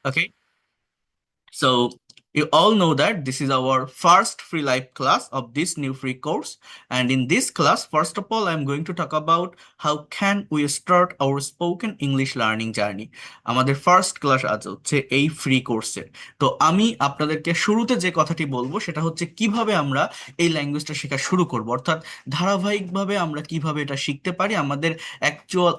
Okay, so you all know that this is our first free live class of this new free course. And in this class, first of all, I'm going to talk about how can we start our spoken English learning journey. আমাদের first class আজ হচ্ছে এই free কোর্সের। তো আমি আপনাদেরকে শুরুতে যে কথাটি বলবো সেটা হচ্ছে কিভাবে আমরা এই ল্যাঙ্গুয়েজটা শেখা শুরু করব, অর্থাৎ ধারাবাহিকভাবে আমরা কিভাবে এটা শিখতে পারি, আমাদের অ্যাকচুয়াল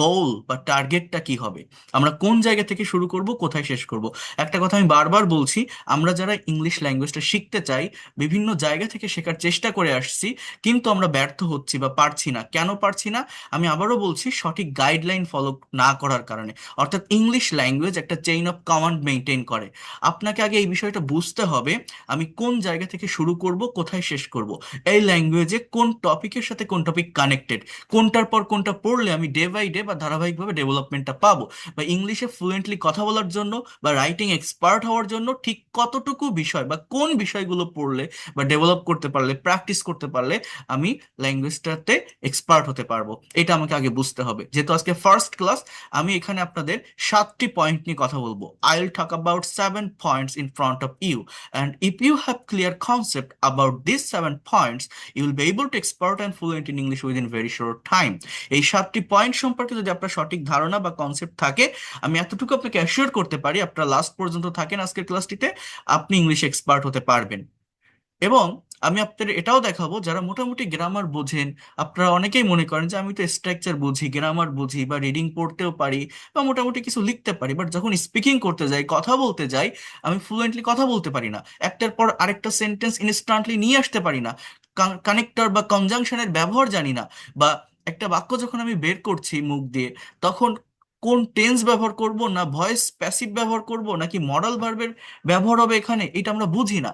গোল বা টার্গেটটা কি হবে, আমরা কোন জায়গা থেকে শুরু করব, কোথায় শেষ করব। একটা কথা আমি বারবার বলছি, আমরা যারা ইংলিশ ল্যাঙ্গুয়েজটা শিখতে চাই বিভিন্ন জায়গা থেকে শেখার চেষ্টা করে আসছি, কিন্তু আমরা ব্যর্থ হচ্ছি বা পারছি না। কেন পারছি না? আমি আবারও বলছি, সঠিক গাইডলাইন ফলো না করার কারণে। অর্থাৎ ইংলিশ ল্যাঙ্গুয়েজ একটা চেইন অফ কমান্ড মেনটেন করে। আপনাকে আগে এই বিষয়টা বুঝতে হবে, আমি কোন জায়গা থেকে শুরু করব, কোথায় শেষ করব, এই ল্যাঙ্গুয়েজে কোন টপিকের সাথে কোন টপিক কানেক্টেড, কোনটার পর কোনটা পড়লে আমি ডে বাই ডে বা ধারাবাহিকভাবে ডেভেলপমেন্টটা পাবো, বা ইংলিশে ফ্লুয়েন্টলি কথা বলার জন্য বা রাইটিং এক্সপার্ট হওয়ার জন্য ঠিক কতটুকু বিষয় বা কোন বিষয়গুলো পড়লে বা ডেভেলপ করতে পারলে, প্র্যাকটিস করতে পারলে আমি ল্যাঙ্গুয়েজটাতে এক্সপার্ট হতে পারবো। এটা আমাকে আগে বুঝতে হবে। যেহেতু আজকে ফার্স্ট ক্লাস, আমি এখানে আপনাদের 7টি পয়েন্ট নিয়ে কথা বলবো। I will talk about 7 points in front of you, and if you have clear concept about these 7 points, you will be able to expert and fluent in English within very short time. এই 7টি point সম্পর্কে যদি আপনার সঠিক ধারণা বা concept থাকে, আমি এতটুকু আপনাকে অ্যাসিওর করতে পারি, আপনারা লাস্ট পর্যন্ত থাকেন আজকের ক্লাসটিতে, আপনি ইংলিশ এক্সপার্ট হতে পারবেন। এবং আমি আপনাদের এটাও দেখাবো, যারা মোটামুটি গ্রামার বোঝেন, আপনারা অনেকেই মনে করেন যে আমি তো স্ট্রাকচার বুঝি, গ্রামার বুঝি, বা রিডিং পড়তেও পারি, বা মোটামুটি কিছু লিখতে পারি, বাট যখন স্পিকিং করতে যাই, কথা বলতে যাই, আমি ফ্লুয়েন্টলি কথা বলতে পারি না, একটার পর আরেকটা সেন্টেন্স ইনস্ট্যান্টলি নিয়ে আসতে পারি না, কানেক্টর বা কনজাংশনের ব্যবহার জানি না, বা একটা বাক্য যখন আমি বের করছি মুখ দিয়ে, তখন কোন টেন্স ব্যবহার করব, না ভয়েস প্যাসিভ ব্যবহার করব, নাকি মডাল ভার্বের ব্যবহার হবে এখানে, এটা আমরা বুঝি না।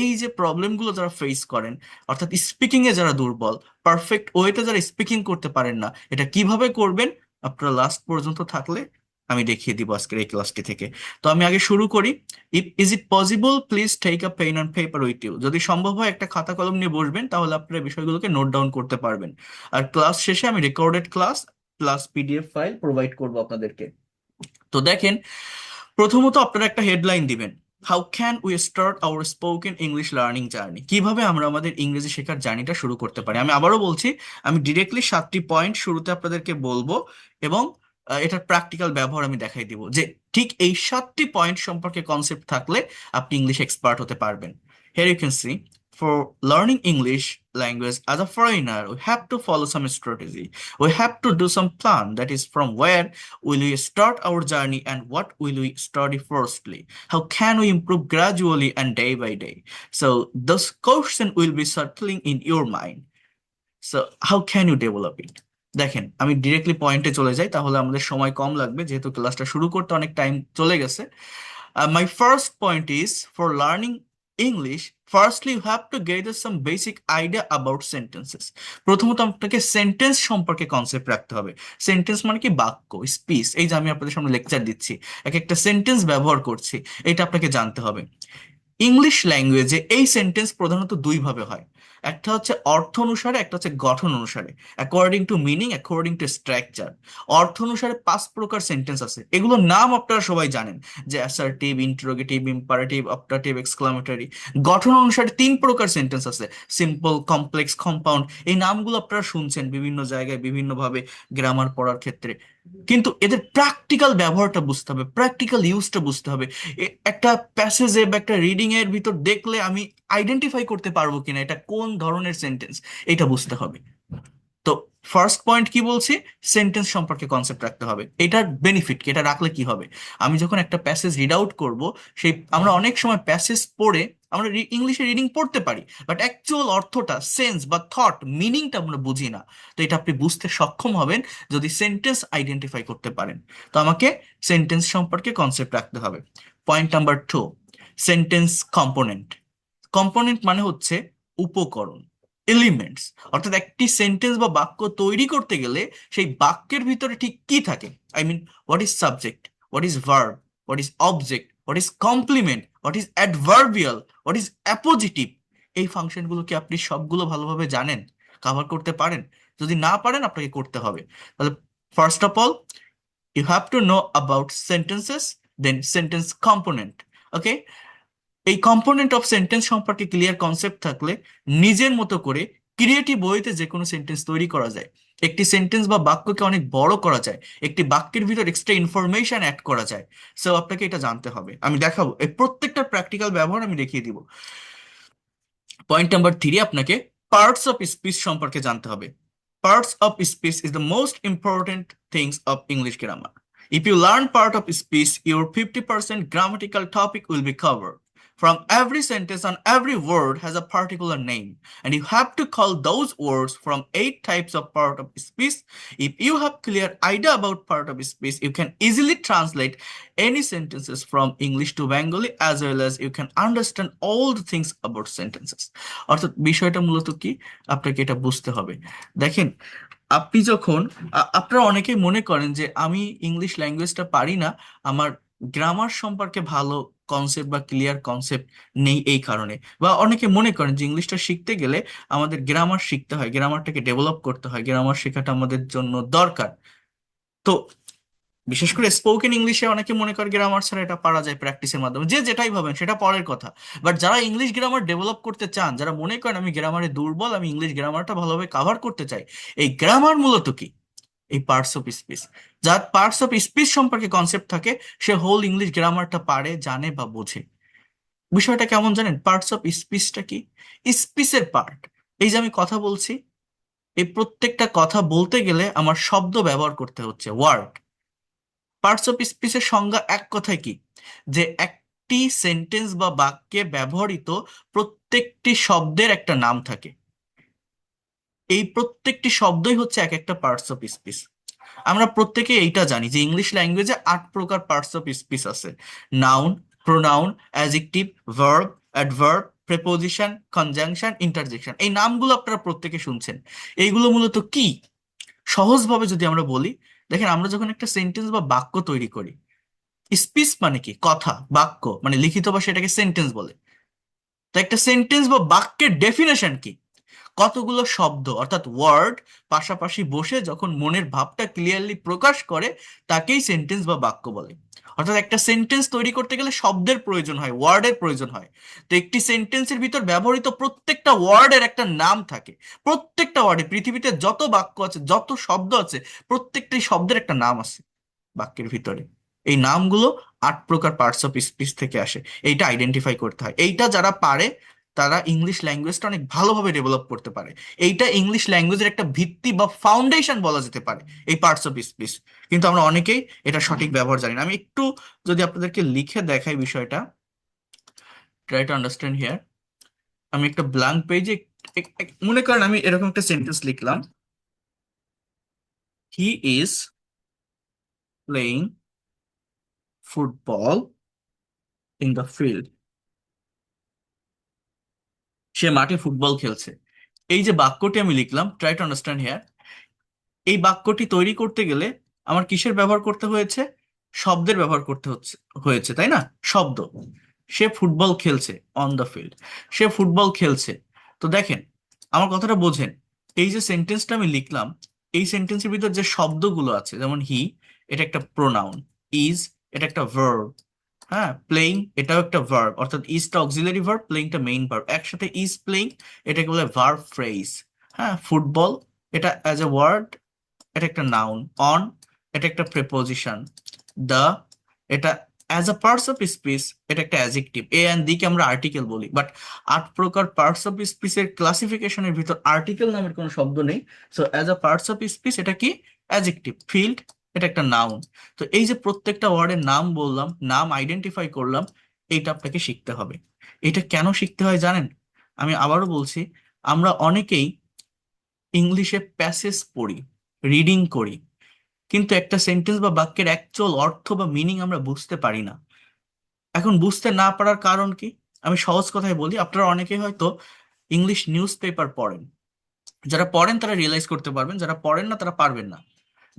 এই যে প্রবলেমগুলো যারা ফেস করেন, অর্থাৎ স্পিকিং এ যারা দুর্বল, পারফেক্ট ওয়েতে যারা স্পিকিং করতে পারেন না, এটা কিভাবে করবেন আপনারা লাস্ট পর্যন্ত থাকলে আমি দেখিয়ে দিব আজকের এই ক্লাসটি থেকে। তো আমি আগে শুরু করি। Is it possible, please take a pen and paper with you. যদি সম্ভব হয় একটা খাতা কলম নিয়ে বসবেন, তাহলে আপনারা বিষয়গুলোকে নোট ডাউন করতে পারবেন। আর ক্লাস শেষে আমি recorded class plus PDF file provide করবো আপনাদেরকে। তো দেখেন, প্রথমত আপনারা একটা হেডলাইন দিবেন, how can we start our spoken English learning journey. কিভাবে আমরা আমাদের ইংরেজি শেখার জার্নিটা শুরু করতে পারি। আমি আবারও বলছি, আমি ডিরেক্টলি 7টি পয়েন্ট শুরুতে আপনাদেরকে বলবো, এবং এটার প্র্যাকটিক্যাল ব্যবহার আমি দেখাই দিব, যে ঠিক এই 7টি পয়েন্ট সম্পর্কে কনসেপ্ট থাকলে আপনি ইংলিশ এক্সপার্ট হতে পারবেন। Here you can see, for learning English language as a foreigner, we have to follow some strategy. We have to do some plan, that is from where will we start our journey and what will we study firstly? How can we improve gradually and day by day? So this question will be settling in your mind. So how can you develop it? দেখেন, আমি directly পয়েন্টে চলে যাই, তাহলে আমাদের সময় কম লাগবে, যেহেতু ক্লাসটা শুরু করতে অনেক টাইম চলে গেছে। My first point is, for learning English, firstly you have to gather some basic idea about sentences. প্রথমত আপনাকে সেন্টেন্স সম্পর্কে কনসেপ্ট রাখতে হবে। সেন্টেন্স মানে কি? বাক্য, স্পিচ। এই যে আমি আপনাদের সামনে লেকচার দিচ্ছি, এক একটা সেন্টেন্স ব্যবহার করছি, এটা আপনাকে জানতে হবে। ইংলিশ ল্যাঙ্গুয়েজে এই সেন্টেন্স প্রধানত দুই ভাবে হয়, একটা হচ্ছে অর্থ অনুসারে, একটা হচ্ছে গঠন অনুসারে, according to meaning, according to structure. অর্থ অনুসারে 5 প্রকার সেন্টেন্স আছে, এগুলোর নাম আপনারা সবাই জানেন, যে assertive, interrogative, imperative, optative, exclamatory. গঠন অনুসারে 3 প্রকার সেন্টেন্স আছে, সিম্পল, কমপ্লেক্স, কম্পাউন্ড। এই নামগুলো আপনারা শুনছেন বিভিন্ন জায়গায় বিভিন্নভাবে গ্রামার পড়ার ক্ষেত্রে, কিন্তু এদের প্র্যাকটিক্যাল ব্যবহারটা বুঝতে হবে, প্র্যাকটিক্যাল ইউজটা বুঝতে হবে। একটা প্যাসেজে বা একটা রিডিং এর ভিতর দেখলে আমি আইডেন্টিফাই করতে পারবো কিনা এটা কোন ধরনের সেন্টেন্স, এটা বুঝতে হবে। তো ফার্স্ট পয়েন্ট কি বলছি, সেন্টেন্স সম্পর্কে কনসেপ্ট রাখতে হবে। এটার বেনিফিট কি, এটা রাখলে কি হবে? আমি যখন একটা প্যাসেজ রিড আউট করব, সেই আমরা অনেক সময় প্যাসেজ পড়ে আমরা ইংলিশে রিডিং পড়তে পারি, বাট অ্যাকচুয়াল অর্থটা, সেন্স বা থট, মিনিংটা আমরা বুঝি না। তো এটা আপনি বুঝতে সক্ষম হবেন যদি সেন্টেন্স আইডেন্টিফাই করতে পারেন। তো আমাকে সেন্টেন্স সম্পর্কে কনসেপ্ট রাখতে হবে। Point number 2, sentence component. Component মানে হচ্ছে উপকরণ, এলিমেন্টস। অর্থাৎ একটি সেন্টেন্স বা বাক্য তৈরি করতে গেলে সেই বাক্যের ভিতরে ঠিক কি থাকে, I mean what is subject, what is verb, what is object, what is complement, what is adverbial, what is appositive. এই ফাংশনগুলো কি আপনি সবগুলো ভালোভাবে জানেন, কভার করতে পারেন? যদি না পারেন, আপনাকে করতে হবে। তাহলে first of all, you have to know about sentences, then sentence component. Okay, এই কম্পোনেন্ট অফ সেন্টেন্স সম্পর্কে ক্লিয়ার কনসেপ্ট থাকলে নিজের মতো করে ক্রিয়েটিভ ওয়েতে যে কোনো সেন্টেন্স তৈরি করা যায়। একটি সেন্টেন্স বা বাক্যকে অনেক বড় করা যায়, একটি বাক্যের ভিতর এক্সট্রা ইনফরমেশন অ্যাড করা যায়। সো আপনাকে এটা জানতে হবে, আমি দেখাবো এই প্রত্যেকটা প্র্যাকটিক্যাল ব্যবহার আমি দেখিয়ে দিব। পয়েন্ট নাম্বার 3, আপনাকে পার্টস অফ স্পিচ সম্পর্কে জানতে হবে। Parts of speech is the most important things of English grammar. If you learn part of speech, your 50% grammatical topic will be covered. From every sentence and every word has a particular name, and you have to call those words from 8 types of part of speech. If you have clear idea about part of speech, you can easily translate any sentences from English to Bengali, as well as you can understand all the things about sentences. অর্থাৎ বিষয়টা মূলত কি, আপনাকে এটা বুঝতে হবে। দেখেন, আপনি যখন আপনারা অনেকেই মনে করেন যে আমি ইংলিশ ল্যাঙ্গুয়েজটা পারি না, আমার গ্রামার সম্পর্কে ভালো কনসেপ্ট বা ক্লিয়ার কনসেপ্ট নেই এই কারণে, বা অনেকে মনে করেন যে ইংলিশটা শিখতে গেলে আমাদের গ্রামার শিখতে হয়, গ্রামারটাকে ডেভেলপ করতে হয়, গ্রামার শেখাটা আমাদের জন্য দরকার। তো বিশেষ করে স্পোকেন ইংলিশে অনেকে মনে করে গ্রামার ছাড়া এটা পারা যায় প্র্যাকটিসের মাধ্যমে, যে যেটাই ভাবেন সেটা পরের কথা। বাট যারা ইংলিশ গ্রামার ডেভেলপ করতে চান, যারা মনে করেন আমি গ্রামারে দুর্বল, আমি ইংলিশ গ্রামারটা ভালোভাবে কাভার করতে চাই, এই গ্রামার মূলত কি, এই পার্টস অফ স্পিচ। যার পার্টস অফ স্পিচ সম্পর্কে কনসেপ্ট থাকে, সে হোল ইংলিশ গ্রামারটা পারে, জানে বা বোঝে। বিষয়টা কেমন জানেন, পার্টস অফ স্পিচটা কি, স্পিচের পার্ট। এই যে আমি কথা বলছি, এই প্রত্যেকটা কথা বলতে গেলে আমার শব্দ ব্যবহার করতে হচ্ছে, ওয়ার্ড। পার্টস অফ স্পিচের সংজ্ঞা এক কথায় কি, যে একটি সেন্টেন্স বা বাক্যে ব্যবহৃত প্রত্যেকটি শব্দের একটা নাম থাকে। এই প্রত্যেকটি শব্দই হচ্ছে এক একটা পার্টস অফ স্পিচ। আমরা প্রত্যেকে এইটা জানি যে ইংলিশ ল্যাঙ্গুয়েজে 8 প্রকার পার্টস অফ স্পিচ আছে। Noun, pronoun, adjective, verb, adverb, preposition, conjunction, interjection. এই নামগুলো আপনারা প্রত্যেকে শুনছেন। এইগুলো মূলত কি, সহজভাবে যদি আমরা বলি, দেখেন আমরা যখন একটা সেন্টেন্স বা বাক্য তৈরি করি, স্পিচ মানে কি, কথা, বাক্য মানে লিখিত ভাষায় এটাকে সেন্টেন্স বলে। তো একটা সেন্টেন্স বা বাক্যের ডেফিনেশন কি, কতগুলো শব্দ অর্থাৎ ওয়ার্ড পাশাপাশি বসে যখন মনের ভাবটা ক্লিয়ারলি প্রকাশ করে, তাকেই সেন্টেন্স বা বাক্য বলে। অর্থাৎ একটা সেন্টেন্স তৈরি করতে গেলে শব্দের প্রয়োজন হয়, ওয়ার্ডের প্রয়োজন হয়। তো একটি সেন্টেন্সের ভিতর ব্যবহৃত প্রত্যেকটা ওয়ার্ডের একটা নাম থাকে। প্রত্যেকটা ওয়ার্ডে, পৃথিবীতে যত বাক্য আছে, যত শব্দ আছে, প্রত্যেকটি শব্দের একটা নাম আছে বাক্যের ভিতরে। এই নামগুলো 8 প্রকার পার্টস অফ স্পিচ থেকে আসে। এইটা আইডেন্টিফাই করতে হয়। এইটা যারা পারে, তারা ইংলিশ ল্যাঙ্গুয়েজটা অনেক ভালোভাবে ডেভেলপ করতে পারে। এইটা ইংলিশ ল্যাঙ্গুয়েজের একটা ভিত্তি বা ফাউন্ডেশন বলা যেতে পারে, এই পার্টস অফ স্পিচ। কিন্তু আমরা অনেকেই এটা সঠিক ব্যবহার জানি না। আমি একটু যদি আপনাদেরকে লিখে দেখাই বিষয়টা, ট্রাই টু আন্ডারস্ট্যান্ড হিয়ার। আমি একটা ব্ল্যাঙ্ক পেজে মনে করেন আমি এরকম একটা সেন্টেন্স লিখলাম, he is playing football in the field. সে মাঠে ফুটবল খেলছে। এই যে বাক্যটি আমি লিখলাম, ট্রাই টু আন্ডারস্ট্যান্ড হিয়ার, এই বাক্যটি তৈরি করতে গেলে আমার কিসের ব্যবহার করতে হয়েছে, শব্দের ব্যবহার করতে হয়েছে, তাই না, শব্দ। সে ফুটবল খেলছে, on the field, say football খেলছে। তো দেখেন, আমার কথাটা বোঝেন, এই যে সেন্টেন্সটা আমি লিখলাম, এই সেন্টেন্সের ভিতর যে শব্দগুলো আছে, যেমন হি, এটা একটা প্রোনাউন, ইজ এটা একটা ভার্ব, হ্যাঁ, প্লেইং এটাও একটা ভার্ব, অর্থাৎ ইজটা অক্সিলারি ভার্ব, প্লেইংটা মেইন ভার্ব, একসাথে ইজ প্লেইং, এটাকে বলে ভার্ব ফ্রেজ। হ্যাঁ, ফুটবল এটা অ্যাজ এ ওয়ার্ড, এটা একটা নাউন। অন এটা একটা প্রেপোজিশন। দ্য এটা as a parts of speech, এটা একটা অ্যাডজেক্টিভ। এ অ্যান্ড দি কে আমরা আর্টিকেল বলি, বাট 8 প্রকার পার্টস অফ স্পিচের ক্লাসিফিকেশনের ভিতর আর্টিকেল নামের কোনো শব্দ নেই। So as a parts of speech এটা কি, অ্যাডজেক্টিভ। ফিল্ড এটা একটা নাউন। তো এই যে প্রত্যেকটা ওয়ার্ডের নাম বললাম, নাম আইডেন্টিফাই করলাম, এইটা আপনাকে শিখতে হবে। এটা কেন শিখতে হয় জানেন, আমি আবারও বলছি, আমরা অনেকেই ইংলিশে প্যাসেজ পড়ি, রিডিং করি, কিন্তু একটা সেন্টেন্স বা বাক্যের অ্যাকচুয়াল অর্থ বা মিনিং আমরা বুঝতে পারি না। এখন বুঝতে না পারার কারণ কি, আমি সহজ কথায় বলি, আপনারা অনেকেই হয়তো ইংলিশ নিউজ পেপার পড়েন। যারা পড়েন তারা রিয়েলাইজ করতে পারবেন, যারা পড়েন না তারা পারবেন না।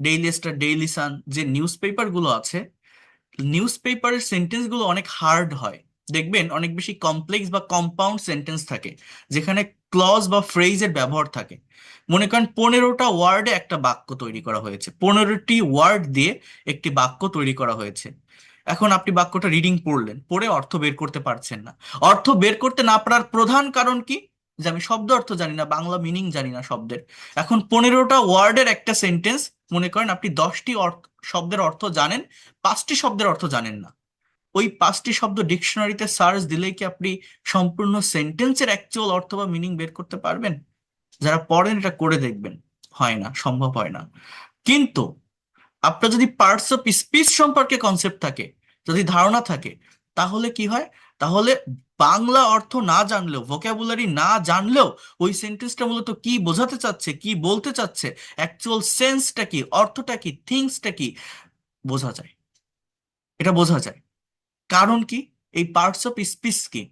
ডেইলি স্টার, ডেইলি সান, যে নিউজ পেপার গুলো আছে, নিউজ পেপারের সেন্টেন্স গুলো অনেক হার্ড হয়। দেখবেন অনেক বেশি কমপ্লেক্স বা কম্পাউন্ড সেন্টেন্স থাকে, যেখানে ক্লজ বা ফ্রেজের ব্যবহার থাকে। মনে করেন 15টা ওয়ার্ডে একটা বাক্য তৈরি করা হয়েছে, 15টি ওয়ার্ড দিয়ে একটি বাক্য তৈরি করা হয়েছে। এখন আপনি বাক্যটা রিডিং পড়লেন, পড়ে অর্থ বের করতে পারছেন না। অর্থ বের করতে না পারার প্রধান কারণ কি? যে আমি শব্দ অর্থ জানি না, বাংলা মিনিং জানি না শব্দের। এখন 15টা ওয়ার্ডের একটা সেন্টেন্স, মনে করেন আপনি 10টি শব্দের অর্থ জানেন, 5টি শব্দের অর্থ জানেন না। ওই 5টি শব্দ ডিকশনারিতে সার্চ দিলেই কি আপনি সম্পূর্ণ সেন্টেন্সের অ্যাকচুয়াল অর্থ বা মিনিং বের করতে পারবেন? যারা পড়েন এটা করে দেখবেন, হয় না, সম্ভব হয় না। কিন্তু আপনার যদি পার্টস অফ স্পিচ সম্পর্কে কনসেপ্ট থাকে, যদি ধারণা থাকে, তাহলে কি হয়? তাহলে বাংলা অর্থ না জানলেও, ভোকাবুলারি না জানলেও, ওই সেন্টেন্সটা মূলত কি বোঝাতে চাচ্ছে, কি বলতে চাচ্ছে, অ্যাকচুয়াল সেন্সটা কি, অর্থটা কি, থিংসটা কি, বোঝা যায়। এটা বোঝা যায়। কারণ কি? এই পার্টস অফ স্পিচ কি?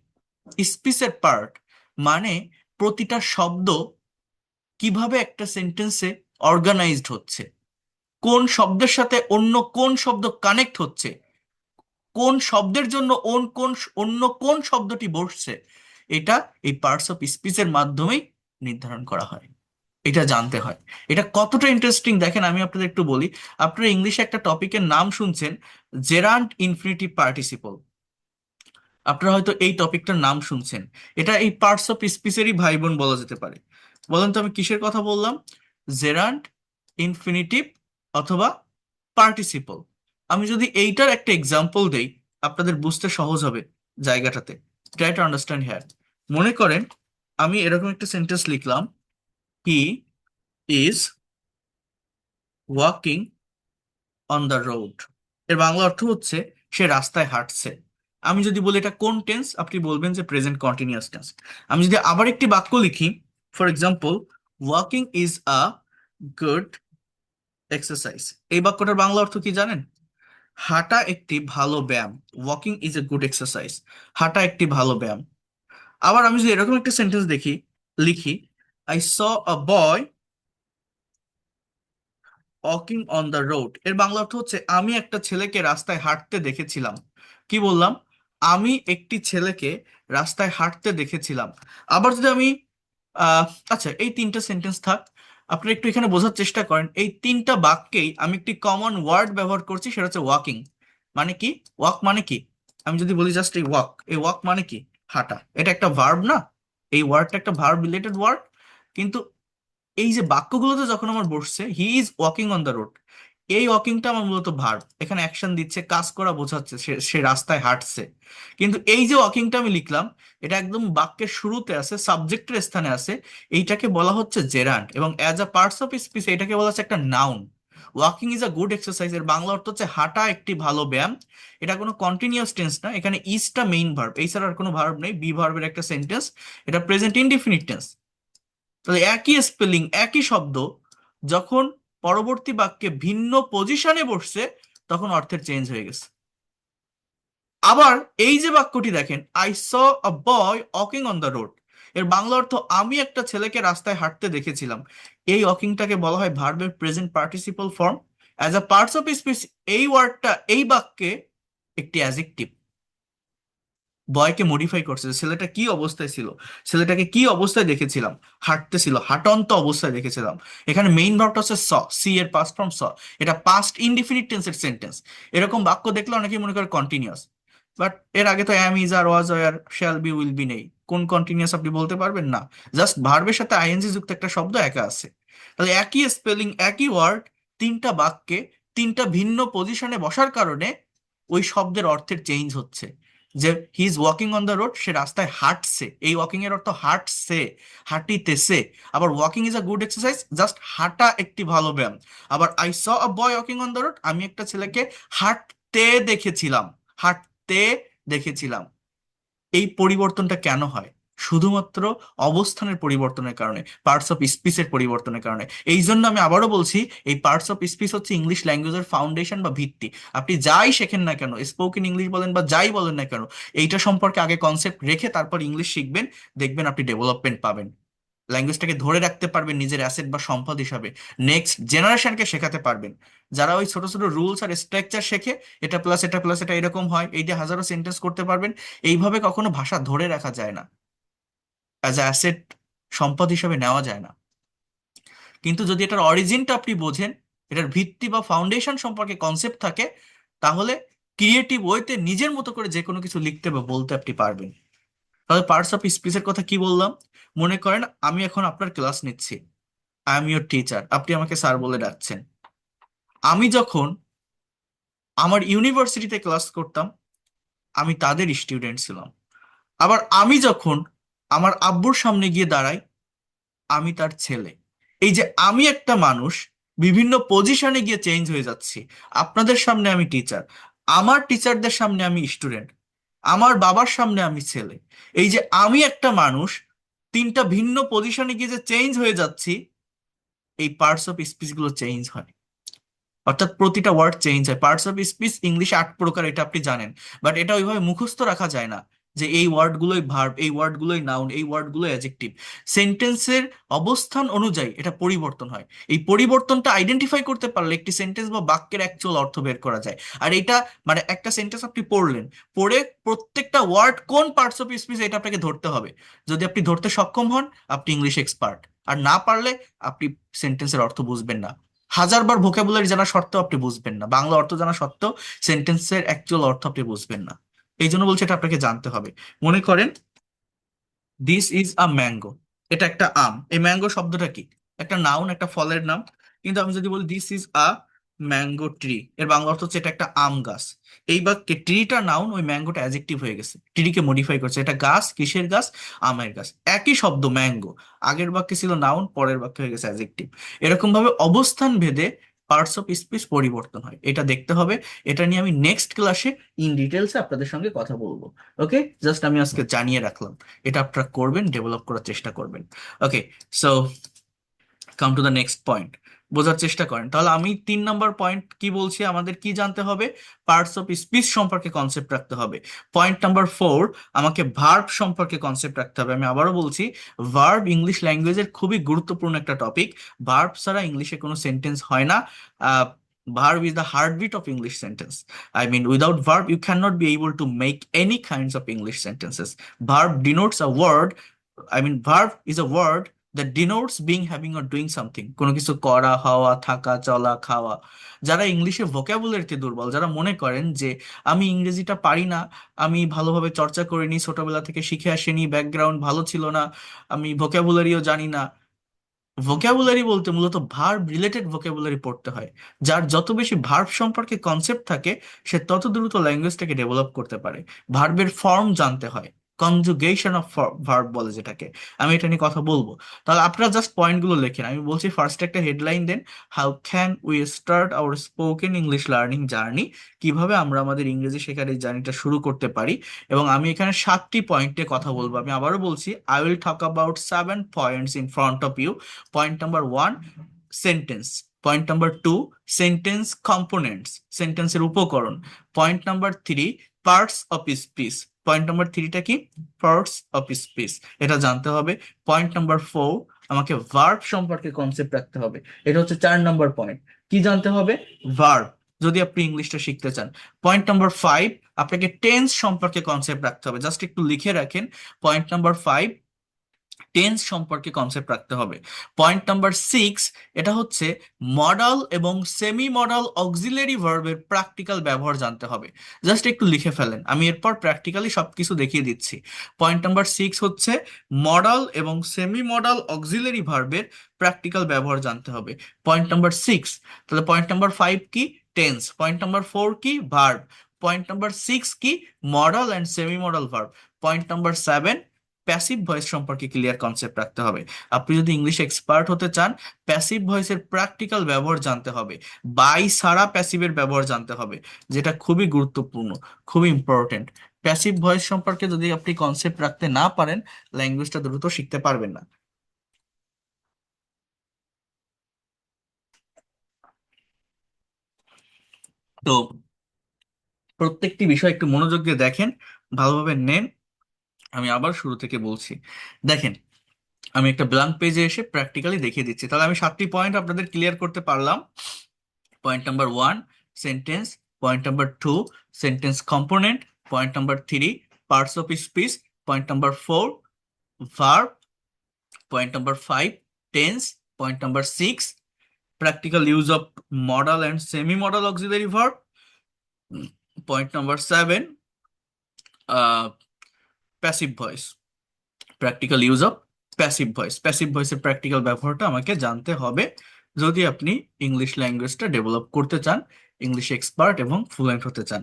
স্পিচের পার্ট মানে প্রতিটা শব্দ কিভাবে একটা সেন্টেন্সে অর্গানাইজড হচ্ছে, কোন শব্দের সাথে অন্য কোন শব্দ কানেক্ট হচ্ছে, কোন শব্দের জন্য অন্য কোন শব্দটি বসছে, এটা এই পার্টস অফ স্পিচের মাধ্যমেই নির্ধারণ করা হয়। এটা জানতে হয়। এটা কতটা ইন্টারেস্টিং দেখেন, আমি আপনাদের একটু বলি। আপনারা ইংলিশে একটা টপিকের নাম শুনছেন, জেরান্ড ইনফিনিটিভ পার্টিসিপল। আপনারা হয়তো এই টপিকটার নাম শুনছেন। এটা এই পার্টস অফ স্পিচেরই ভাই বোন বলা যেতে পারে। বলেন তো আমি কিসের কথা বললাম? জেরান্ড, ইনফিনিটিভ অথবা পার্টিসিপল। আমি যদি এইটার একটা এক্সাম্পল দেই, আপনাদের বুঝতে সহজ হবে জায়গাটাতে। ট্রাই টু আন্ডারস্ট্যান্ড হ্যার। মনে করেন আমি এরকম একটা সেন্টেন্স লিখলাম, he is walking on the road. এর বাংলা অর্থ হচ্ছে সে রাস্তায় হাঁটছে। আমি যদি বলি এটা কোন টেন্স, আপনি বলবেন যে প্রেজেন্ট কন্টিনিউয়াস টেন্স। আমি যদি আবার একটি বাক্য লিখি, for example, walking is a good exercise. এই বাক্যটার বাংলা অর্থ কি জানেন? হাঁটা একটি ভালো ব্যায়াম। Walking is a good exercise, হাঁটা একটি ভালো ব্যায়াম। আবার আমি যদি এরকম একটা সেন্টেন্স লিখি, I saw a boy walking on the road. এর বাংলা অর্থ হচ্ছে আমি একটা ছেলেকে রাস্তায় হাঁটতে দেখেছিলাম। কি বললাম? আমি একটি ছেলেকে রাস্তায় হাঁটতে দেখেছিলাম। আবার যদি আমি আহ আচ্ছা, এই তিনটা সেন্টেন্স থাক। আপনি একটু এখানে বোঝার চেষ্টা করেন, এই তিনটা বাক্যেই আমি একটি কমন ওয়ার্ড ব্যবহার করছি, সেটা হচ্ছে ওয়াকিং। মানে কি? ওয়াক মানে কি? আমি যদি বলি জাস্ট এই ওয়াক, এই ওয়াক মানে কি? হাঁটা। এটা একটা ভার্ব না? এই ওয়ার্ডটা একটা ভার্ব রিলেটেড ওয়ার্ড। কিন্তু এই যে বাক্যগুলোতে যখন আমার বসছে হি is walking on the road, এই ওয়াকিংটা আমার মূলত ভার্ব, এখানে অ্যাকশন দিচ্ছে, কাজ করা বোঝাচ্ছে, সে সে রাস্তায় হাঁটছে। কিন্তু এই যে ওয়াকিংটা আমি লিখলাম, এটা একদম বাক্যের শুরুতে আছে, সাবজেক্টের স্থানে আছে। এইটাকে বলা হচ্ছে জেরান্ড, এবং as a parts of speech এটাকে বলা হচ্ছে একটা noun. Walking is a good exercise এর বাংলা অর্থ হচ্ছে হাঁটা একটি ভালো ব্যায়াম। এটা কোনো কন্টিনিউয়াস টেন্স না, এখানে ইজটা মেইন ভার্ব, এই ছাড়া আর কোনো ভার্ব নেই, বি ভার্বের একটা সেন্টেন্স। এটা প্রেজেন্ট ইনডিফিনিট টেন্স। তাহলে একই স্পেলিং, একই শব্দ যখন পরবর্তী বাক্যে ভিন্ন পজিশনে বসছে, তখন অর্থের চেঞ্জ হয়ে গেছে। আবার এই যে বাক্যটি দেখেন, I saw a boy walking on the road, এর বাংলা অর্থ আমি একটা ছেলেকে রাস্তায় হাঁটতে দেখেছিলাম। এই ওয়াকিংটাকে বলা হয় ভার্বের present participle form. As a parts of speech এই ওয়ার্ডটা এই বাক্যে একটি অ্যাজেক্টিভ। বয়কে মডিফাই করছে, যে ছেলেটা কি অবস্থায় ছিল, ছেলেটাকে কি অবস্থায় দেখেছিলাম, হাঁটতেছিল, হাঁটন্ত অবস্থায় দেখেছিলাম। এখানে মেইন ভার্বটা হচ্ছে স, সি এর পাস্ট ফর্ম স। এটা পাস্ট ইনডিফিনিট টেন্সের সেন্টেন্স। এরকম বাক্য দেখলে অনেকেই মনে করে কন্টিনিউয়াস, বাট এর আগে তো am, is, are, was, were, shall be, will be নেই। কোন কন্টিনিউয়াস আপনি বলতে পারবেন না। জাস্ট ভার্বের সাথে আইএনজি যুক্ত একটা শব্দ একা আছে। তাহলে একই স্পেলিং, একই ওয়ার্ড, তিনটা বাক্যে তিনটা ভিন্ন পজিশনে বসার কারণে ওই শব্দের অর্থের চেঞ্জ হচ্ছে। যে he is walking on the road, সে রাস্তায় হাঁটছে, এই ওয়াকিং এর অর্থ হাঁটছে, হাঁটিতেছে। আবার walking is a good exercise, just হাঁটা একটি ভালো ব্যায়াম। আবার I saw a boy walking on the road, আমি একটা ছেলেকে হাঁটতে দেখেছিলাম, হাঁটতে দেখেছিলাম। এই পরিবর্তনটা কেন হয়? শুধুমাত্র অবস্থানের পরিবর্তনের কারণে, পার্টস অফ স্পিচের পরিবর্তনের কারণে। এই জন্য আমি আবারও বলছি, এই পার্টস অফ স্পিচ হচ্ছে ইংলিশ ল্যাঙ্গুয়েজের ফাউন্ডেশন বা ভিত্তি। আপনি যাই শেখেন না কেন, স্পোকেন ইংলিশ বলেন বা যাই বলেন না কেন, এইটা সম্পর্কে আগে কনসেপ্ট রেখে তারপর ইংলিশ শিখবেন, দেখবেন আপনি ডেভেলপমেন্ট পাবেন। ল্যাঙ্গুয়েজটাকে ধরে রাখতে পারবেন নিজের অ্যাসেট বা সম্পদ হিসাবে, নেক্সট জেনারেশনকে শেখাতে পারবেন। যারা ওই ছোট ছোট রুলস আর স্ট্রাকচার শেখে, এটা প্লাস এটা প্লাস এটা এরকম হয়, এই দিয়ে হাজারো সেন্টেন্স করতে পারবেন, এইভাবে কখনো ভাষা ধরে রাখা যায় না, অ্যাজ অ্যাসেট, সম্পদ হিসাবে নেওয়া যায় না। কিন্তু যদি এটার অরিজিনটা আপনি বোঝেন, এটার ভিত্তি বা ফাউন্ডেশন সম্পর্কে কনসেপ্ট থাকে, তাহলে ক্রিয়েটিভ ওয়েতে নিজের মতো করে যে কোনো কিছু লিখতে বা বলতে আপনি পারবেন। তাহলে পার্টস অফ স্পিচের কথা কি বললাম? মনে করেন আমি এখন আপনার ক্লাস নিচ্ছি, আই এম ইয়োর টিচার, আপনি আমাকে স্যার বলে ডাকছেন। আমি যখন আমার ইউনিভার্সিটিতে ক্লাস করতাম, আমি তাদের স্টুডেন্ট ছিলাম। আবার আমি যখন আমার আব্বুর সামনে গিয়ে দাঁড়াই, আমি তার ছেলে। এই যে আমি একটা মানুষ, বিভিন্ন পজিশনে গিয়ে চেঞ্জ হয়ে যাচ্ছি। আপনাদের সামনে আমি টিচার, আমার টিচারদের সামনে আমি স্টুডেন্ট, আমার বাবার সামনে আমি ছেলে। এই যে আমি একটা মানুষ, তিনটা ভিন্ন পজিশনে গিয়ে যে চেঞ্জ হয়ে যাচ্ছি, এই পার্টস অফ স্পিচ গুলো চেঞ্জ হয়। অর্থাৎ প্রতিটা ওয়ার্ড চেঞ্জ হয়। পার্টস অফ স্পিচ ইংলিশে 8 প্রকার, এটা আপনি জানেন। বাট এটা ওইভাবে মুখস্থ রাখা যায় না যে এই ওয়ার্ডগুলোই ভার্ব, এই ওয়ার্ডগুলোই নাউন, এই ওয়ার্ডগুলোই অ্যাডজেক্টিভ। সেন্টেন্সের অবস্থান অনুযায়ী এটা পরিবর্তন হয়। এই পরিবর্তনটা আইডেন্টিফাই করতে পারলে একটি সেন্টেন্স বা বাক্যের অ্যাকচুয়াল অর্থ বের করা যায়। আর এটা মানে একটা সেন্টেন্স আপনি পড়লেন, পড়ে প্রত্যেকটা ওয়ার্ড কোন পার্টস অফ স্পিচ এটা আপনাকে ধরতে হবে। যদি আপনি ধরতে সক্ষম হন, আপনি ইংলিশ এক্সপার্ট। আর না পারলে আপনি সেন্টেন্সের অর্থ বুঝবেন না। হাজারবার ভোকাবুলারি জানা সত্ত্বেও আপনি বুঝবেন না, বাংলা অর্থ জানা সত্ত্বেও সেন্টেন্সের অ্যাকচুয়াল অর্থ আপনি বুঝবেন না। এই জন্য বলছি এটা আপনাকে জানতে হবে। মনে করেন দিস ইজ আ ম্যাঙ্গো, এটা একটা আম। এই ম্যাঙ্গো শব্দটা কি? একটা নাউন, একটা ফলের নাম। কিন্তু আমি যদি বলি this is a mango tree, এর বাংলা অর্থ হচ্ছে এটা একটা আম গাছ। এই বাক্যে ট্রিটা নাউন, ওই ম্যাঙ্গোটা অ্যাডজেক্টিভ হয়ে গেছে, ট্রিকে মডিফাই করছে। এটা গাছ, কিসের গাছ? আমের গাছ। একই শব্দ ম্যাঙ্গো, আগের বাক্যে ছিল নাউন, পরের বাক্যে হয়ে গেছে অ্যাডজেক্টিভ। এরকম ভাবে অবস্থান ভেদে পার্টস অফ স্পিচ পরিবর্তন হয়, এটা দেখতে হবে। এটা নিয়ে আমি নেক্সট ক্লাসে ইন ডিটেলসে আপনাদের সঙ্গে কথা বলবো। ওকে, জাস্ট আমি আজকে জানিয়ে রাখলাম। এটা আপনারা করবেন, ডেভেলপ করার চেষ্টা করবেন। Okay, so come to the next point. বোঝার চেষ্টা করেন তাহলে আমি 3 নম্বর পয়েন্ট কি বলছি, আমাদের কি জানতে হবে? পার্টস অফ স্পিচ সম্পর্কে কনসেপ্ট রাখতে হবে। পয়েন্ট নাম্বার 4, আমাকে ভার্ব সম্পর্কে কনসেপ্ট রাখতে হবে। আমি আবারও বলছি, ভার্ব ইংলিশ ল্যাঙ্গুয়েজের খুবই গুরুত্বপূর্ণ একটা টপিক। ভার্ব ছাড়া ইংলিশে কোনো সেন্টেন্স হয় না। Verb is the heartbeat of English sentence. I mean, without verb, you cannot be able to make any kinds of English sentences. Verb denotes a word. I mean, verb is a word that denotes being, having, or doing something. কোনো কিছু করা, হওয়া, থাকা, চলা, খাওয়া। যারা ইংলিশে ভোকাবুলারিতে দুর্বল, যারা মনে করেন যে আমি ইংরেজিটা পারি না, আমি ভালোভাবে চর্চা করিনি, ছোটবেলা থেকে শিখে আসিনি, ব্যাকগ্রাউন্ড ভালো ছিল না, আমি ভোকাবুলারিও জানি না। ভোকাবুলারি বলতে মূলত ভার্ব রিলেটেড ভোকাবুলারি পড়তে হয়। যার যত বেশি ভার্ব সম্পর্কে কনসেপ্ট থাকে, সে তত দ্রুত ল্যাঙ্গুয়েজটাকে ডেভেলপ করতে পারে। ভার্বের ফর্ম জানতে হয়, কনজুগেশন অফ ভার্ব বলে যেটাকে। আমি এটা নিয়ে কথা বলবো। তাহলে আপনারা জাস্ট পয়েন্টগুলো লেখেন, আমি বলছি ফার্স্ট একটা headline then, how can we start our spoken English learning journey. কিভাবে আমরা আমাদের ইংরেজি শেখার এই জার্নিটা শুরু করতে পারি। এবং আমি এখানে 7টি পয়েন্টে কথা বলবো। আমি আবারও বলছি, I will talk about 7 points in front of you. Point number 1, sentence. Point number 2, sentence components, সেন্টেন্সের উপকরণ। Point number 3, parts of speech. Point number 3টা কি? পার্টস অফ স্পিচ, এটা জানতে হবে। পয়েন্ট নাম্বার 4, আমাকে ভার্ব সম্পর্কে কনসেপ্ট রাখতে হবে। এটা হচ্ছে 4 নম্বর পয়েন্ট। কি জানতে হবে? ভার্ব, যদি আপনি ইংলিশটা শিখতে চান। পয়েন্ট নাম্বার 5, আপনাকে টেন্স সম্পর্কে কনসেপ্ট রাখতে হবে। জাস্ট একটু লিখে রাখেন, পয়েন্ট নাম্বার 5, টেন্স সম্পর্কে কনসেপ্ট রাখতে হবে। পয়েন্ট নাম্বার 6, এটা হচ্ছে মডাল এবং সেমি মডাল অক্সিলারি ভার্বের প্র্যাকটিক্যাল ব্যবহার জানতে হবে। জাস্ট একটু লিখে ফেলেন, আমি এরপর প্র্যাকটিক্যালি সবকিছু দেখিয়ে দিচ্ছি। পয়েন্ট নাম্বার 6 হচ্ছে মডাল এবং সেমি মডাল অক্সিলারি ভার্বের প্র্যাকটিক্যাল ব্যবহার জানতে হবে। Point number 6। তাহলে পয়েন্ট নাম্বার 5 কি? টেন্স। পয়েন্ট নাম্বার 4 কি? ভার্ব। পয়েন্ট নাম্বার 6 কি? Modal and semi modal verb. Point number 7, passive voice সম্পর্কে ক্লিয়ার কনসেপ্ট রাখতে হবে। আপনি যদি ইংলিশ এক্সপার্ট হতে চান, প্যাসিভ ভয়েসের প্র্যাকটিক্যাল ব্যবহার জানতে হবে। বাই ছাড়া প্যাসিভের ব্যবহার জানতে হবে, যেটা খুবই গুরুত্বপূর্ণ, খুবই ইম্পর্টেন্ট। প্যাসিভ ভয়েস সম্পর্কে যদি আপনি কনসেপ্ট রাখতে না পারেন, ল্যাঙ্গুয়েজটা দ্রুত শিখতে পারবেন না। তো প্রত্যেকটি বিষয় একটু মনোযোগ দিয়ে দেখেন, ভালোভাবে নেন। আমি আবার শুরু থেকে বলছি, দেখেন, আমি একটা ব্ল্যাঙ্ক পেজে এসে প্র্যাকটিক্যালি দেখিয়ে দিচ্ছি। তাহলে আমি 7টি পয়েন্ট আপনাদের ক্লিয়ার করতে পারলাম। Point number 1, sentence. Point number 2, sentence component. Point number 3, parts of speech. Point number 4, verb. Point number 5, tense. Point number 6, practical use of modal and semi-modal auxiliary verb. Point number 7, passive voice, practical use of passive voice. Passive ভয়েসের practical ব্যবহারটা আমাকে জানতে হবে যদি আপনি English ল্যাঙ্গুয়েজটা develop করতে চান, ইংলিশ এক্সপার্ট এবং ফ্লুয়েন্ট হতে চান।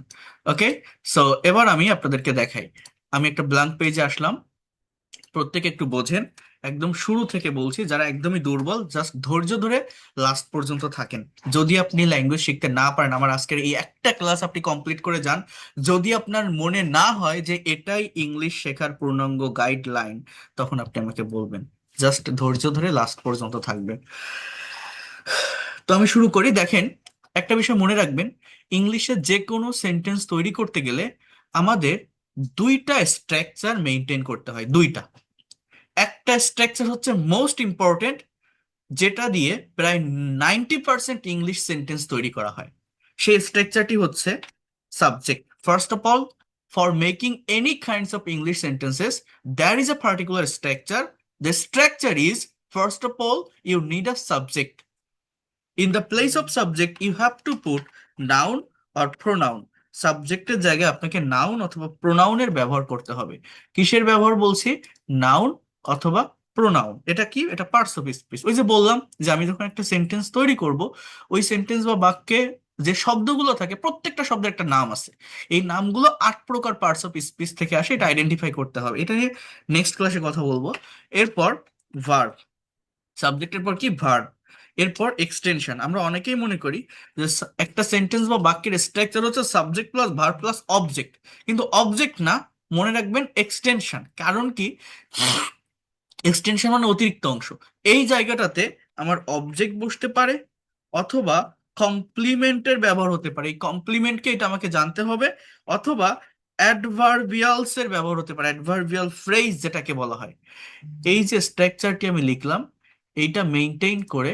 ওকে, সো এবার আমি আপনাদেরকে দেখাই। আমি একটা ব্ল্যাঙ্ক পেজে আসলাম, প্রত্যেকে একটু বোঝেন, একদম শুরু থেকে বলছি, যারা একদমই দুর্বল জাস্ট ধৈর্য ধরে লাস্ট পর্যন্ত থাকেন। যদি আপনি ল্যাঙ্গুয়েজ শিখতে না পারেন, আমার আজকের এই একটা ক্লাস আপনি কমপ্লিট করে যান, যদি আপনার মনে না হয় যে এটাই ইংলিশ শেখার পূর্ণাঙ্গ গাইডলাইন, তখন আপনি আমাকে বলবেন। জাস্ট ধৈর্য ধরে লাস্ট পর্যন্ত থাকবেন। তো আমি শুরু করি। দেখেন, একটা বিষয় মনে রাখবেন, ইংলিশে যে কোনো সেন্টেন্স তৈরি করতে গেলে আমাদের দুইটা স্ট্রাকচার মেনটেন করতে হয়, দুইটা। একটা স্ট্রাকচার হচ্ছে মোস্ট ইম্পর্টেন্ট, যেটা দিয়ে প্রায় 90% ইংলিশ সেন্টেন্স তৈরি করা হয়। সেই স্ট্রাকচারটি হচ্ছে subject. First of all, for making any kinds of English sentences, there is a particular structure. The structure is, first of all, you need a subject. In the place of subject you have to put noun or pronoun. সাবজেক্টের জায়গায় আপনাকে noun অথবা প্রোনাউনের ব্যবহার করতে হবে। কিসের ব্যবহার বলছি? নাউন অথবা প্রোনাউন। এটা কি? এটা পার্টস অফ স্পিচ। ওই যে বললাম যে আমি যখন একটা সেন্টেন্স তৈরি করব, ওই সেন্টেন্স বা বাক্যে যে শব্দগুলো থাকে প্রত্যেকটা শব্দের একটা নাম আছে। এই নামগুলো 8 প্রকার পার্টস অফ স্পিচ থেকে আসে, এটা আইডেন্টিফাই করতে হবে। এটা নিয়ে নেক্সট ক্লাসে কথা বলবো। এরপর ভার্ব, সাবজেক্টের পর কি? ভার্ব। এরপর এক্সটেনশন। আমরা অনেকেই মনে করি যে একটা সেন্টেন্স বা বাক্যের স্ট্রাকচার হচ্ছে subject plus verb plus object, কিন্তু অবজেক্ট না, মনে রাখবেন এক্সটেনশন। কারণ কি? এক্সটেনশন মানে অতিরিক্ত অংশ। এই জায়গাটাতে আমার অবজেক্ট বসতে পারে অথবা কমপ্লিমেন্টের ব্যবহার হতে পারে। এই কমপ্লিমেন্টকে, এটা আমাকে জানতে হবে, অথবা অ্যাডভার্বিয়ালস এর ব্যবহার হতে পারে, অ্যাডভার্বিয়াল ফ্রেজ যেটাকে বলা হয়। এই যে স্ট্রাকচারটি আমি লিখলাম, এইটা মেনটেন করে,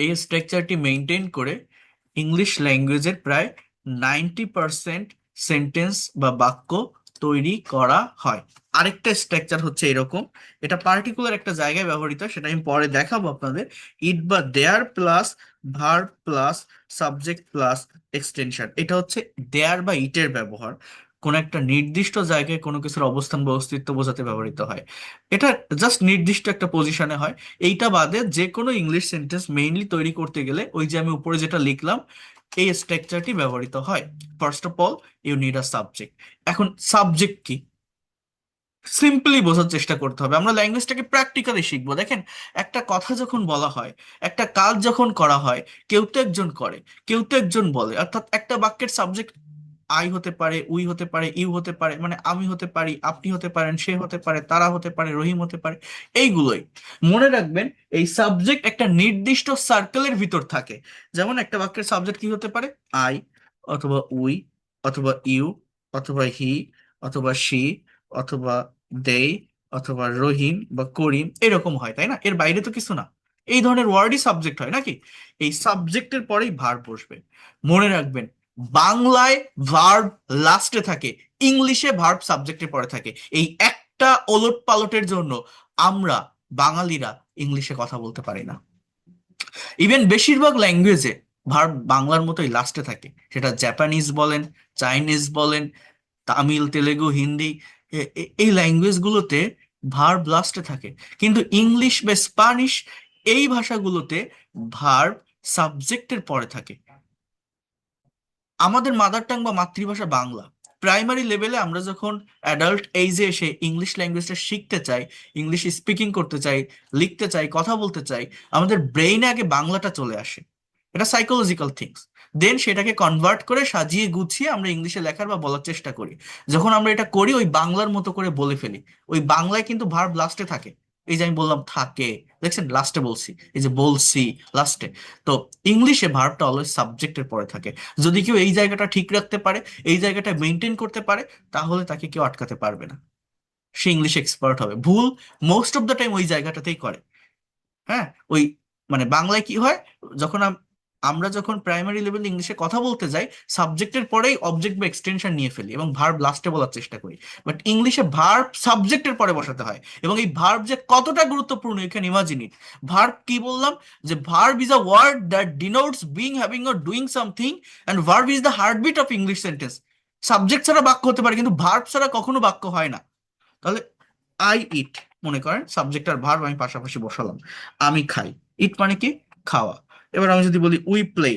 এই স্ট্রাকচারটি মেনটেন করে ইংলিশ ল্যাঙ্গুয়েজের প্রায় 90% সেন্টেন্স বা বাক্য তৈরি করা হয়। আরেকটা স্ট্রাকচার হচ্ছে এরকম, এটা পার্টিকুলার একটা জায়গায় ব্যবহৃত হয়, সেটা আমি পরে দেখাবো আপনাদের। ইট বা there plus verb plus subject plus extension. এটা হচ্ছে দেয়ার বা ইটের ব্যবহার, কোন একটা নির্দিষ্ট জায়গায় কোনো কিছুর অবস্থান বা অস্তিত্ব বোঝাতে ব্যবহৃত হয়। এটা জাস্ট নির্দিষ্ট একটা পজিশনে হয়। এইটা বাদে যে কোনো ইংলিশ সেন্টেন্স মেইনলি তৈরি করতে গেলে ওই যে আমি উপরে যেটা লিখলাম, এই স্ট্রাকচারটি ব্যবহৃত হয়। First of all, you need a subject. এখন সাবজেক্ট কি, সিম্পলি বোঝার চেষ্টা করতে হবে। আমরা ল্যাঙ্গুয়েজটাকে প্র্যাকটিক্যালি শিখবো। দেখেন, একটা কথা যখন বলা হয়, একটা কাজ যখন করা হয়, কেউ তো একজন করে, কেউ তো একজন বলে। অর্থাৎ একটা বাক্যের সাবজেক্ট আই হতে পারে, উই হতে পারে, ইউ হতে পারে, মানে আমি হতে পারি, আপনি হতে পারেন, সে হতে পারে, তারা হতে পারে, রহিম হতে পারে। এইগুলোই মনে রাখবেন। এই সাবজেক্ট একটা নির্দিষ্ট সার্কেলের ভিতর থাকে। যেমন একটা বাক্যের সাবজেক্ট কি হতে পারে? আই, অথবা উই, অথবা ইউ, অথবা হি, অথবা সি, অথবা দে, অথবা রহিম বা করিম, এরকম হয়, তাই না? এর বাইরে তো কিছু না। এই ধরনের ওয়ার্ডই সাবজেক্ট হয় নাকি? এই সাবজেক্টের পরেই ভার্ব বসবে। মনে রাখবেন, বাংলায় ভার্ব লাস্টে থাকে, ইংলিশে ভার্ব সাবজেক্টের পরে থাকে। এই একটা ওলট পালটের জন্য আমরা বাঙালিরা ইংলিশে কথা বলতে পারি না। ইভেন বেশিরভাগ ল্যাঙ্গুয়েজে ভার্ব বাংলার মতোই লাস্টে থাকে, সেটা জাপানিজ বলেন, চাইনিজ বলেন, তামিল, তেলেগু, হিন্দি, এই ল্যাঙ্গুয়েজগুলোতে ভার্ব লাস্টে থাকে। কিন্তু ইংলিশ বা স্প্যানিশ, এই ভাষাগুলোতে ভার্ব সাবজেক্টের পরে থাকে। আমাদের মাদার টাং বা মাতৃভাষা বাংলা, প্রাইমারি লেভেলে আমরা যখন অ্যাডাল্ট এইজে এসে ইংলিশ ল্যাঙ্গুয়েজটা শিখতে চাই, ইংলিশ স্পিকিং করতে চাই, লিখতে চাই, কথা বলতে চাই, আমাদের ব্রেইনে আগে বাংলাটা চলে আসে। এটা সাইকোলজিক্যাল থিংস। দেন সেটাকে কনভার্ট করে সাজিয়ে গুছিয়ে আমরা ইংলিশে লেখার বা বলার চেষ্টা করি। যখন আমরা এটা করি, ওই বাংলার মতো করে বলে ফেলি। ওই বাংলায় কিন্তু ভার্ব লাস্টে থাকে। এই যে আমি বললাম থাকে, দেখছেন লাস্টে বলছি, এই যে বলছি লাস্টে। তো ইংলিশে ভার্বটা অলওয়েজ সাবজেক্টের পরে থাকে। যদি কেউ এই জায়গাটা ঠিক রাখতে পারে, এই জায়গাটা মেনটেন করতে পারে, তাহলে তাকে কেউ আটকাতে পারবে না। সে ইংলিশ এক্সপার্ট হবে। ভুল মোস্ট অফ দ্য টাইম ওই জায়গাটাতেই করে। হ্যাঁ, ওই মানে বাংলায় কি হয়, যখন আমরা যখন প্রাইমারি লেভেলে ইংলিশে কথা বলতে যাই, সাবজেক্টের পরেই অবজেক্ট বা এক্সটেনশন নিয়ে ফেলি এবং ভার্ব লাস্টে বলার চেষ্টা করি। বাট ইংলিশে ভার্ব সাবজেক্টের পরে বসাতে হয়, এবং এই ভার্ব যে কতটা গুরুত্বপূর্ণ you can imagine it. Verb কি বললাম, যে verb is a word that denotes being, having or doing something, and verb is the heartbeat of English sentence. Subject ছাড়া বাক্য হতে পারে, কিন্তু ভার্ব ছাড়া কখনো বাক্য হয় না। তাহলে আই ইট, মনে করেন সাবজেক্ট আর ভার্ব আমি পাশাপাশি বসালাম। আমি খাই, ইট মানে কি, খাওয়া। এবার আমি যদি বলি উই প্লে,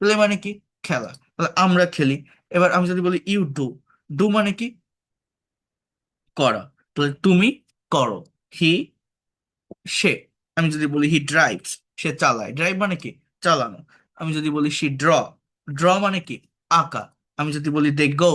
প্লে মানে কি, খেলা, তাহলে আমরা খেলি। এবার আমি যদি বলি ইউ ডু, ডু মানে কি, করা, তাহলে তুমি করো। হি, সে। আমি যদি বলি হি ড্রাইভস, সে চালায়, ড্রাইভ মানে কি, চালানো। আমি যদি বলি শি ড্র, ড্র মানে কি, আঁকা। আমি যদি বলি দে গো,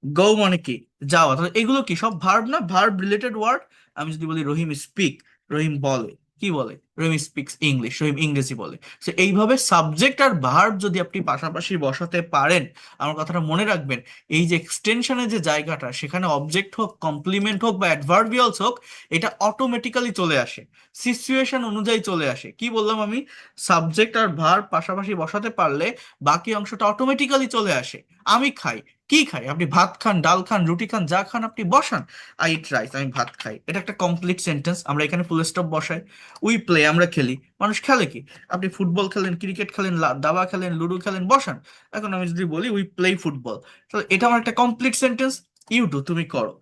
গো মানে কি, যাওয়া। তাহলে এগুলো কি সব ভার্ব না, ভার্ব রিলেটেড ওয়ার্ড। আমি যদি বলি রহিম স্পিক, রহিম বলে, কি বলে, রহিম স্পিক্স ইংলিশ, রহিম ইংরেজি বলে। তো এইভাবে সাবজেক্ট আর ভার্ব যদি আপনি পাশাপাশি বসাতে পারেন, আমার কথাটা মনে রাখবেন, এই যে এক্সটেনশনের যে জায়গাটা, সেখানে অবজেক্ট হোক, কমপ্লিমেন্ট হোক বা অ্যাডভার্বিয়ালস হোক, এটা অটোমেটিক্যালি চলে আসে, সিচুয়েশন অনুযায়ী চলে আসে। কি বললাম আমি, সাবজেক্ট আর ভার্ব পাশাপাশি বসাতে পারলে বাকি অংশটা অটোমেটিক্যালি চলে আসে। আমি খাই, কি খাই, আপনি ভাত খান, ডাল খান, রুটি খান, যা খান আপনি বসান। আই ইট রাইস, আমি ভাত খাই, এটা একটা কমপ্লিট সেন্টেন্স, আমরা এখানে ফুল স্টপ বসাই। উই প্লে, আমরা খেলি। মানুষ খেলে কি, আপনি ফুটবল খেলেন, ক্রিকেট খেলেন, দাবা খেলেন, লুডো খেলেন, বসান। এখন আমি যদি বলি উই প্লে ফুটবল, তাহলে এটা আমার একটা কমপ্লিট সেন্টেন্স। ইউ ডু, তুমি করো।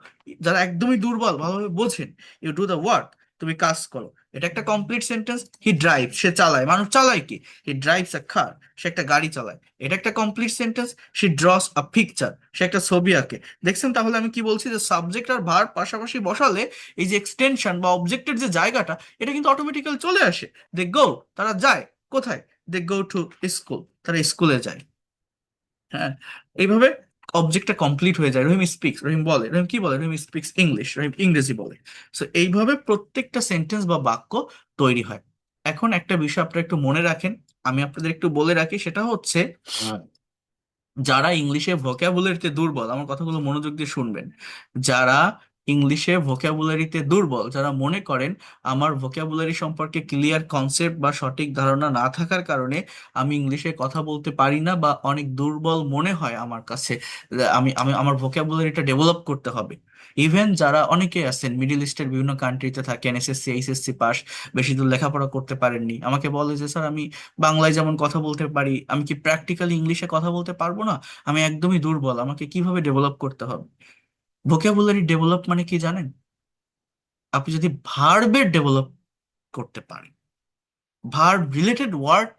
যারা একদমই দুর্বল, ভালোভাবে বোঝেন, ইউ ডু দ্য ওয়ার্ক, তুমি কাজ করো, এটা একটা কমপ্লিট সেন্টেন্স। হি ড্রাইভ, সে চালায়, মানুষ চালায় কি, হি ড্রাইভস আ কার, সে একটা গাড়ি চালায়, এটা একটা complete sentence. She draws a picture, সে একটা ছবি আঁকে। দেখছেন তাহলে আমি কি বলছি, যে সাবজেক্ট আর ভার্ব পাশাপাশি বসালে এই যে এক্সটেনশন বা অবজেক্টের যে জায়গাটা, এটা কিন্তু অটোমেটিক্যালি চলে আসে। দে গো, তারা যায় কোথায়, দে গো টু স্কুল, তারা স্কুলে যায়। হ্যাঁ, এইভাবে অবজেক্টটা কমপ্লিট হয়ে যায়। রহিম স্পিক্স, রহিম বলে, রহিম কি বলে, রহিম স্পিক্স ইংলিশ, রহিম ইংরেজি বলে। সো এইভাবে প্রত্যেকটা সেন্টেন্স বা বাক্য তৈরি হয়। এখন একটা বিষয় আপনারা একটু মনে রাখেন, আমি আপনাদের একটু বলে রাখি, সেটা হচ্ছে যারা ইংলিশে ভোকাবুলারিতে দুর্বল, আমার কথাগুলো মনোযোগ দিয়ে শুনবেন। যারা ইংলিশে ভোকাবুলারিতে দুর্বল, যারা মনে করেন আমার ভোকাবুলারি সম্পর্কে ক্লিয়ার কনসেপ্ট বা সঠিক ধারণা না থাকার কারণে আমি ইংলিশে কথা বলতে পারি না, বা অনেক দুর্বল মনে হয় আমার কাছে, আমি আমি আমার ভোকাবুলারিটা ডেভেলপ করতে হবে। ইভেন যারা অনেকে আছেন মিডল ইস্টের বিভিন্ন কান্ট্রিতে থাকেন, এসএসসি এইচএসসি পাস, বেশি দূর লেখাপড়া করতে পারেননি, আমাকে বলে যে স্যার আমি বাংলায় যেমন কথা বলতে পারি, আমি কি প্র্যাকটিক্যালি ইংলিশে কথা বলতে পারবো না, আমি একদমই দুর্বল, আমাকে কিভাবে ডেভেলপ করতে হবে। ভোকাবুলারি ডেভেলপ মানে কি জানেন, আপনি যদি ভার্বের ডেভেলপ করতে পারেন, ভার্ব রিলেটেড ওয়ার্ড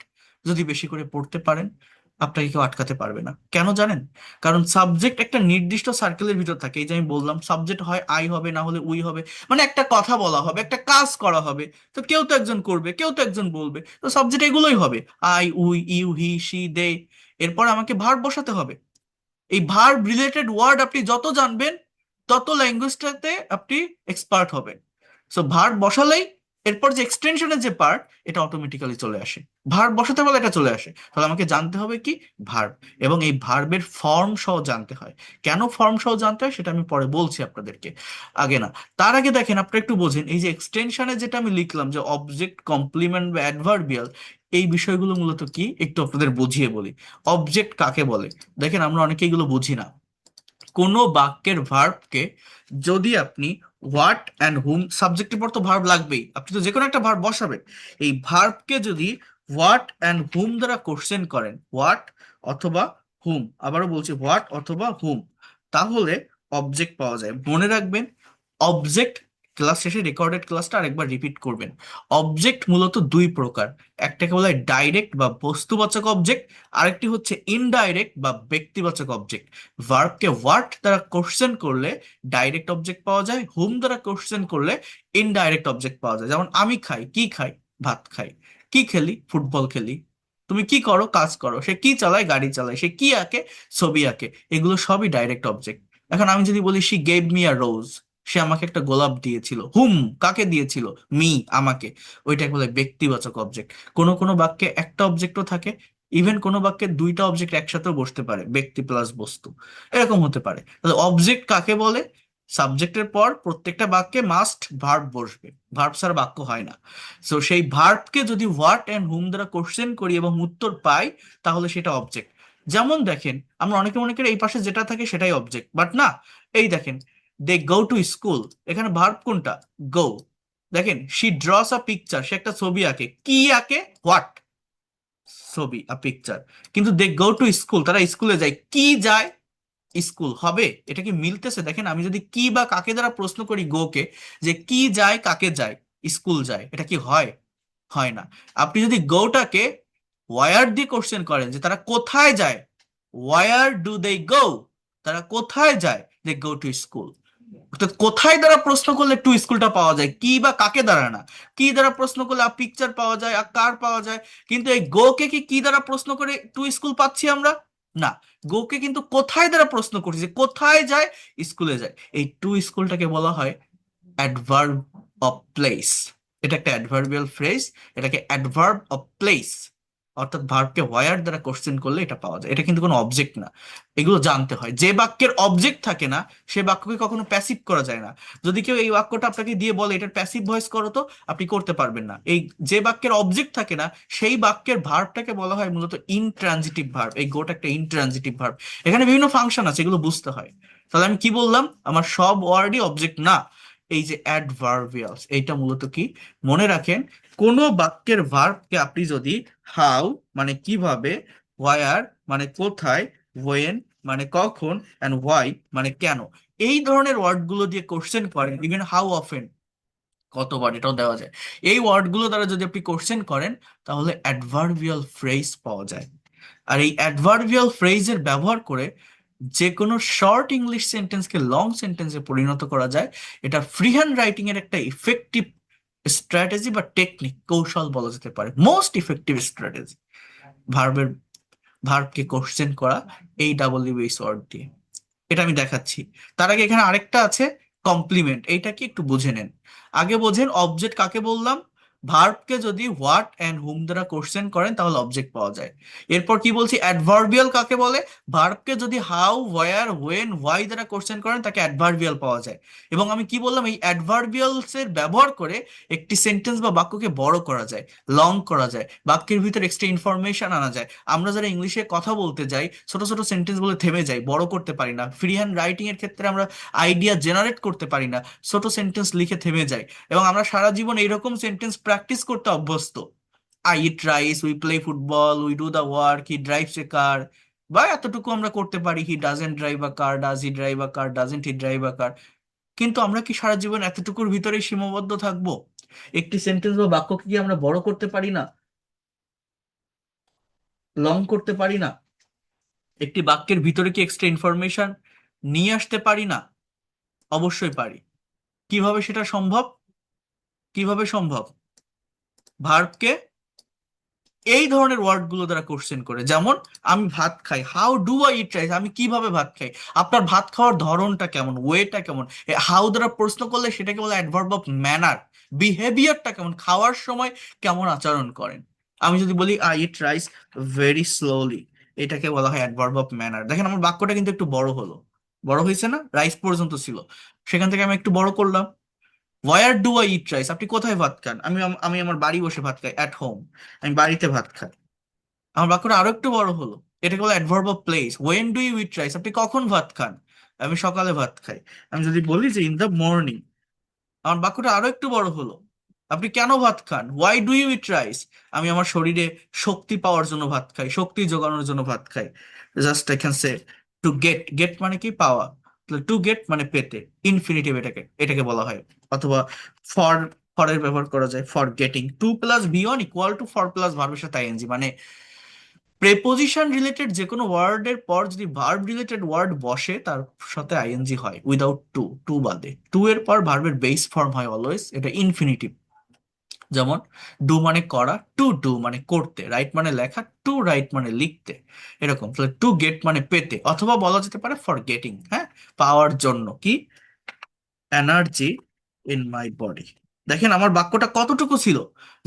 যদি বেশি করে পড়তে পারেন, আপনাকে কেউ আটকাতে পারবে না। কেন জানেন, কারণ সাবজেক্ট একটা নির্দিষ্ট সার্কেলের ভিতর থাকে। এই যে আমি বললাম সাবজেক্ট হয় আই হবে, না হলে উই হবে, মানে একটা কথা বলা হবে, একটা কাজ করা হবে, তো কেউ তো একজন করবে, কেউ তো একজন বলবে, তো সাবজেক্ট এগুলোই হবে, I, we, you, he, she, they. এরপর আমাকে ভার্ব বসাতে হবে। এই ভার্ব রিলেটেড ওয়ার্ড আপনি যত জানবেন, তত ল্যাঙ্গুয়েজটাতে আপনি এক্সপার্ট হবেন। সো ভার্ব বসালেই এরপর যে এক্সটেনশনের যে পার্ট, এটা অটোমেটিক্যালি চলে আসে। ভার্ব বসাতে বলে এটা চলে আসে, তাহলে আমাকে জানতে হবে কি, ভার্ব। এবং এই ভার্বের ফর্ম সহ জানতে হয়। কেন ফর্ম সহ জানতে হয় সেটা আমি পরে বলছি আপনাদেরকে, আগে না। তার আগে দেখেন, আপনি একটু বোঝেন, এই যে এক্সটেনশনে যেটা আমি লিখলাম, যে অবজেক্ট, কমপ্লিমেন্ট বা অ্যাডভার্বিয়াল, এই বিষয়গুলো মূলত কি একটু আপনাদের বুঝিয়ে বলি। অবজেক্ট কাকে বলে, দেখেন আমরা অনেকে এগুলো বুঝি না। কোনো বাক্যের ভার্বকে যদি আপনি হোয়াট অ্যান্ড হুম, সাবজেক্টের পর তো ভার্ব লাগবেই, আপনি তো যে কোনো একটা ভার্ব বসাবেন। এই ভার্বকে যদি হোয়াট অ্যান্ড হুম দ্বারা কোশ্চেন করেন, হোয়াট অথবা হুম, আবারও বলছি হোয়াট অথবা হুম, তাহলে অবজেক্ট পাওয়া যায়। মনে রাখবেন, অবজেক্ট, ক্লাস শেষে রেকর্ডেড ক্লাসটা আরেকবার রিপিট করবেন। অবজেক্ট মূলত দুই প্রকার, একটাকে বলা হয় ডাইরেক্ট বা বস্তুবাচক অবজেক্ট, আরেকটি হচ্ছে ইনডাইরেক্ট বা ব্যক্তিবাচক অবজেক্ট। ভার্বকে হোয়াট দ্বারা কোশ্চেন করলে ডাইরেক্ট অবজেক্ট পাওয়া যায়, হুম দ্বারা কোশ্চেন করলে ইনডাইরেক্ট অবজেক্ট পাওয়া যায়। যেমন আমি খাই, কি খাই, ভাত খাই। কি খেলি, ফুটবল খেলি। তুমি কি করো, কাজ করো। সে কি চালায়, গাড়ি চালায়। সে কি আঁকে, ছবি আঁকে। এগুলো সবই ডাইরেক্ট অবজেক্ট। এখন আমি যদি বলি শি গেভ মি আ রোজ, সে আমাকে একটা গোলাপ দিয়েছিল, হুম, কাকে দিয়েছিল, মি, আমাকে, ওইটাকে বলে ব্যক্তিবাচক অবজেক্ট। কোনো কোনো বাক্যে একটা অবজেক্টও থাকে, ইভেন কোনো বাক্যে দুইটা অবজেক্ট একসাথেও বসতে পারে, ব্যক্তি প্লাস বস্তু, এরকম হতে পারে। তাহলে অবজেক্ট কাকে বলে, সাবজেক্টের পর প্রত্যেকটা বাক্যে মাস্ট ভার্ব বসবে, ভার্ব ছাড়া বাক্য হয় না। সো সেই ভার্বকে যদি হোয়াট অ্যান্ড হুম দ্বারা কোশ্চেন করি এবং উত্তর পাই, তাহলে সেটা অবজেক্ট। যেমন দেখেন, আমরা অনেকে মনে করি এই পাশে যেটা থাকে সেটাই অবজেক্ট, বাট না। এই দেখেন, দে গো টু স্কুল, এখানে ভার্ব কোনটা? গো। দেখেন, শি ড্রস আ পিকচার, সে একটা ছবি আঁকে, কি আঁকে? হোয়াট? ছবি, আ পিকচার। কিন্তু দে গো টু স্কুল, তারা স্কুলে যায়, কি যায়? স্কুল হবে? এটা কি মিলতেছে? দেখেন, আমি যদি কি বা কাকে দ্বারা প্রশ্ন করি গো কে, যে কি যায়, কাকে যায়? স্কুল যায়, এটা কি হয়? হয় না। আপনি যদি গোটাকে ওয়ার দিয়ে কোশ্চেন করেন, যে তারা কোথায় যায়, ওয়ার ডু দে গো, তারা কোথায় যায়? দে গো টু স্কুল। তো কোথায় দ্বারা প্রশ্ন করলে টু স্কুলটা পাওয়া যায়, কি বা কাকে দ্বারা না। কি দ্বারা প্রশ্ন করলে আ পিকচার পাওয়া যায়, আ কার পাওয়া যায়। কিন্তু এই গো কে কি কি দ্বারা প্রশ্ন করে টু স্কুল পাচ্ছি আমরা? না। গো কে কিন্তু কোথায় দ্বারা প্রশ্ন করছি, যে কোথায় যায়? স্কুলে যায়। এই টু স্কুলটাকে বলা হয় অ্যাডভার্ব অফ প্লেস। এটা একটা অ্যাডভার্বিয়াল ফ্রেজ, এটাকে অ্যাডভার্ব অফ প্লেস, অর্থাৎ ভার্বকে হোয়ার দ্বারা কোশ্চেন করলে এটা পাওয়া যায়। এটা কিন্তু কোনো অবজেক্ট না। এগুলো জানতে হয়। যে বাক্যের অবজেক্ট থাকে না, সে বাক্যকে কখনো প্যাসিভ করা যায় না। যদি কেউ এই বাক্যটা আপনাকে দিয়ে বলে এটার প্যাসিভ ভয়েস করো, তো আপনি করতে পারবেন না। এই যে বাক্যের অবজেক্ট থাকে না, সেই বাক্যের ভার্বটাকে বলা হয় মূলত ইনট্রানজিটিভ ভার্ব। এই গোটা একটা ইনট্রানজিটিভ ভার্ব। এখানে বিভিন্ন ফাংশন আছে, এগুলো বুঝতে হয়। তাহলে আমি কি বললাম? আমার সব ওয়ার্ডই অবজেক্ট না। এই যে অ্যাডভার্বিয়ালস, এইটা মূলত কি? মনে রাখেন, কোন বাক্যের ভার্বকে আপনি যদি হাউ মানে কিভাবে, হোয়ার মানে কোথায়, ওয়েন মানে কখন, অ্যান্ড হোয়াই মানে কেন, এই ধরনের ওয়ার্ডগুলো দিয়ে কোশ্চেন করেন, ইভেন হাউ অফেন, কতবার, এটাও দেওয়া যায়। এই ওয়ার্ডগুলো দ্বারা যদি আপনি কোশ্চেন করেন, তাহলে অ্যাডভার্বিয়াল ফ্রেজ পাওয়া যায়। আর এই অ্যাডভার্বিয়াল ফ্রেজের ব্যবহার করে যে কোনো শর্ট ইংলিশ সেন্টেন্সকে লং সেন্টেন্সে পরিণত করা যায়। এটা ফ্রি হ্যান্ড রাইটিং এর একটা ইফেক্টিভ স্ট্র্যাটেজি বা টেকনিক, কৌশল বলা যেতে পারে, মোস্ট ইফেক্টিভ স্ট্র্যাটেজি। ভার্বের ভার্বকে কোশ্চেন করা এই ডাব্লিউএইচ ওয়ার্ড দিয়ে। এটা আমি দেখাচ্ছি। তার আগে এখানে আরেকটা আছে, কমপ্লিমেন্ট। এইটা কি একটু বুঝে নেন। আগে বোঝেন অবজেক্ট কাকে বললাম। ভার্বকে যদি হোয়াট অ্যান্ড হুম দ্বারা কোশ্চেন করেন, তাহলে অবজেক্ট পাওয়া যায়। এরপর কি বলছি, অ্যাডভার্বিয়াল কাকে বলে? ভার্বকে যদি হাউ, হোয়ার, হোয়েন, হোয়াই দ্বারা কোশ্চেন করেন, তাকে অ্যাডভার্বিয়াল পাওয়া যায়। এবং আমি কি বললাম, এই অ্যাডভার্বিয়ালস এর ব্যবহার করে একটি সেন্টেন্স বা বাক্যকে বড় করা যায়, লং করা যায়, বাক্যের ভিতর এক্সট্রা ইনফরমেশন আনা যায়। আমরা যারা ইংলিশে কথা বলতে যাই, ছোট ছোট সেন্টেন্স বলে থেমে যাই, বড় করতে পারি না। ফ্রি হ্যান্ড রাইটিং এর ক্ষেত্রে আমরা আইডিয়া জেনারেট করতে পারি না, ছোট সেন্টেন্স লিখে থেমে যাই। এবং আমরা সারা জীবন এইরকম সেন্টেন্স প্র্যাকটিস করতে অভ্যস্ত। I eat rice, we play football, we do the work, he drives a car. বা এতটুকু আমরা করতে পারি, he doesn't drive a car, does he drive a car, doesn't he drive a car. কিন্তু আমরা কি সারা জীবন এতটুকুর ভিতরেই সীমাবদ্ধ থাকবো? একটি সেন্টেন্স বা বাক্যকে কি আমরা বড় করতে পারি না, লং করতে পারি না? একটি বাক্যের ভিতরে কি এক্সট্রা ইনফরমেশন নিয়ে আসতে পারি না? অবশ্যই পারি। কিভাবে সেটা সম্ভব? কিভাবে সম্ভব? ভার্বকে এই ধরনের ওয়ার্ড গুলো দ্বারা কোশ্চেন করে। যেমন, আমি ভাত খাই, how do I eat rice, আমি কিভাবে ভাত খাই। আপনার ভাত খাওয়ার ধরনটা কেমন, ওয়েটা কেমন। হাউ দ্বারা প্রশ্ন করলে সেটাকে বলে অ্যাডভার্ব অফ ম্যানার। বিহেভিয়ারটা কেমন, খাওয়ার সময় কেমন আচরণ করেন। আমি যদি বলি I eat rice very slowly, এটাকে বলা হয় অ্যাডভার্ব অফ ম্যানার। দেখেন, আমার বাক্যটা কিন্তু একটু বড় হলো। বড় হয়েছে না? রাইস পর্যন্ত ছিল, সেখান থেকে আমি একটু বড় করলাম। War do I eat rice, আপনি কোথায় ভাত খান? আমি আমার বাড়ি বসে ভাত খাই, অ্যাট হোম, আমি বাড়িতে ভাত খাই। আমার বাক্যটা আরো একটু বড় হলো। এটাকে বলে adverb of place. When do you eat rice, আপনি কখন ভাত খান? আমি সকালে ভাত খাই। আমি যদি বলি যে ইন দ্য মর্নিং, আমার বাক্যটা আরো একটু বড় হলো। আপনি কেন ভাত খান? Why do you eat rice, আমি আমার শরীরে শক্তি পাওয়ার জন্য ভাত খাই, শক্তি যোগানোর জন্য ভাত খাই। Just I can say to get, get মানে কি? পাওয়া। টু গেট মানে পেতে, ইনফিনিটিভ এটাকে এটাকে বলা হয়। অথবা ফর, ফরের ব্যবহার করা যায়, for getting. To plus V one equal to for plus ভার্বের সাথে আইএনজি, মানে প্রেপোজিশন রিলেটেড যে কোনো ওয়ার্ডের পর যদি ভার্ব রিলেটেড ওয়ার্ড বসে, তার সাথে আইএনজি হয় উইদাউট টু, টু বাদে। টু এর পর ভার্বের বেস ফর্ম হয় অলওয়েজ, এটা ইনফিনিটিভ। যেমন, ডু মানে করা, টু ডু মানে করতে, রাইট মানে লেখা, টু রাইট মানে লিখতে। এরকম। তাহলে টু গেট মানে পেতে, অথবা বলা যেতে পারে ফর গেটিং, হ্যাঁ, পাওয়ার জন্য। কি? Energy in my body. দেখেন আমার বাক্যটা কতটুকু ছিল,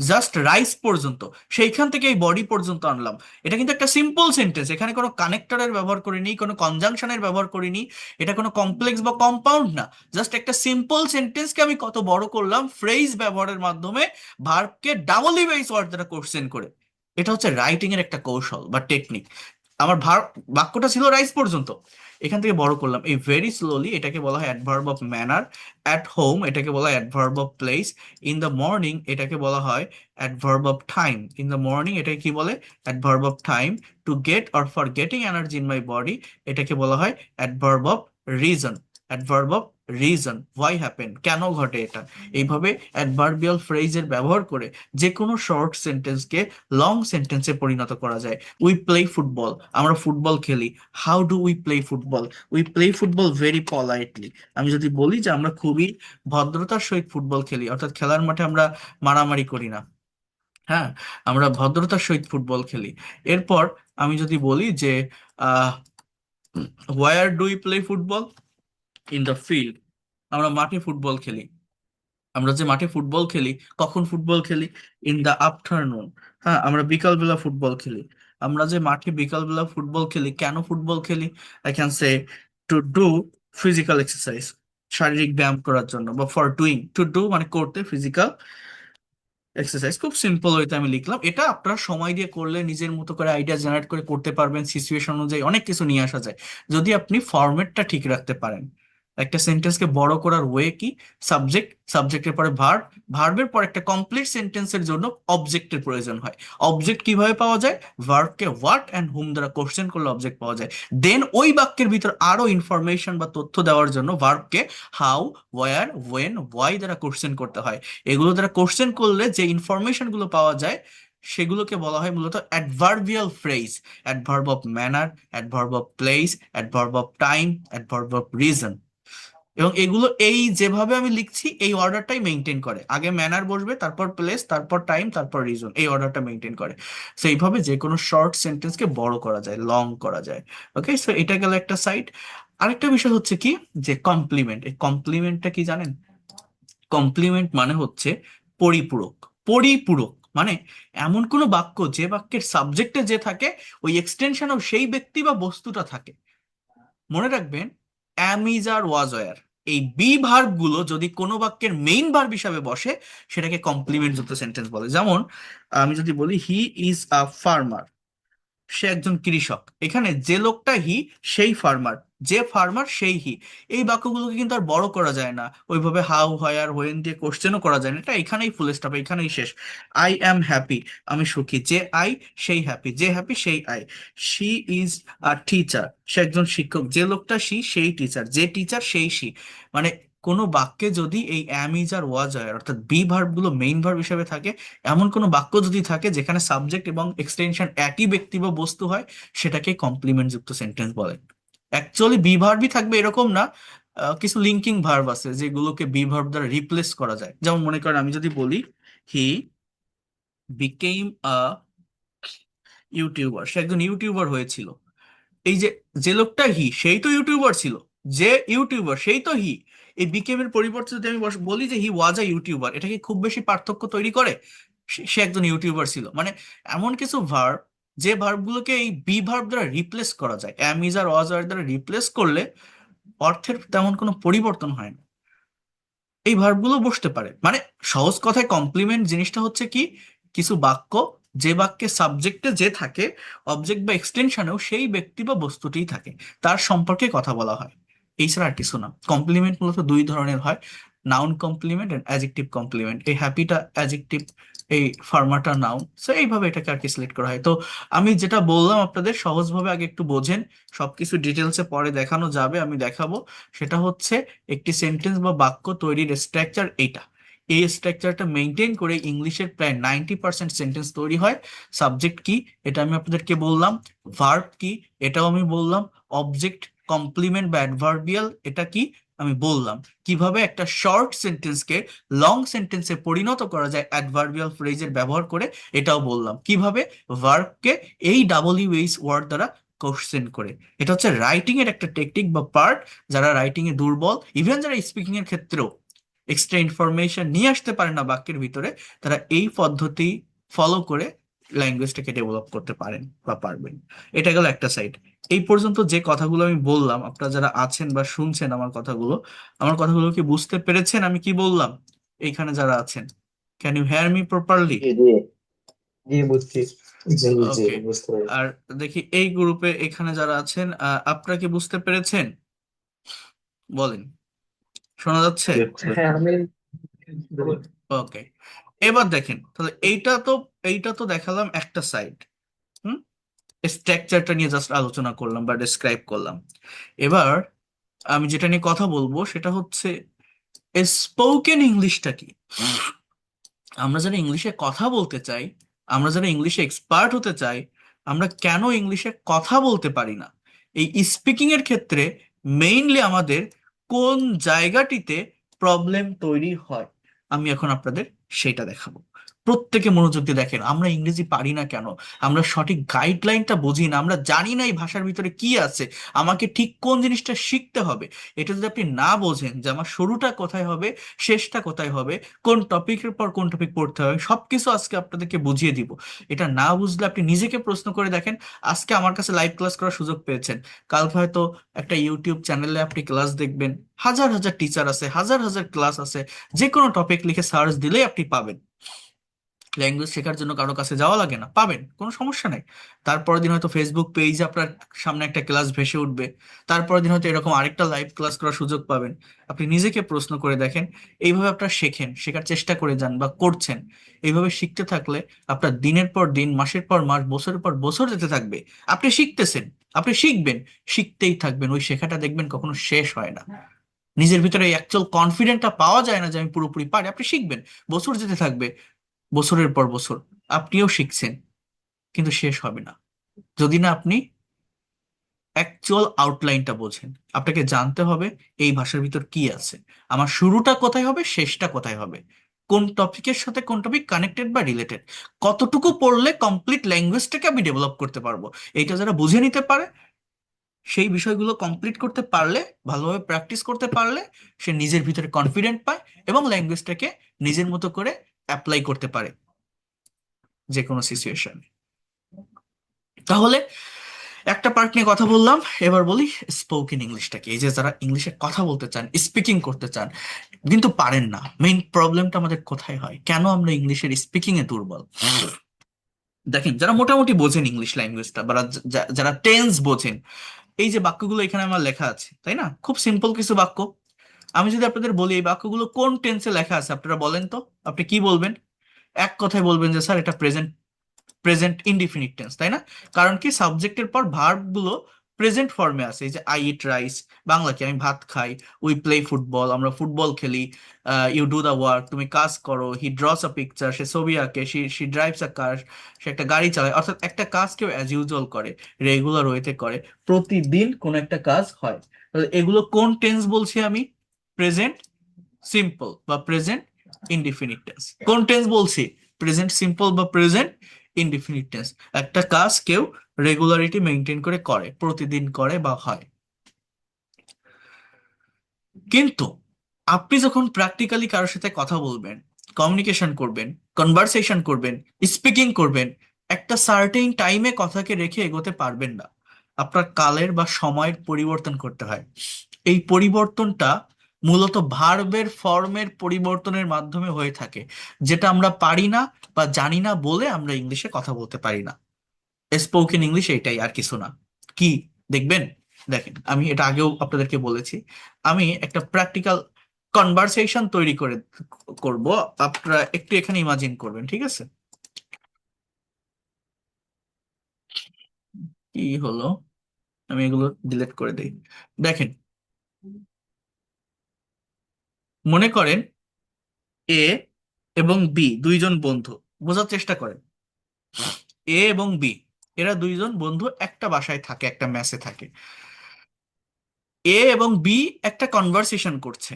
জাস্ট রাইস পর্যন্ত, সেইখান থেকে এই বডি পর্যন্ত আনলাম। এটা কিন্তু একটা সিম্পল সেন্টেন্স, এখানে কোনো কানেক্টরের ব্যবহার করিনি, কোনো কনজাংশনের ব্যবহার করিনি, এটা কোনো কমপ্লেক্স বা কম্পাউন্ড না, জাস্ট একটা সিম্পল সেন্টেন্সকে আমি কত বড় করলাম ফ্রেজ ব্যবহারের মাধ্যমে, ভার্বকে ডাবল বেস ওয়ার্ড দ্বারা কোশ্চেন করে। এটা হচ্ছে রাইটিং এর একটা কৌশল বা টেকনিক। আমার বাক্যটা ছিল রাইস পর্যন্ত, এখান থেকে বড় করলাম এই ভেরি স্লোলি, এটাকে বলা হয় adverb of manner. At home এটাকে বলা হয় adverb of place. In the morning এটাকে বলা হয় adverb of time. In the morning এটাকে কি বলে, adverb of time. To get or for getting energy in my body এটাকে বলা হয় adverb of reason. Adverb of reason, why happen, কেন ঘটে এটা। এইভাবে অ্যাডভার্বিয়াল ফ্রেজের ব্যবহার করে যে কোনো শর্ট সেন্টেন্সকে লং সেন্টেন্সে পরিণত করা যায়। উই প্লে ফুটবল, আমরা ফুটবল খেলি। How do we play football, we play football very politely. আমি যদি বলি যে আমরা খুবই ভদ্রতার সহিত ফুটবল খেলি, অর্থাৎ খেলার মাঠে আমরা মারামারি করি না, হ্যাঁ, আমরা ভদ্রতার সহিত ফুটবল খেলি। এরপর আমি যদি বলি যে uh where do we play football, in the field, আমরা মাঠে ফুটবল খেলি। আমরা যে মাঠে ফুটবল খেলি, কখন ফুটবল খেলি, ইন দ্য আফটারনুন, হ্যাঁ, আমরা বিকালবেলা ফুটবল খেলি। আমরা যে মাঠে বিকালবেলা ফুটবল খেলি, কেন ফুটবল খেলি, I can say to do physical exercise, শারীরিক ব্যায়াম করার জন্য, বা ফর ডুইং, টু ডু মানে করতে, ফিজিক্যাল এক্সারসাইজ। খুব সিম্পল হইতে আমি লিখলাম, এটা আপনারা সময় দিয়ে করলে নিজের মতো করে আইডিয়া জেনারেট করে করতে পারবেন, সিচুয়েশন অনুযায়ী অনেক কিছু নিয়ে আসা যায় যদি আপনি ফরম্যাটটা ঠিক রাখতে পারেন। একটা সেন্টেন্সকে বড় করার ওয়ে কি, সাবজেক্ট, সাবজেক্টের পরে ভার্ব, ভার্বের পর একটা কমপ্লিট সেন্টেন্সের জন্য অবজেক্টের প্রয়োজন হয়। অবজেক্ট কিভাবে পাওয়া যায়, ভার্বকে হোয়াট অ্যান্ড হুম দ্বারা কোশ্চেন করলে অবজেক্ট পাওয়া যায়। দেন ওই বাক্যের ভিতর আরো ইনফরমেশন বা তথ্য দেওয়ার জন্য ভার্বকে হাউ, ওয়ার, ওয়েন, ওয়াই দ্বারা কোশ্চেন করতে হয়। এগুলো দ্বারা কোশ্চেন করলে যে ইনফরমেশন গুলো পাওয়া যায় সেগুলোকে বলা হয় মূলত adverbial phrase. Adverb of manner, adverb of place, adverb of time, adverb of reason. এবং এগুলো এই যেভাবে আমি লিখছি এই অর্ডারটাই মেনটেন করে, আগে ম্যানার বসবে, তারপর প্লেস, তারপর টাইম, তারপর রিজন, এই অর্ডারটা মেনটেন করে। সো এইভাবে যে কোনো শর্ট সেন্টেন্সকে বড় করা যায়, লং করা যায়। ওকে, সো এটা গেল একটা সাইড। আরেকটা বিষয় হচ্ছে কি, যে কমপ্লিমেন্ট। এই কমপ্লিমেন্টটা কি জানেন, কমপ্লিমেন্ট মানে হচ্ছে পরিপূরক। পরিপূরক মানে এমন কোনো বাক্য যে বাক্যের সাবজেক্টে যে থাকে ওই এক্সটেনশনও সেই ব্যক্তি বা বস্তুটা থাকে। মনে রাখবেন, অ্যাম, ইজ, আর, ওয়াজ, ওয়্যার, এই বি ভার্ব গুলো যদি কোনো বাক্যের মেইন ভার্ব হিসাবে বসে সেটাকে কমপ্লিমেন্ট যুক্ত সেন্টেন্স বলে। যেমন আমি যদি বলি হি ইজ আ ফার্মার, সে একজন কৃষক, এখানে যে লোকটা হি, সেই ফার্মার, যে ফার্মার সেই হি। এই বাক্যগুলোকে কিন্তু আর বড় করা যায় না, ওইভাবে হাউ, হোয়ার, হোয়েন দিয়ে কোশ্চেনও করা যায় না, এটা এখানেই ফুল স্টপ, এখানেই শেষ। আই অ্যাম হ্যাপি, আমি সুখী, যে আই সেই হ্যাপি, যে হ্যাপি সেই I. She is a teacher, সে একজন শিক্ষক, যে লোকটা সি সেই টিচার, যে টিচার সেই সি। মানে কোনো বাক্যে যদি এই অ্যাম, ইজ, আর, ওয়াজ, আর অর্থাৎ বি ভার্ব গুলো মেইন ভার্ব হিসেবে থাকে, এমন কোনো বাক্য যদি থাকে যেখানে সাবজেক্ট এবং এক্সটেনশন একই ব্যক্তি বা বস্তু হয়, সেটাকে কমপ্লিমেন্ট যুক্ত সেন্টেন্স বলে। অ্যাকচুয়ালি বি ভার্বই থাকবে এরকম না, কিছু লিঙ্কিং ভার্ব আছে যেগুলোকে বি ভার্ব দ্বারা রিপ্লেস করা যায়। যেমন মনে করেন আমি যদি বলি হি বিকেম আ ইউটিউবার, সে একজন ইউটিউবার হয়েছিল। এই যে যে লোকটা হি, সেই তো ইউটিউবার ছিল, যে ইউটিউবার সেই তো হি। এই বিকেম এর পরিবর্তে যদি আমি বলি যে হি ওয়াজ আ ইউটিউবার, এটা কি খুব বেশি পার্থক্য তৈরি করে? সে একজন ইউটিউবার ছিল। মানে এমন কিছু ভার্ব যে ভার্ব গুলোকে এই বি ভার্ব দ্বারা রিপ্লেস করা যায়, অ্যাম, ইজ, আর, ওয়াজ, আর দ্বারা রিপ্লেস করলে অর্থের তেমন কোনো পরিবর্তন হয় না, এই ভার্বগুলো বসতে পারে। মানে সহজ কথায় কমপ্লিমেন্ট জিনিসটা হচ্ছে কি, কিছু বাক্য যে বাক্যে সাবজেক্টে যে থাকে, অবজেক্ট বা এক্সটেনশনেও সেই ব্যক্তি বা বস্তুটিই থাকে, তার সম্পর্কে কথা বলা হয়, এই ছাড়া আর কিছু না। কমপ্লিমেন্ট মূলত দুই ধরনের হয়, noun complement and adjective complement. এই হ্যাপিটা অ্যাডজেক্টিভ, এই ফার্মাটা নাউন। সো এইভাবে এটাকে আর কি সিলেক্ট করা হয়। তো আমি যেটা বললাম আপনাদের সহজভাবে আগে একটু বোঝেন, সবকিছু ডিটেলসে পরে দেখানো যাবে, আমি দেখাবো। সেটা হচ্ছে একটি সেন্টেন্স বা বাক্য তৈরির স্ট্রাকচার এইটা। এই স্ট্রাকচারটা মেনটেন করে ইংলিশের প্রায় 90% সেন্টেন্স তৈরি হয়। সাবজেক্ট কি, এটা আমি আপনাদেরকে বললাম। ভার্ব কি, এটাও আমি বললাম। অবজেক্ট, কমপ্লিমেন্ট বা অ্যাডভার্বিয়াল, এটা কি আমি বললাম। কিভাবে একটা শর্ট সেন্টেন্সকে লং সেন্টেন্সে পরিণত করা যায় অ্যাডভার্বিয়াল ফ্রেজের ব্যবহার করে, এটাও বললাম। কিভাবে ভার্বকে এই ডাবল ইউএইচ ওয়ার্ড দ্বারা কোশ্চেন করে। এটা হচ্ছে রাইটিং এর একটা টেকনিক বা পার্ট। যারা রাইটিং এ দুর্বল, ইভেন যারা স্পিকিং এর ক্ষেত্রেও এক্সট্রা ইনফরমেশন নিয়ে আসতে পারে না বাক্যের ভিতরে, তারা এই পদ্ধতি ফলো করে ল্যাঙ্গুয়েজটাকে ডেভেলপ করতে পারেন বা পারবেন। এটা গেল একটা সাইড। এই পর্যন্ত যে কথাগুলো আমি বললাম, আপনারা যারা আছেন বা শুনছেন আমার কথাগুলো কি বুঝতে পেরেছেন আমি কি বললাম? এইখানে যারা আছেন, can you hear me properly? জি জি জি, বুঝছি। জি জি, ওকে। বুঝতে পেরেছি। আর দেখি এই গ্রুপে এখানে যারা আছেন, আপনারা কি বুঝতে পেরেছেন? বলেন, শোনা যাচ্ছে? হ্যাঁ, আমি ওকে। এবার দেখেন তাহলে এইটা তো দেখালাম একটা সাইড। হুম। স্ট্রাকচারটা নিয়ে জাস্ট আলোচনা করলাম বা ডিসক্রাইব করলাম। এবার আমি যেটা নিয়ে কথা বলবো সেটা হচ্ছে স্পোকেন ইংলিশটা কি। আমরা যারা ইংলিশে কথা বলতে চাই, আমরা যারা ইংলিশে এক্সপার্ট হতে চাই, আমরা কেন ইংলিশে কথা বলতে পারি না? এই স্পিকিং এর ক্ষেত্রে মেইনলি আমাদের কোন জায়গাটিতে প্রবলেম তৈরি হয়, আমি এখন আপনাদের সেটা দেখাবো। প্রত্যেকে মনোযোগ দিয়ে দেখেন, আমরা ইংরেজি পারি না কেন? আমরা সঠিক গাইডলাইনটা বুঝি না, আমরা জানি না এই ভাষার ভিতরে কি আছে, আমাকে ঠিক কোন জিনিসটা শিখতে হবে। এটা যদি আপনি না বোঝেন যে আমার শুরুটা কোথায় হবে, শেষটা কোথায় হবে, কোন টপিকের পর কোন টপিক পড়তে হবে, সবকিছু আজকে আপনাদেরকে বুঝিয়ে দিব। এটা না বুঝলে আপনি নিজেকে প্রশ্ন করে দেখেন। আজকে আমার কাছে লাইভ ক্লাস করার সুযোগ পেয়েছেন, কালকে হয়তো একটা ইউটিউব চ্যানেলে আপনি ক্লাস দেখবেন, হাজার হাজার টিচার আছে, হাজার হাজার ক্লাস আছে, যে কোনো টপিক লিখে সার্চ দিলেই আপনি পাবেন। ল্যাঙ্গুয়েজ শেখার জন্য কারো কাছে যাওয়া লাগে না, পাবেন, কোনো সমস্যা নাই। তারপরের দিন হয়তো ফেসবুক পেজে আপনার সামনে একটা ক্লাস ভেসে উঠবে, তারপরের দিন হয়তো এরকম আরেকটা লাইভ ক্লাস করার সুযোগ পাবেন। আপনি নিজেকে প্রশ্ন করে দেখেন, এইভাবে আপনারা শেখেন, শেখার চেষ্টা করে যান বা করছেন। এইভাবে শিখতে থাকলে আপনার দিনের পর দিন, মাসের পর মাস, বছরের পর বছর যেতে থাকবে। আপনি শিখতেছেন, আপনি শিখবেন, শিখতেই থাকবেন, ওই শেখাটা দেখবেন কখনো শেষ হয় না। নিজের ভিতরে অ্যাকচুয়াল কনফিডেন্টটা পাওয়া যায় না যে আমি পুরোপুরি পারি। আপনি শিখবেন, বছর যেতে থাকবে, বছরের পর বছর আপনিও শিখছেন, কিন্তু শেষ হবে না যদি না আপনি অ্যাকচুয়াল আউটলাইনটা বোঝেন। আপনাকে জানতে হবে এই ভাষার ভিতর কি আছে, আমার শুরুটা কোথায় হবে, শেষটা কোথায় হবে, কোন টপিকের সাথে কোন টপিক কানেক্টেড বা রিলেটেড, কতটুকু পড়লে কমপ্লিট ল্যাঙ্গুয়েজটাকে আমি ডেভেলপ করতে পারবো। এইটা যারা বুঝে নিতে পারে, সেই বিষয়গুলো কমপ্লিট করতে পারলে, ভালোভাবে প্র্যাকটিস করতে পারলে, সে নিজের ভিতরে কনফিডেন্ট পায় এবং ল্যাঙ্গুয়েজটাকে নিজের মতো করে অ্যাপ্লাই করতে পারে যে কোনো সিচুয়েশন। তাহলে একটা পার্ট নিয়ে কথা বললাম, এবার বলি স্পোকেন ইংলিশটাকে। এই যে যারা ইংলিশে কথা বলতে চান, স্পিকিং করতে চান, কিন্তু পারেন না, মেইন প্রবলেমটা আমাদের কোথায় হয়, কেন আমরা ইংলিশের স্পিকিং এ দুর্বল? দেখেন, যারা মোটামুটি বোঝেন ইংলিশ ল্যাঙ্গুয়েজটা বা যারা টেন্স বোঝেন, এই যে বাক্যগুলো এখানে আমার লেখা আছে, তাই না, খুব সিম্পল কিছু বাক্য। আমি যদি আপনাদের বলি এই বাক্যগুলো কোন টেন্সে লেখা আছে, আপনারা বলেন তো, আপনি কি বলবেন? এক কথায় বলবেন যে স্যার এটা প্রেজেন্ট, প্রেজেন্ট ইনডিফিনিট টেন্স, তাই না? কারণ কি, সাবজেক্টের পর ভার্ব গুলো প্রেজেন্ট ফর্মে আছে। এই যে আই ইট রাইস, বাংলা কি, আমি ভাত খাই। উই প্লে ফুটবল, আমরা ফুটবল খেলি। ইউ ডু দা ওয়ার্ক, তুমি কাজ করো। হি ড্রস আ পিকচার, সে ছবি আঁকে। শি ড্রাইভস আ কার, সে একটা গাড়ি চালায়। অর্থাৎ একটা কাজ কেউ অ্যাজ ইউজুয়াল করে, রেগুলার ওয়েতে করে, প্রতিদিন কোন একটা কাজ হয়। তাহলে এগুলো কোন টেন্স বলছি আমি? প্রেজেন্ট সিম্পল বা প্রেজেন্ট ইনডিফিনিট টেন্স। কোন টেন্স বলছি? প্রেজেন্ট সিম্পল বা প্রেজেন্ট ইনডিফিনিট টেন্স। একটা কাজ কেউ রেগুলারিটি মেনটেন করে করে, প্রতিদিন করে বা হয়। কিন্তু আপনি যখন প্র্যাকটিক্যালি কারোর সাথে কথা বলবেন, কমিউনিকেশন করবেন, কনভারসেশন করবেন, স্পিকিং করবেন, একটা সার্টেইন টাইমে কথাকে রেখে এগোতে পারবেন না। আপনার কালের বা সময়ের পরিবর্তন করতে হয়। এই পরিবর্তনটা মূলত ভার্বের ফর্মের পরিবর্তনের মাধ্যমে হয়ে থাকে, যেটা আমরা পারি না বা জানি না বলে আমরা ইংলিশে কথা বলতে পারি না। স্পোকেন ইংলিশ এইটাই, আর কিছু না। কি দেখবেন? দেখেন, আমি এটা আগেও আপনাদেরকে বলেছি, আমি একটা প্র্যাকটিক্যাল কনভারসেশন তৈরি করে করব। আপনারা একটু এখানে ইমাজিন করবেন, ঠিক আছে? কি হলো, আমি এগুলো ডিলিট করে দিই। দেখেন, মনে করেন এ এবং বি দুইজন বন্ধু, বোঝার চেষ্টা করেন। এ এবং বি, এরা দুইজন বন্ধু একটা বাসায় থাকে, একটা মেসে থাকে। এ এবং বি একটা কনভারসেশন করছে।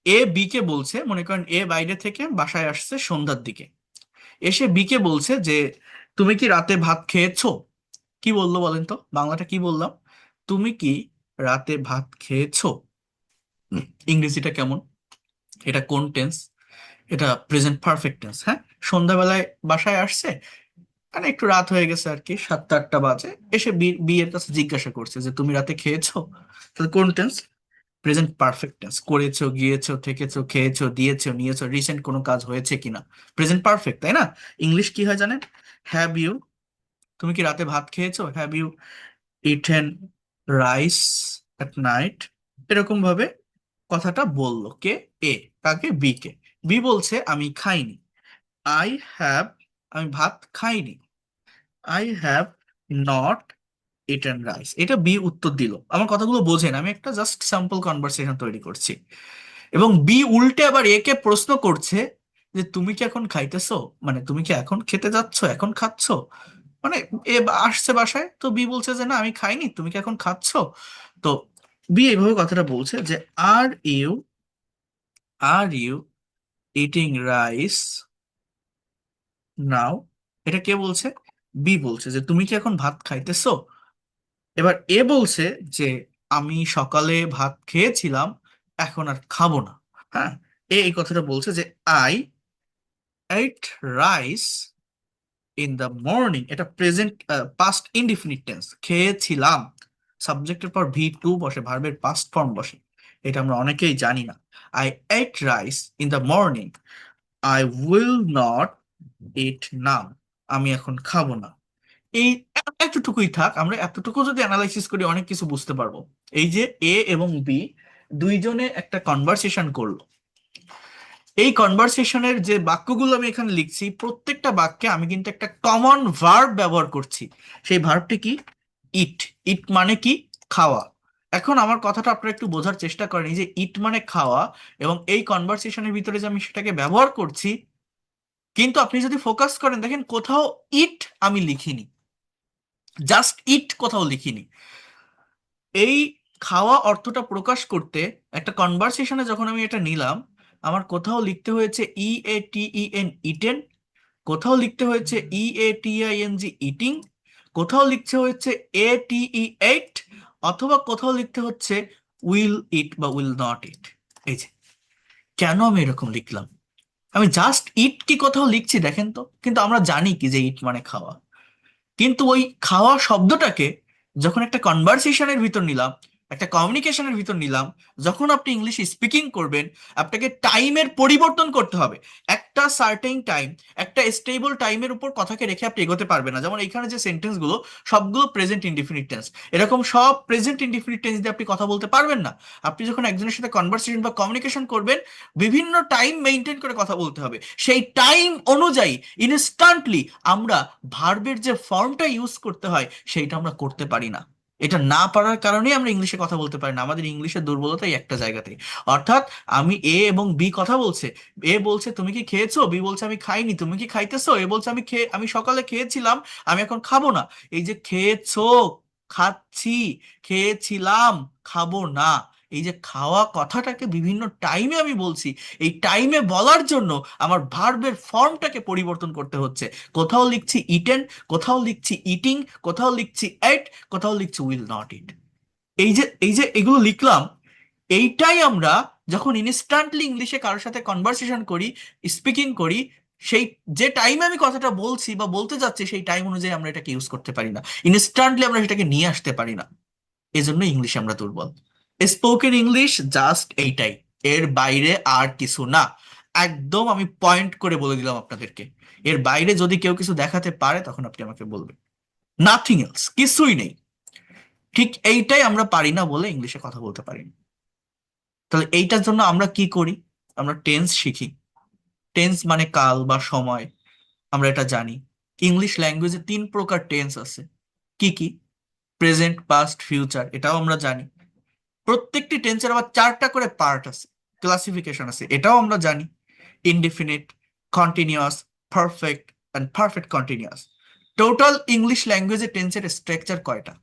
এ বি কে বলছে, মনে করেন এ বাইরে থেকে বাসায় আসছে সন্ধ্যার দিকে, এসে বি কে বলছে যে তুমি কি রাতে ভাত খেয়েছো? কি বললো বলেন তো, বাংলাটা কি বললাম? তুমি কি রাতে ভাত খেয়েছো? ইংরেজিটা কেমন? এটা কোন টেন্স? এটা প্রেজেন্ট পারফেক্ট টেন্স। হ্যাঁ, সন্ধ্যাবেলায় বাসায় আসছে, মানে একটু রাত হয়ে গেছে আর কি, 7টা 8টা বাজে, এসে বিয়ের কাছে জিজ্ঞাসা করছে যে তুমি রাতে খেয়েছো? তাহলে কোন টেন্স? Present perfect tense. করেছো, গিয়েছো, থেকেছো, খেয়েছো, দিয়েছো, নিয়েছো, রিসেন্ট কোনো কাজ হয়েছে কিনা, প্রেজেন্ট পারফেক্ট, তাই না? ইংলিশ কি হয় জানেন? হ্যাভ ইউ, তুমি কি রাতে ভাত খেয়েছো? Have you eaten rice at night? এরকম ভাবে কথাটা বললো কে? এ। কাকে? বি কে। বি বলছে আমি খাইনি। আই হ্যাভ, আমি ভাত খাইনি। I have not eaten rice. এটা বি উত্তর দিল। আমার কথাগুলো বোঝেন, আমি একটা জাস্ট স্যাম্পল কনভারসেশন তৈরি করছি। এবং বি উল্টে আবার এ কে প্রশ্ন করছে যে তুমি কি এখন খাইতেছো, মানে তুমি কি এখন খেতে যাচ্ছ, এখন খাচ্ছো? মানে আসছে বাসায়, তো বি বলছে যে না আমি খাইনি, তুমি কি এখন খাচ্ছো? তো বি এইভাবে কথাটা বলছে যে are you, are you eating rice now? এটা কে বলছে? বি বলছে যে তুমি কি এখন ভাত খাইতেছো? এবার এ বলছে যে আমি সকালে ভাত খেয়েছিলাম, এখন আর খাবো না। হ্যাঁ, এই কথাটা বলছে যে I ate rice in the morning. এটা প্রেজেন্ট পাস্ট ইনডিফিনিট টেন্স। খেয়েছিলাম, সাবজেক্টের পর ভি টু বসে, ভার্বের পাস্ট ফর্ম বসে। এটা আমরা অনেকেই জানি না। I ate rice in the morning, I will not eat now. আমি এখন খাবো না। এই এতটুকুই থাক, আমরা এতটুকু যদি অ্যানালাইসিস করি অনেক কিছু বুঝতে পারবো। এই যে এ এবং বি দুইজনে একটা কনভারসেশন করলো, এই কনভারসেশনের যে বাক্যগুলো আমি এখানে লিখছি, প্রত্যেকটা বাক্যে আমি কিন্তু একটা কমন ভার্ব ব্যবহার করছি। সেই ভার্বটি কি? ইট। ইট মানে কি? খাওয়া। এখন আমার কথাটা আপনারা একটু বোঝার চেষ্টা করেন, এই যে ইট মানে খাওয়া, এবং এই কনভারসেশনের ভিতরে যে আমি সেটাকে ব্যবহার করছি, কিন্তু আপনি যদি ফোকাস করেন দেখেন কোথাও ইট আমি লিখিনি, জাস্ট ইট কোথাও লিখিনি। এই খাওয়া অর্থটা প্রকাশ করতে একটা কনভারসেশনে যখন আমি এটা নিলাম, আমার কোথাও লিখতে হয়েছে E A T E N, eaten. কোথাও লিখতে হয়েছে E A T I N G, eating. কোথাও লিখতে হয়েছে এ টি ই এইট, অথবা কোথাও লিখতে হচ্ছে উইল ইট বা উইল নট ইট। এই যে কেন আমি এরকম লিখলাম, আমি জাস্ট ইট কি কোথাও লিখছি দেখেন তো, কিন্তু আমরা জানি কি যে ইট মানে খাওয়া। কিন্তু ওই খাওয়া শব্দটাকে যখন একটা কনভারসেশনের ভিতর নিলাম, একটা কমিউনিকেশনের ভিতর নিলাম, যখন আপনি ইংলিশ স্পিকিং করবেন, আপনাকে টাইমের পরিবর্তন করতে হবে। একটা সার্টেন টাইম, একটা স্টেবল টাইমের উপর কথাকে রেখে আপনি এগোতে পারবেন না। যেমন এখানে যে সেন্টেন্সগুলো সবগুলো প্রেজেন্ট ইনডিফিনিট টেন্স, এরকম সব প্রেজেন্ট ইনডিফিনিট টেন্স দিয়ে আপনি কথা বলতে পারবেন না। আপনি যখন একজনের সাথে কনভারসেশন বা কমিউনিকেশন করবেন, বিভিন্ন টাইম মেনটেন করে কথা বলতে হবে। সেই টাইম অনুযায়ী ইনস্ট্যান্টলি আমরা ভার্বের যে ফর্মটা ইউজ করতে হয় সেইটা আমরা করতে পারি না। এটা না পারার কারণেই আমরা ইংলিশে কথা বলতে পারি না। আমাদের ইংলিশের দুর্বলতা এই একটা জায়গাতে। অর্থাৎ আমি এ এবং বি কথা বলছে, এ বলছে তুমি কি খেয়েছো, বি বলছে আমি খাইনি, তুমি কি খাইতেছো? এ বলছে আমি সকালে খেয়েছিলাম, আমি এখন খাবো না। এই যে খেয়েছো, খাচ্ছি, খেয়েছিলাম, খাবো না, এই যে খাওয়া কথাটাকে বিভিন্ন টাইমে আমি বলছি, এই টাইমে বলার জন্য আমার ভার্বের ফর্মটাকে পরিবর্তন করতে হচ্ছে। কোথাও লিখছি ইটেন, কোথাও লিখছি ইটিং, কোথাও লিখছি এট, কোথাও লিখছি উইল নট ইট। এই যে এগুলো লিখলাম, এইটাই আমরা যখন ইনস্ট্যান্টলি ইংলিশে কারোর সাথে কনভারসেশন করি, স্পিকিং করি, সেই যে টাইমে আমি কথাটা বলছি বা বলতে যাচ্ছি সেই টাইম অনুযায়ী আমরা এটাকে ইউজ করতে পারি না, ইনস্ট্যান্টলি আমরা সেটাকে নিয়ে আসতে পারি না। এজন্য ইংলিশে আমরা দুর্বল। স্পোকেন ইংলিশ জাস্ট এইটাই, এর বাইরে আর কিছু না। একদম আমি পয়েন্ট করে বলে দিলাম আপনাদেরকে, এর বাইরে যদি কেউ কিছু দেখাতে পারে তখন আপনি আমাকে বলবেন। নাথিং এলস, কিছুই নেই। ঠিক এইটাই আমরা পারি না বলে ইংলিশে কথা বলতে পারি না। তাহলে এইটার জন্য আমরা কি করি? আমরা টেন্স শিখি। টেন্স মানে কাল বা সময়, আমরা এটা জানি। ইংলিশ ল্যাঙ্গুয়েজে 3 প্রকার টেন্স আছে। কি কি? প্রেজেন্ট, পাস্ট, ফিউচার, এটাও আমরা জানি। প্রত্যেকটি টেন্সের আবার 4টা করে পার্ট আছে, ক্লাসিফিকেশন আছে, এটাও আমরা জানি। Indefinite, continuous, perfect and perfect continuous. Total English ল্যাঙ্গুয়েজে টেন্সের স্ট্রাকচার কয়টা?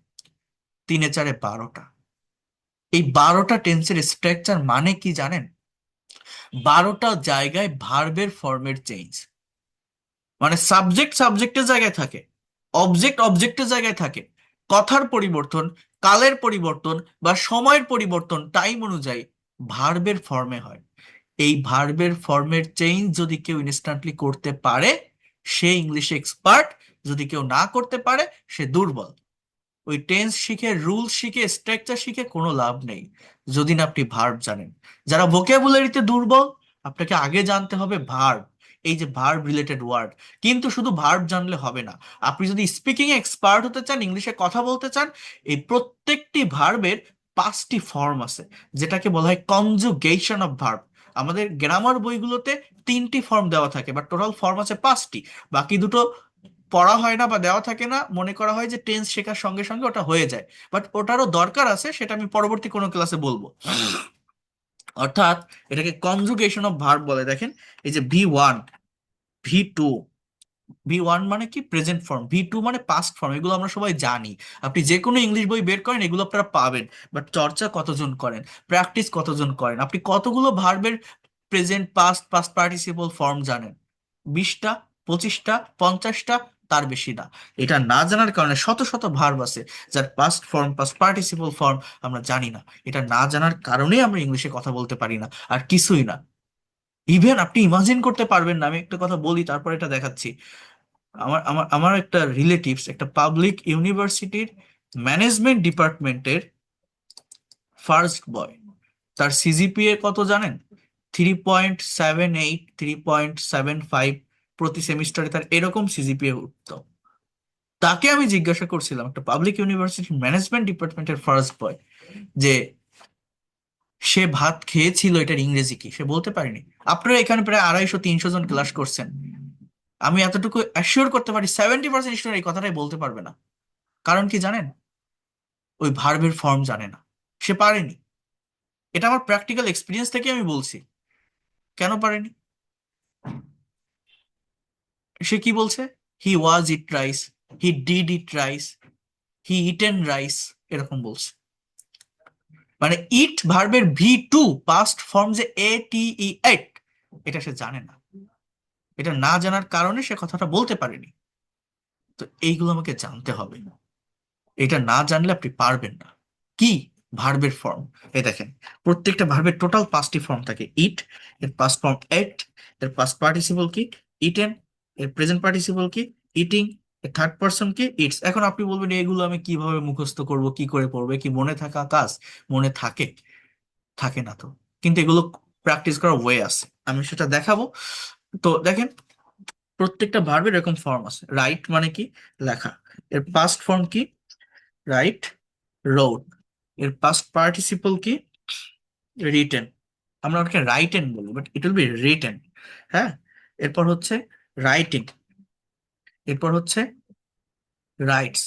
3 এ 4 এ 12টা। এই 12টা টেন্সের স্ট্রাকচার মানে কি জানেন? 12টা জায়গায় ভার্বের ফর্মের চেঞ্জ। মানে সাবজেক্ট সাবজেক্টের জায়গায় থাকে, অবজেক্ট অবজেক্টের জায়গায় থাকে, কথার পরিবর্তন, কালের পরিবর্তন বা সময়ের পরিবর্তন টাইম অনুযায়ী ভার্বের ফর্মে হয়। এই ভার্বের ফর্মের চেঞ্জ যদি কেউ ইনস্ট্যান্টলি করতে পারে সে ইংলিশে এক্সপার্ট, যদি কেউ না করতে পারে সে দুর্বল। ওই টেন্স শিখে, রুল শিখে, স্ট্রাকচার শিখে কোনো লাভ নেই যদি না আপনি ভার্ব জানেন। যারা ভোকাবুলারিতে দুর্বল, আপনাকে আগে জানতে হবে ভার্ব, এই যে ভার্ব রিলেটেড ওয়ার্ড। কিন্তু শুধু ভার্ব জানলে হবে না, আপনি যদি স্পিকিং এ এক্সপার্ট হতে চান, ইংলিশে কথা বলতে চান, এই প্রত্যেকটি ভার্বের 5টি ফর্ম আছে, যেটাকে বলা হয় কনজুগেশন অফ ভার্ব। আমাদের গ্রামার বইগুলোতে 3টি ফর্ম দেওয়া থাকে, বাট টোটাল ফর্ম আছে 5টি। বাকি দুটো পড়া হয় না বা দেওয়া থাকে না, মনে করা হয় যে টেন্স শেখার সঙ্গে সঙ্গে ওটা হয়ে যায়, বাট ওটারও দরকার আছে, সেটা আমি পরবর্তী কোনো ক্লাসে বলবো। অর্থাৎ এটাকে কনজুগেশন অফ ভার্ব বলে। দেখেন, এই যে V1, V2, V1 মানে কি প্রেজেন্ট ফর্ম, V2 মানে পাস্ট ফর্ম, এগুলো আমরা সবাই জানি। আপনি যে কোনো ইংলিশ বই বের করেন এগুলো আপনারা পাবেন, বাট চর্চা কতজন করেন, প্র্যাকটিস কতজন করেন? আপনি কতগুলো ভার্বের present, past, past participle form জানেন? 20টা, 25টা, 50টা, তার বেশি না। এটা না জানার কারণে শত শত ভার্ব আছে যার past form, past participle form আমরা জানি না। এটা না জানার কারণেই আমরা ইংলিশে কথা বলতে পারি না, আর কিছুই না। ইভেন আপনি ইমাজিন করতে পারবেন না, আমি একটা কথা বলি তারপর এটা দেখাচ্ছি। আমার আমার আমার একটা রিলেটিভস একটা পাবলিক ইউনিভার্সিটির ম্যানেজমেন্ট ডিপার্টমেন্টের ফার্স্ট বয়। তার সিজিপিএ কত জানেন? 3.78, 3.75 প্রতি সেমিস্টারে তার এরকম সিজিপিএ উঠতো। তাকে আমি জিজ্ঞাসা করছিলাম, একটা পাবলিক ইউনিভার্সিটির ম্যানেজমেন্ট ডিপার্টমেন্টের ফার্স্ট বয়, যে সে ভাত খেয়েছিল এটার ইংরেজি কি, সে বলতে পারেনি। আপনারা এখানে প্রায় 250-300 জন ক্লাস করছেন, আমি এতটুকু অ্যাসিওর করতে পারি 70% স্টুডেন্ট এই কথাটাই বলতে পারবে না। কারণ কি জানেন? ওই ভার্বের ফর্ম জানে না, সে পারেনি। এটা আমার প্র্যাকটিক্যাল এক্সপিরিয়েন্স থেকে আমি বলছি। কেন পারেনি? সে কি বলছে? He was eat rice, he did eat rice, he eaten rice, এরকম বলছে। মানে ইট ভার্বের V2 পাস্ট ফর্ম যে ATE, এট, এটা সে জানে না। এটা না জানার কারণে সে কথাটা বলতে পারেনি। তো এইগুলো আমাকে জানতে হবে, এটা না জানলে আপনি পারবেন না। কি? ভার্বের ফর্ম। এই দেখেন, প্রত্যেকটা ভার্বের টোটাল 5টি ফর্ম থাকে। ইট, এর পাস্ট ফর্ম এট, এর পাস্ট পার্টিসিপল কি ইটেন, এর প্রেজেন্ট পার্টিসিপল কি ইটিং, এর থার্ড পারসন কি ইটস। এখন আপনি বলবেন এগুলো আমি কিভাবে মুখস্থ করব, কি করে পড়বে, কি মনে থাকা কাজ? মনে থাকে? থাকে না তো, কিন্তু এগুলো প্র্যাকটিস করার ওয়ে আছে, আমি সেটা দেখাবো। তো দেখেন, প্রত্যেকটা ভার্বের এরকম ফর্ম আছে। রাইট মানে কি? লেখা। এর পাস্ট ফর্ম কি? Right, road. এর পাস্ট পার্টিসিপল কি? রিটেন। আমরা ওটাকে রাইটেন বলি, but it will be written. হ্যাঁ। এরপর হচ্ছে রাইটিং। এরপর হচ্ছে রাইটস।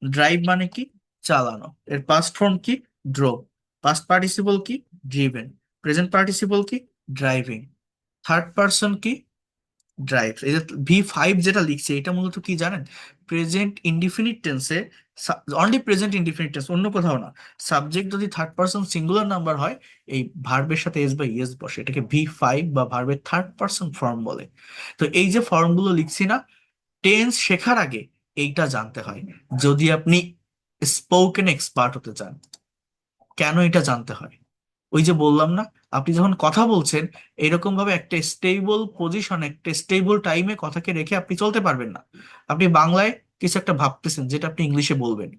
ড্রাইভ মানে কি? চালানো। এর পাস্ট ফর্ম কি? ড্রোভ। পাস্ট পার্টিসিপল কি? ড্রিভেন। প্রেজেন্ট পার্টিসিপল কি? ড্রাইভিং। থার্ড পার্সন কি? ড্রাইভস। এই যে V5 যেটা লিখছে, এটা মূলত কি জানেন? প্রেজেন্ট ইনডিফিনিট টেন্সে, অনলি প্রেজেন্ট ইনডিফিনিট টেন্স, অন্য কোথাও না। সাবজেক্ট যদি থার্ড পার্সন সিঙ্গুলার নাম্বার হয়, এই ভার্বের সাথে এস বা ইএস বসে, এটাকে V5 বা ভার্বের থার্ড পার্সন ফর্ম বলে। তো এই যে ফর্মগুলো লিখছি না, টেন্স শেখার আগে এইটা জানতে হয় যদি আপনি স্পোকেন এক্সপার্ট হতে চান। কেন এটা জানতে হয়? ওই যে বললাম না, আপনি যখন কথা বলছেন, এরকম ভাবে একটা স্টেবল পজিশন, একটা স্টেবল টাইমে কথাকে রেখে আপনি চলতে পারবেন না। আপনি বাংলায় কিছু একটা ভাবতেছেন যেটা আপনি ইংলিশে বলবেন,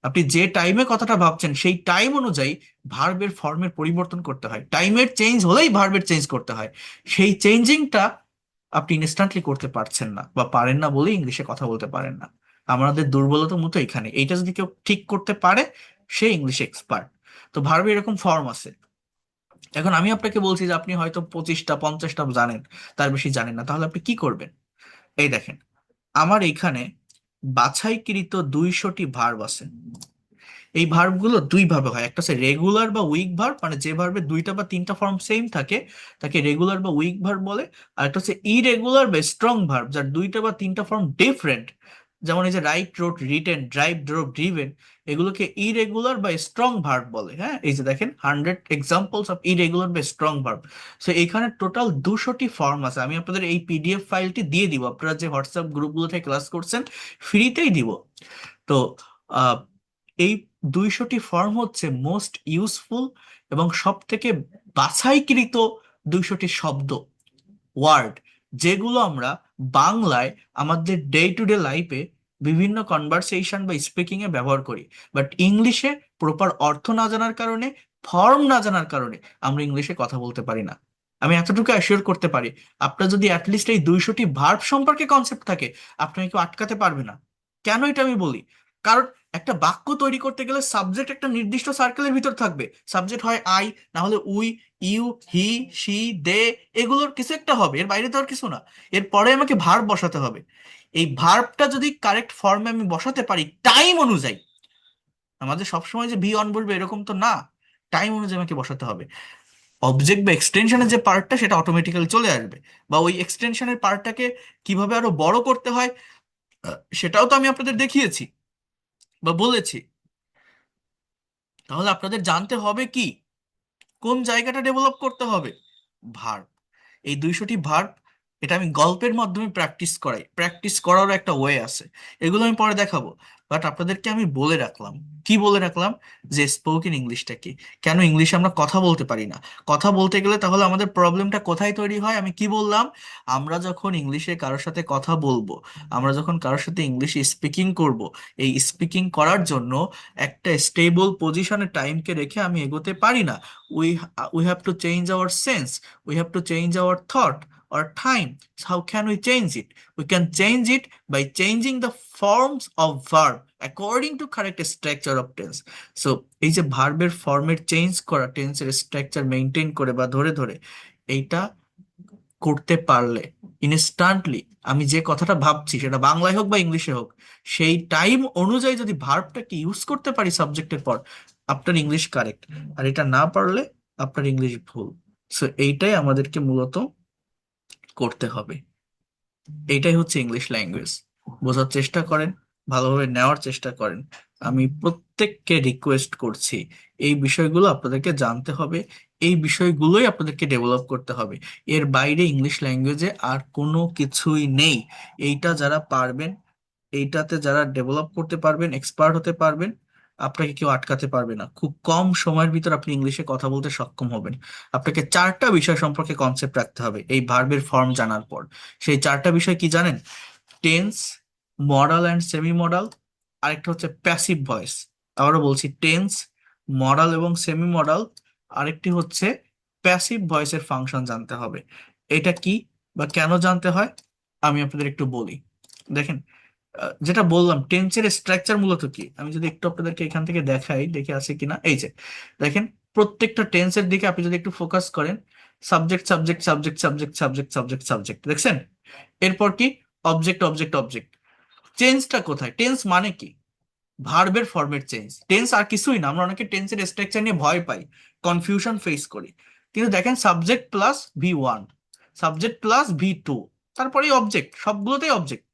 আপনি যে টাইমে কথাটা ভাবছেন সেই টাইম অনুযায়ী ভার্বের ফর্মের পরিবর্তন করতে হয়। টাইমের চেঞ্জ হলেই ভার্বের চেঞ্জ করতে হয়। সেই চেঞ্জিংটা আপনি ইনস্ট্যান্টলি করতে পারছেন না, বা পারেন না বলেই ইংলিশে কথা বলতে পারেন না। আমাদের দুর্বলতা মতো এখানে, এইটা যদি কেউ ঠিক করতে পারে সে ইংলিশে এক্সপার্ট। তো ভার্বে এরকম ফর্ম আছে। এখন আমি আপনাকে বলছি যে আপনি হয়তো 25টা 50টা জানেন, তার বেশি জানেন না, তাহলে আপনি কি করবেন? এই দেখেন, আমার এখানে বাছাইকৃত 200টি ভার্ব আছে। এই ভার্বগুলো দুই ভাবে হয়, একটা হচ্ছে রেগুলার বা উইক ভার্ব, মানে যে ভার্বের 2টা বা 3টা ফর্ম সেম থাকে তাকে রেগুলার বা উইক ভার্ব বলে। আর একটা হচ্ছে ইরেগুলার বা স্ট্রং ভার্ব, যার 2টা বা 3টা ফর্ম ডিফারেন্ট। যেমন এই যে write, wrote, written, drive, drove, driven, এগুলোকে ইরেগুলার বা স্ট্রং ভার্ব বলে। হ্যাঁ, এই যে দেখেন 100 এক্সাম্পলস অফ ইরেগুলার বা স্ট্রং ভার্ব। সো এখানে টোটাল 200টি ফর্ম আছে। আমি আপনাদের এই পিডিএফ ফাইলটি দিয়ে দিব, আপনারা যে হোয়াটসঅ্যাপ গ্রুপগুলো থেকে ক্লাস করছেন ফ্রিতেই দিব। তো আহ, এই 200টি ফর্ম হচ্ছে মোস্ট ইউজফুল এবং সব থেকে বাছাইকৃত 200টি শব্দ, ওয়ার্ড, যেগুলো আমরা বাংলায় আমাদের ডে টু ডে লাইফে বিভিন্ন কনভারসেশন বা স্পিকিং এ ব্যবহার করি, বাট ইংলিশে প্রপার অর্থ না জানার কারণে, ফর্ম না জানার কারণে আমরা ইংলিশে কথা বলতে পারি না। আমি এতটুকু অ্যাসিওর করতে পারি, আপনার যদি অ্যাটলিস্ট এই 200টি ভার্ব সম্পর্কে কনসেপ্ট থাকে, আপনাকে কেউ আটকাতে পারবে না। কেন এটা আমি বলি? কারণ একটা বাক্য তৈরি করতে গেলে সাবজেক্ট একটা নির্দিষ্ট সার্কেলের ভিতর থাকবে। সাবজেক্ট হয় আই, না হলে উই, ইউ, হি, শি, দে, এগুলোর কিছু একটা হবে, এর বাইরে তো আর কিছু না। এরপরে আমাকে ভার্ব বসাতে হবে। এই ভার্বটা যদি কারেক্ট ফর্মে আমি বসাতে পারি টাইম অনুযায়ী, আমাদের সবসময় যে বি অন বলবে এরকম তো না, টাইম অনুযায়ী আমাকে বসাতে হবে। অবজেক্ট বা এক্সটেনশনের যে পার্টটা সেটা অটোমেটিক্যালি চলে আসবে, বা ওই এক্সটেনশনের পার্টটাকে কিভাবে আরো বড় করতে হয় সেটাও তো আমি আপনাদের দেখিয়েছি বা বলেছি। তাহলে আপনাদের জানতে হবে কি, কোন জায়গাটা ডেভেলপ করতে হবে? ভার্ব। এই 200টি ভার্ব, এটা আমি গল্পের মাধ্যমে প্র্যাকটিস করাই, প্র্যাকটিস করারও একটা ওয়ে আছে, এগুলো আমি পরে দেখাবো। বাট আপনাদেরকে আমি বলে রাখলাম, কি বলে রাখলাম, যে স্পোকেন ইংলিশটা কি, কেন ইংলিশে আমরা কথা বলতে পারি না। কথা বলতে গেলে তাহলে আমাদের প্রবলেমটা কোথায় তৈরি হয়, আমি কি বললাম, আমরা যখন ইংলিশে কারোর সাথে কথা বলবো, আমরা যখন কারোর সাথে ইংলিশে স্পিকিং করব, এই স্পিকিং করার জন্য একটা স্টেবল পজিশনে টাইমকে রেখে আমি এগোতে পারি না। we have to change our sense, we have to change our thought or time. So how can we change it? We can change it by changing the forms of verb according to correct structure of tense. So এই যে ভার্বের ফর্মের change করা, টেন্সের structure maintain করে বা ধরে ধরে, এইটা করতে পারলে ইনস্ট্যান্টলি আমি যে কথাটা ভাবছি সেটা বাংলায় হোক বা ইংলিশে হোক, সেই টাইম অনুযায়ী যদি ভার্বটাকে ইউজ করতে পারি সাবজেক্টের পর, আপনার ইংলিশ কারেক্ট। আর এটা না পারলে আপনার ইংলিশ ভুল। সো এইটাই আমাদেরকে মূলত করতে হবে। এইটাই হচ্ছে ইংলিশ ল্যাঙ্গুয়েজ। বোঝার চেষ্টা করেন, ভালোভাবে নেওয়ার চেষ্টা করেন। আমি প্রত্যেককে রিকোয়েস্ট করছি, এই বিষয়গুলো আপনাদেরকে জানতে হবে, এই বিষয়গুলোই আপনাদেরকে ডেভেলপ করতে হবে। এর বাইরে ইংলিশ ল্যাঙ্গুয়েজে আর কোনো কিছুই নেই। এইটা যারা পারবেন, এইটাতে যারা ডেভেলপ করতে পারবেন, এক্সপার্ট হতে পারবেন, আপনাকে কেউ আটকাতে পারবে না। খুব কম সময়ের ভিতর আপনি ইংলিশে কথা বলতে সক্ষম হবেন। আপনাকে 4টা বিষয় সম্পর্কে কনসেপ্ট রাখতে হবে এই ভার্বের ফর্ম জানার পর। সেই 4টা বিষয় কি জানেন? Tense, modal and semi modal, আরেকটা হচ্ছে প্যাসিভ ভয়েস। আবারও বলছি, টেন্স, মডাল এবং সেমি মডাল, আরেকটি হচ্ছে প্যাসিভ ভয়েসের ফাংশন জানতে হবে। এটা কি বা কেন জানতে হয় আমি আপনাদের একটু বলি। দেখেন, যেটা বললাম টেন্সের স্ট্রাকচার মূলত কি, আমি যদি একটু আপনাদেরকে এখান থেকে দেখাই, দেখে আছে কিনা, এই যে দেখেন, প্রত্যেকটা টেন্সের দিকে আপনি যদি একটু ফোকাস করেন, subject subject subject subject subject subject subject, দেখছেন? এরপর কি, অবজেক্ট অবজেক্ট অবজেক্ট। চেঞ্জটা কোথায়? টেন্স মানে কি? ভার্বের ফর্মের চেঞ্জ। টেন্স আর কিছুই না। আমরা অনেকে টেন্সের স্ট্রাকচার নিয়ে ভয় পাই, কনফিউশন ফেস করি, কিন্তু দেখেন subject plus V1, subject plus V2, তারপরে অবজেক্ট, সবগুলোতেই object.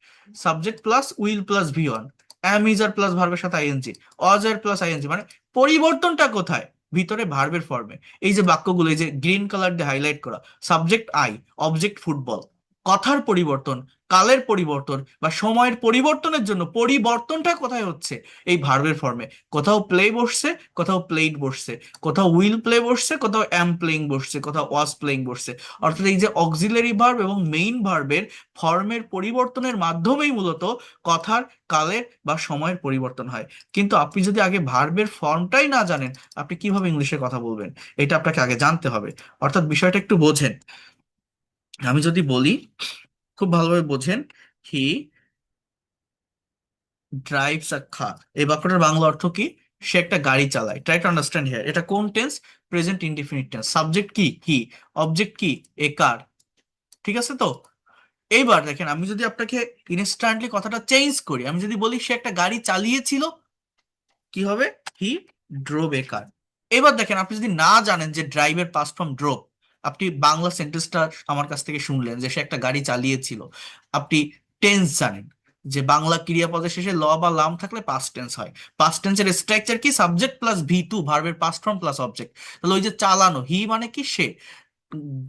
Subject plus will plus V1, am is are plus ভার্বের সাথে আইএনজি, অজ আর প্লাস আইএনজি, মানে পরিবর্তনটা কোথায়? ভিতরে ভার্বের ফর্মে। এই যে বাক্যগুলো, এই যে গ্রিন কালার দিয়ে হাইলাইট করা, সাবজেক্ট আই, অবজেক্ট ফুটবল, কথার পরিবর্তন, কালের পরিবর্তন বা সময়ের পরিবর্তনের জন্য পরিবর্তনটা কোথায় হচ্ছে? এই ভার্বের ফর্মে। কোথাও প্লে বসছে, কোথাও প্লেড বসছে, কোথাও উইল প্লে বসছে, কোথাও অ্যাম প্লেইং বসছে, কোথাও ওয়াজ প্লেইং বসছে। অর্থাৎ এই যে অক্সিলারি ভার্ব এবং মেইন ভার্বের ফর্মের পরিবর্তনের মাধ্যমেই মূলত কথার, কালের বা সময়ের পরিবর্তন হয়। কিন্তু আপনি যদি আগে ভার্বের ফর্মটাই না জানেন, আপনি কিভাবে ইংলিশে কথা বলবেন? এটা আপনাকে আগে জানতে হবে। অর্থাৎ বিষয়টা একটু বোঝেন। আমি যদি বলি, খুব ভালোভাবে বোঝেন, হি ড্রাইভস আ কার, এই বাক্যটার বাংলা অর্থ কি? সে একটা গাড়ি চালায়। ট্রাই টু আন্ডারস্ট্যান্ড হিয়ার, এটা কোন tense? Present indefinite tense. Subject কি? হি। অবজেক্ট কি? এ কার। ঠিক আছে তো? এইবার দেখেন, আমি যদি আপনাকে ইনস্ট্যান্টলি কথাটা চেঞ্জ করি, আমি যদি বলি সে একটা গাড়ি চালিয়েছিল, কি হবে? হি ড্রোভ এ কার। এবার দেখেন, আপনি যদি না জানেন যে ড্রাইভের পাস্ট ফর্ম ড্রোভ, আপনি বাংলা সেন্টেন্সটা আমার কাছ থেকে শুনলেন যে সে একটা গাড়ি চালিয়েছিল, আপনি টেন্স জানেন যে বাংলা ক্রিয়াপদের শেষে ল বা লাম থাকলে পাস্ট টেন্স হয়। পাস্ট টেন্সের স্ট্রাকচার কি? সাবজেক্ট প্লাস V2, ভার্বের পাস্ট ফর্ম প্লাস অবজেক্ট। তাহলে ওই যে চালানো, হি মানে কি? সে। উম,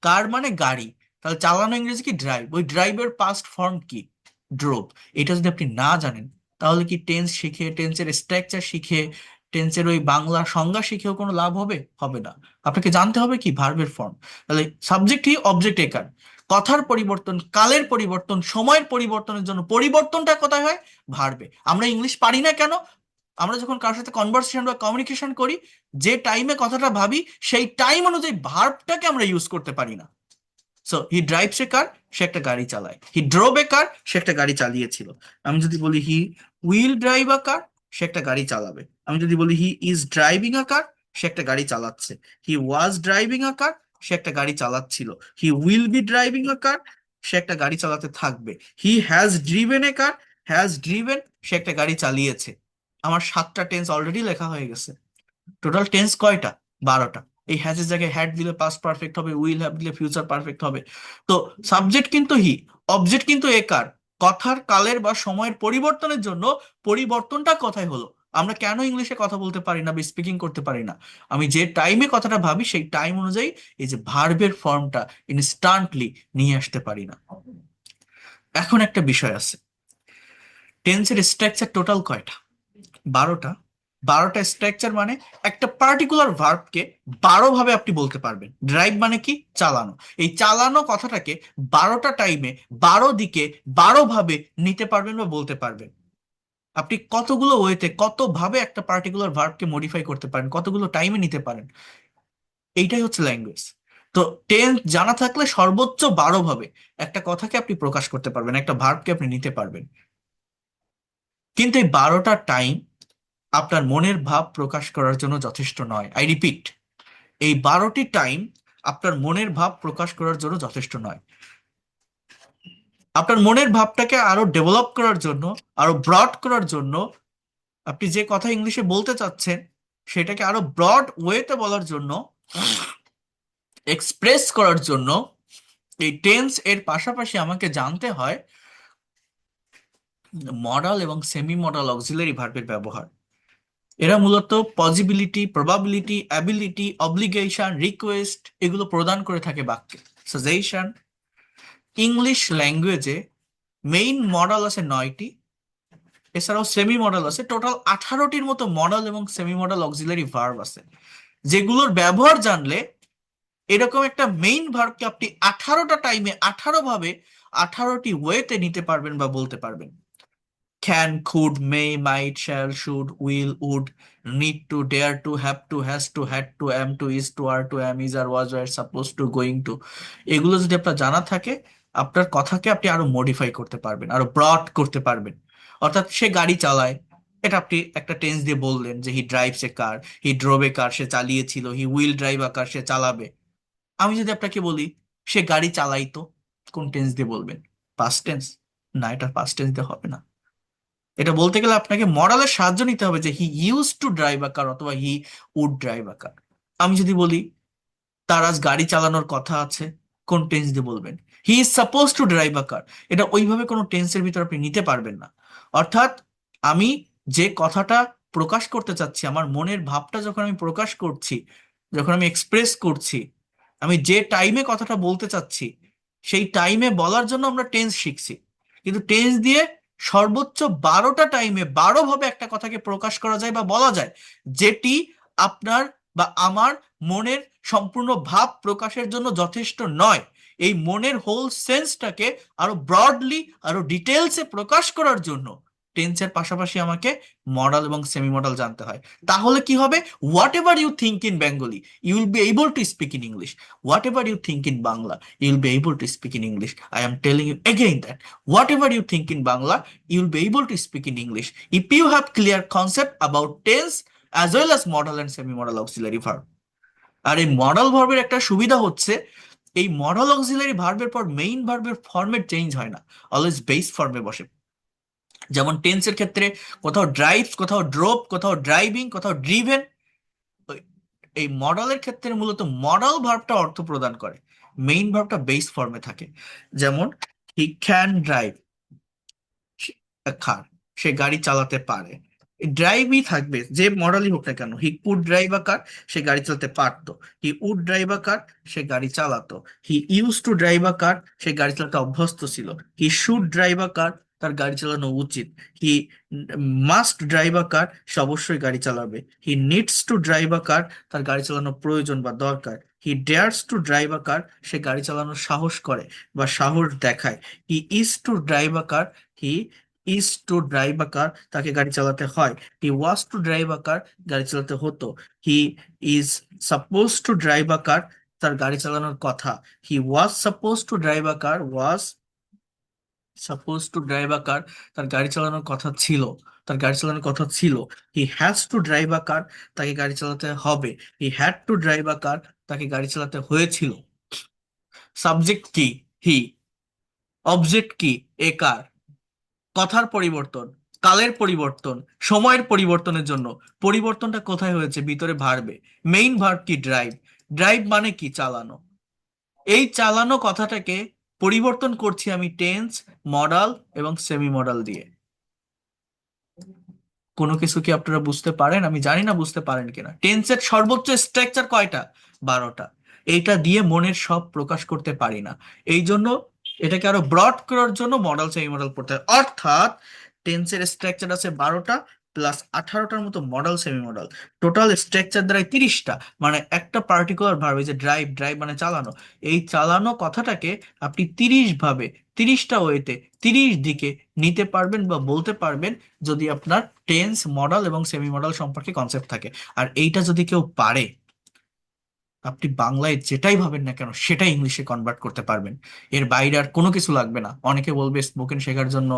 কার মানে গাড়ি। তাহলে চালানো ইংরেজি কি? ড্রাইভ। ওই ড্রাইভের পাস্ট ফর্ম কি? ড্রোভ। এটা যদি আপনি না জানেন, তাহলে কি টেন্স শিখে, টেন্সের স্ট্রাকচার শিখে টেন্সের ওই বাংলা সংজ্ঞা শিখেও কোনো লাভ হবে? হবে না। আপনাকে জানতে হবে কি ভার্বের ফর্ম। তাহলে সাবজেক্টই অবজেক্ট একার, কথার পরিবর্তন, কালের পরিবর্তন, সময়ের পরিবর্তনের জন্য পরিবর্তনটা কোথায় হয়? ভার্বে। আমরা ইংলিশ পারি না কেন? আমরা যখন কারোর সাথে কনভারসেশন বা কমিউনিকেশন করি, যে টাইমে কথাটা ভাবি সেই টাইম অনুযায়ী ভার্বটাকে আমরা ইউজ করতে পারি না। সো হি ড্রাইভস এ কার, সে একটা গাড়ি চালায়। হি ড্রোভ এ কার, সে একটা গাড়ি চালিয়েছিল। আমি যদি বলি he will drive a car, সে একটা গাড়ি চালাবে। আমি যদি বলি he is driving a car, সে একটা গাড়ি চালাচ্ছে। হি ওয়াজ ড্রাইভিং আ কার, সে একটা গাড়ি চালাচ্ছিল। He will be driving a car, সে একটা গাড়ি চালাতে থাকবে। He has driven a car, has driven, সে একটা গাড়ি চালিয়েছে। আমার 7টা টেন্স অলরেডি লেখা হয়ে গেছে। টোটাল টেন্স কয়টা? 12টা। এই হ্যাজ এর জায়গায় হ্যাড দিলে পাস্ট পারফেক্ট হবে, উইল হ্যাভ দিলে ফিউচার পারফেক্ট হবে। তো সাবজেক্ট কিন্তু হি, অবজেক্ট কিন্তু একার। কথার কালের বা সময়ের পরিবর্তনের জন্য পরিবর্তনটা কোথায় হলো? আমরা কেন ইংলিশে কথা বলতে পারি না বা স্পিকিং করতে পারি না? আমি যে টাইমে কথাটা ভাবি সেই টাইম অনুযায়ী এই যে ভার্বের ফর্মটা ইনস্ট্যান্টলি নিয়ে আসতে পারি না। এখন একটা বিষয় আছে, টেন্সের স্ট্রাকচার টোটাল কয়টা? 12টা। 12টা স্ট্রাকচার মানে একটা পার্টিকুলার ভার্বকে 12 ভাবে আপনি বলতে পারবেন। ড্রাইভ মানে কি? চালানো। এই চালানো কথাটাকে 12টা টাইমে 12 দিকে 12 ভাবে নিতে পারবেন বা বলতে পারবেন। আপনি কতগুলো ওয়েতে কত ভাবে একটা পার্টিকুলার ভার্বকে মডিফাই করতে পারেন, কতগুলো টাইমে নিতে পারেন, এইটাই হচ্ছে ল্যাঙ্গুয়েজ। তো টেন্স জানা থাকলে সর্বোচ্চ 12 ভাবে একটা কথাকে আপনি প্রকাশ করতে পারবেন, একটা ভার্বকে আপনি নিতে পারবেন। কিন্তু এই 12টা টাইম আপনার মনের ভাব প্রকাশ করার জন্য যথেষ্ট নয়। আই রিপিট, এই 12টি টাইম আপনার মনের ভাব প্রকাশ করার জন্য যথেষ্ট নয়। আপনার মনের ভাবটাকে আরো ডেভেলপ করার জন্য, আরো ব্রড করার জন্য, আপনি যে কথা ইংলিশে বলতে চাচ্ছেন সেটাকে আরো ব্রড ওয়েতে বলার জন্য, এক্সপ্রেস করার জন্য এই টেন্স এর পাশাপাশি আমাকে জানতে হয় মডাল এবং সেমি মডাল অক্সিলারি ভার্বের ব্যবহার। এরা মূলত possibility, probability, ability, obligation, request এগুলো প্রদান করে থাকে বাক্যে। সাজেশন। ইংলিশ ল্যাঙ্গুয়েজে মেইন মডাল আছে 9টি, এছাড়াও সেমি মডাল আছে টোটাল 18টির মতো মডাল এবং সেমি মডাল অক্সিলারি ভার্ব আছে, যেগুলোর ব্যবহার জানলে এরকম একটা মেইন ভার্বকে আপনি 18টা টাইমে 18 ভাবে 18টি ওয়েতে নিতে পারবেন বা বলতে পারবেন। can, could, may, might, shall, should, will, would, need to, dare to, have to, has to, had to, am to, is to, are to, am, is, are, was, were, supposed to, going to, এগুলো যদি আপনার জানা থাকে, আপনার কথাকে আপনি আরো modify করতে পারবেন, আরো ব্রড করতে পারবেন। অর্থাৎ সে গাড়ি চালায়, এটা আপনি একটা টেন্স দিয়ে বললেন যে হি drives a car, he drove এ কার, সে চালিয়েছিল। He will drive a car, সে চালাবে। আমি যদি আপনাকে বলি সে গাড়ি চালাইতো, কোন টেন্স দিয়ে বলবেন? Past tense? না, এটা পাস্ট টেন্স দিয়ে হবে না। এটা বলতে গেলে আপনাকে মরালের সাহায্য নিতে হবে যে he use to drive a car অথবা হি উড ড্রাইভ আ কার। আমি যদি বলি তার আজ গাড়ি চালানোর কথা আছে, কোন টেন্স দিয়ে বলবেন? He is suppose to drive a car. এটা ওইভাবে কোনো টেন্সের ভিতর আপনি নিতে পারবেন না। অর্থাৎ আমি যে কথাটা প্রকাশ করতে চাচ্ছি, আমার মনের ভাবটা যখন আমি প্রকাশ করছি, যখন আমি এক্সপ্রেস করছি, আমি যে টাইমে কথাটা বলতে চাচ্ছি সেই টাইমে বলার জন্য আমরা টেন্স শিখছি। কিন্তু টেন্স দিয়ে সর্বোচ্চ 12টা টাইমে 12 ভাবে একটা কথাকে প্রকাশ করা যায় বা বলা যায়, যেটি আপনার বা আমার মনের সম্পূর্ণ ভাব প্রকাশের জন্য যথেষ্ট নয়। এই মনের হোল সেন্সটাকে আরো ব্রডলি, আরো ডিটেলসে প্রকাশ করার জন্য টেন্সের পাশাপাশি আমাকে মডাল এবং সেমি মডাল জানতে হয়। তাহলে কি হবে? Whatever you think in Bengali, you will be able to speak in English. Whatever you think in Bangla, you will be able to speak in English. I am telling you again that whatever you think in Bangla, you will be able to speak in English if you have clear concept about tense as well as modal and semi-modal auxiliary verb. আর এই modal ভার্বের একটা সুবিধা হচ্ছে, এই modal auxiliary ভার্বের পর main ভার্বের format change হয় না, অলওয়েজ বেস ফর্মে বসে। যেমন টেন্সের ক্ষেত্রে কোথাও ড্রাইভ, কোথাও ড্রোপ, কোথাও ড্রাইভিং, কোথাও ড্রিভেন। এই মডালের ক্ষেত্রে মূলত মডাল ভার্বটা অর্থ প্রদান করে, মেইন ভার্বটা বেস ফর্মে থাকে। যেমন হি ক্যান ড্রাইভ, কার, সে গাড়ি চালাতে পারে। ড্রাইভই থাকবে যে মডেলই হোক না কেন। He could drive a car, সে গাড়ি চালাতে পারতো। He would drive a car, সে গাড়ি চালাতো। He use to drive a car, সে গাড়ি চালাতে অভ্যস্ত ছিল। He should drive a car, তার গাড়ি চালানো উচিত। He must drive a car, সে অবশ্যই গাড়ি চালাবে। He needs to drive a car, তার গাড়ি চালানো প্রয়োজন বা দরকার। He dares to drive a car, সে গাড়ি চালানোর সাহস করে বা সাহস দেখায়। He is to drive a car, he is to drive a car, তাকে গাড়ি চালাতে হয়। হি ওয়াজ টু ড্রাইভ আ কার, গাড়ি চালাতে হতো। He is suppose to drive a car, তার গাড়ি চালানোর কথা। He was suppose to drive a car, was suppose to drive a car, তার গাড়ি চালানোর কথা ছিল, তার গাড়ি চালানোর কথা ছিল। He has to drive a car, তাকে গাড়ি চালাতে হবে। He had to drive a car, তাকে গাড়ি চালাতে হয়েছিল। সাবজেক্ট কি? হি। অবজেক্ট কি? এ কার। কথার পরিবর্তন, কালের পরিবর্তন, সময়ের পরিবর্তনের জন্য। পরিবর্তনটা কোথায় হয়েছে? ভিতরে ভার্বে। মেইন ভার্ব কি? ড্রাইভ। ড্রাইভ মানে কি? চালানো। এই চালানো কথাটাকে পরিবর্তন করছি আমি টেন্স, মডাল এবং সেমি মডাল দিয়ে। কোনো কিছু কি আপনারা বুঝতে পারেন? আমি জানি না বুঝতে পারেন কিনা। টেন্সের সর্বোচ্চ স্ট্রাকচার কয়টা? 12টা। এইটা দিয়ে মনের সব প্রকাশ করতে পারি না। এই জন্য এটাকে আরো ব্রড করার জন্য মডেল সেমি মডেল পড়তে হয়। অর্থাৎ টেন্সের স্ট্রাকচার আছে 12টা প্লাস 18টার মতো model semi model. Total structure দ্বারাই 30টা। মানে একটা পার্টিকুলার ভার্ব, এই যে ড্রাইভ, ড্রাইভ মানে চালানো, এই চালানো কথাটাকে আপনি 30 ভাবে, 30টা ওয়েতে, 30 দিকে নিতে পারবেন বা বলতে পারবেন, যদি আপনার টেন্স, মডাল এবং সেমি মডাল সম্পর্কে কনসেপ্ট থাকে। আর এইটা যদি কেউ পারে, আপনি বাংলায় যেটাই ভাবেন না কেন সেটাই ইংলিশে কনভার্ট করতে পারবেন। এর বাইরে আর কোনো কিছু লাগবে না। অনেকে বলবে স্পোকেন শেখার জন্য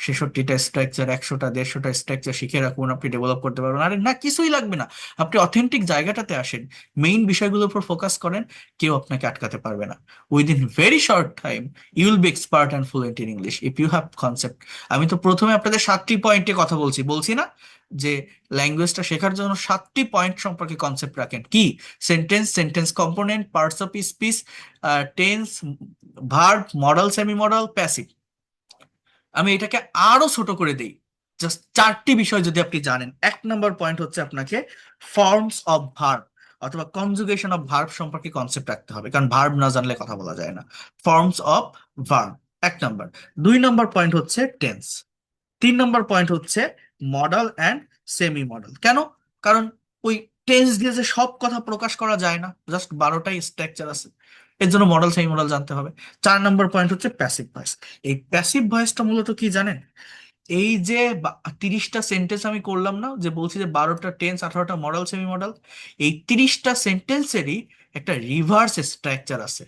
66টা স্ট্রাকচার, 100টা 150টা স্ট্রাকচার শিখে রাখুন, আপনি ডেভেলপ করতে পারবেন। আরে না, কিছুই লাগবে না। আপনি অথেন্টিক জায়গাটাতে আসেন, মেইন বিষয়গুলোর উপর ফোকাস করেন, কেউ আপনাকে আটকাতে পারবে না। Within very short time you will be expert and fluent in English if you have concept. আমি তো প্রথমে আপনাদের 7টি পয়েন্টে কথা বলছি, বলছি না যে ল্যাঙ্গুয়েজটা শেখার জন্য 7টি পয়েন্ট সম্পর্কে কনসেপ্ট রাখেন। কি? Sentence, sentence component, parts of speech, tense, verb, modal, semi modal, passive. আমি এটাকে আরো ছোট করে দেই। জাস্ট 4টি বিষয় যদি আপনি জানেন। 1 নম্বর পয়েন্ট হচ্ছে আপনাকে ফর্মস অফ ভার্ব অথবা কনজুগেশন অফ ভার্ব সম্পর্কে কনসেপ্ট রাখতে হবে, কারণ ভার্ব না জানলে কথা বলা যায় না। Forms of verb 1 number. 2 number point হচ্ছে টেন্স। 3 নম্বর পয়েন্ট হচ্ছে মডাল অ্যান্ড সেমি মডাল। কেন? কারণ ওই টেন্স দিয়ে যে সব কথা প্রকাশ করা যায় না, জাস্ট 12টাই স্ট্রাকচার আছে, এর জন্য মডেল সেমি মডেল জানতে হবে। 4 নম্বর পয়েন্ট হচ্ছে প্যাসিভ ভয়েস। এই প্যাসিভ ভয়েসটা মূলত কি জানেন? এই যে 30টা সেন্টেন্স আমি করলাম না, যে বলছি যে 12টা টেন্স, 18টা মডেল সেমি মডেল, এই 30টা সেন্টেন্সেরই একটা রিভার্স স্ট্রাকচার আছে।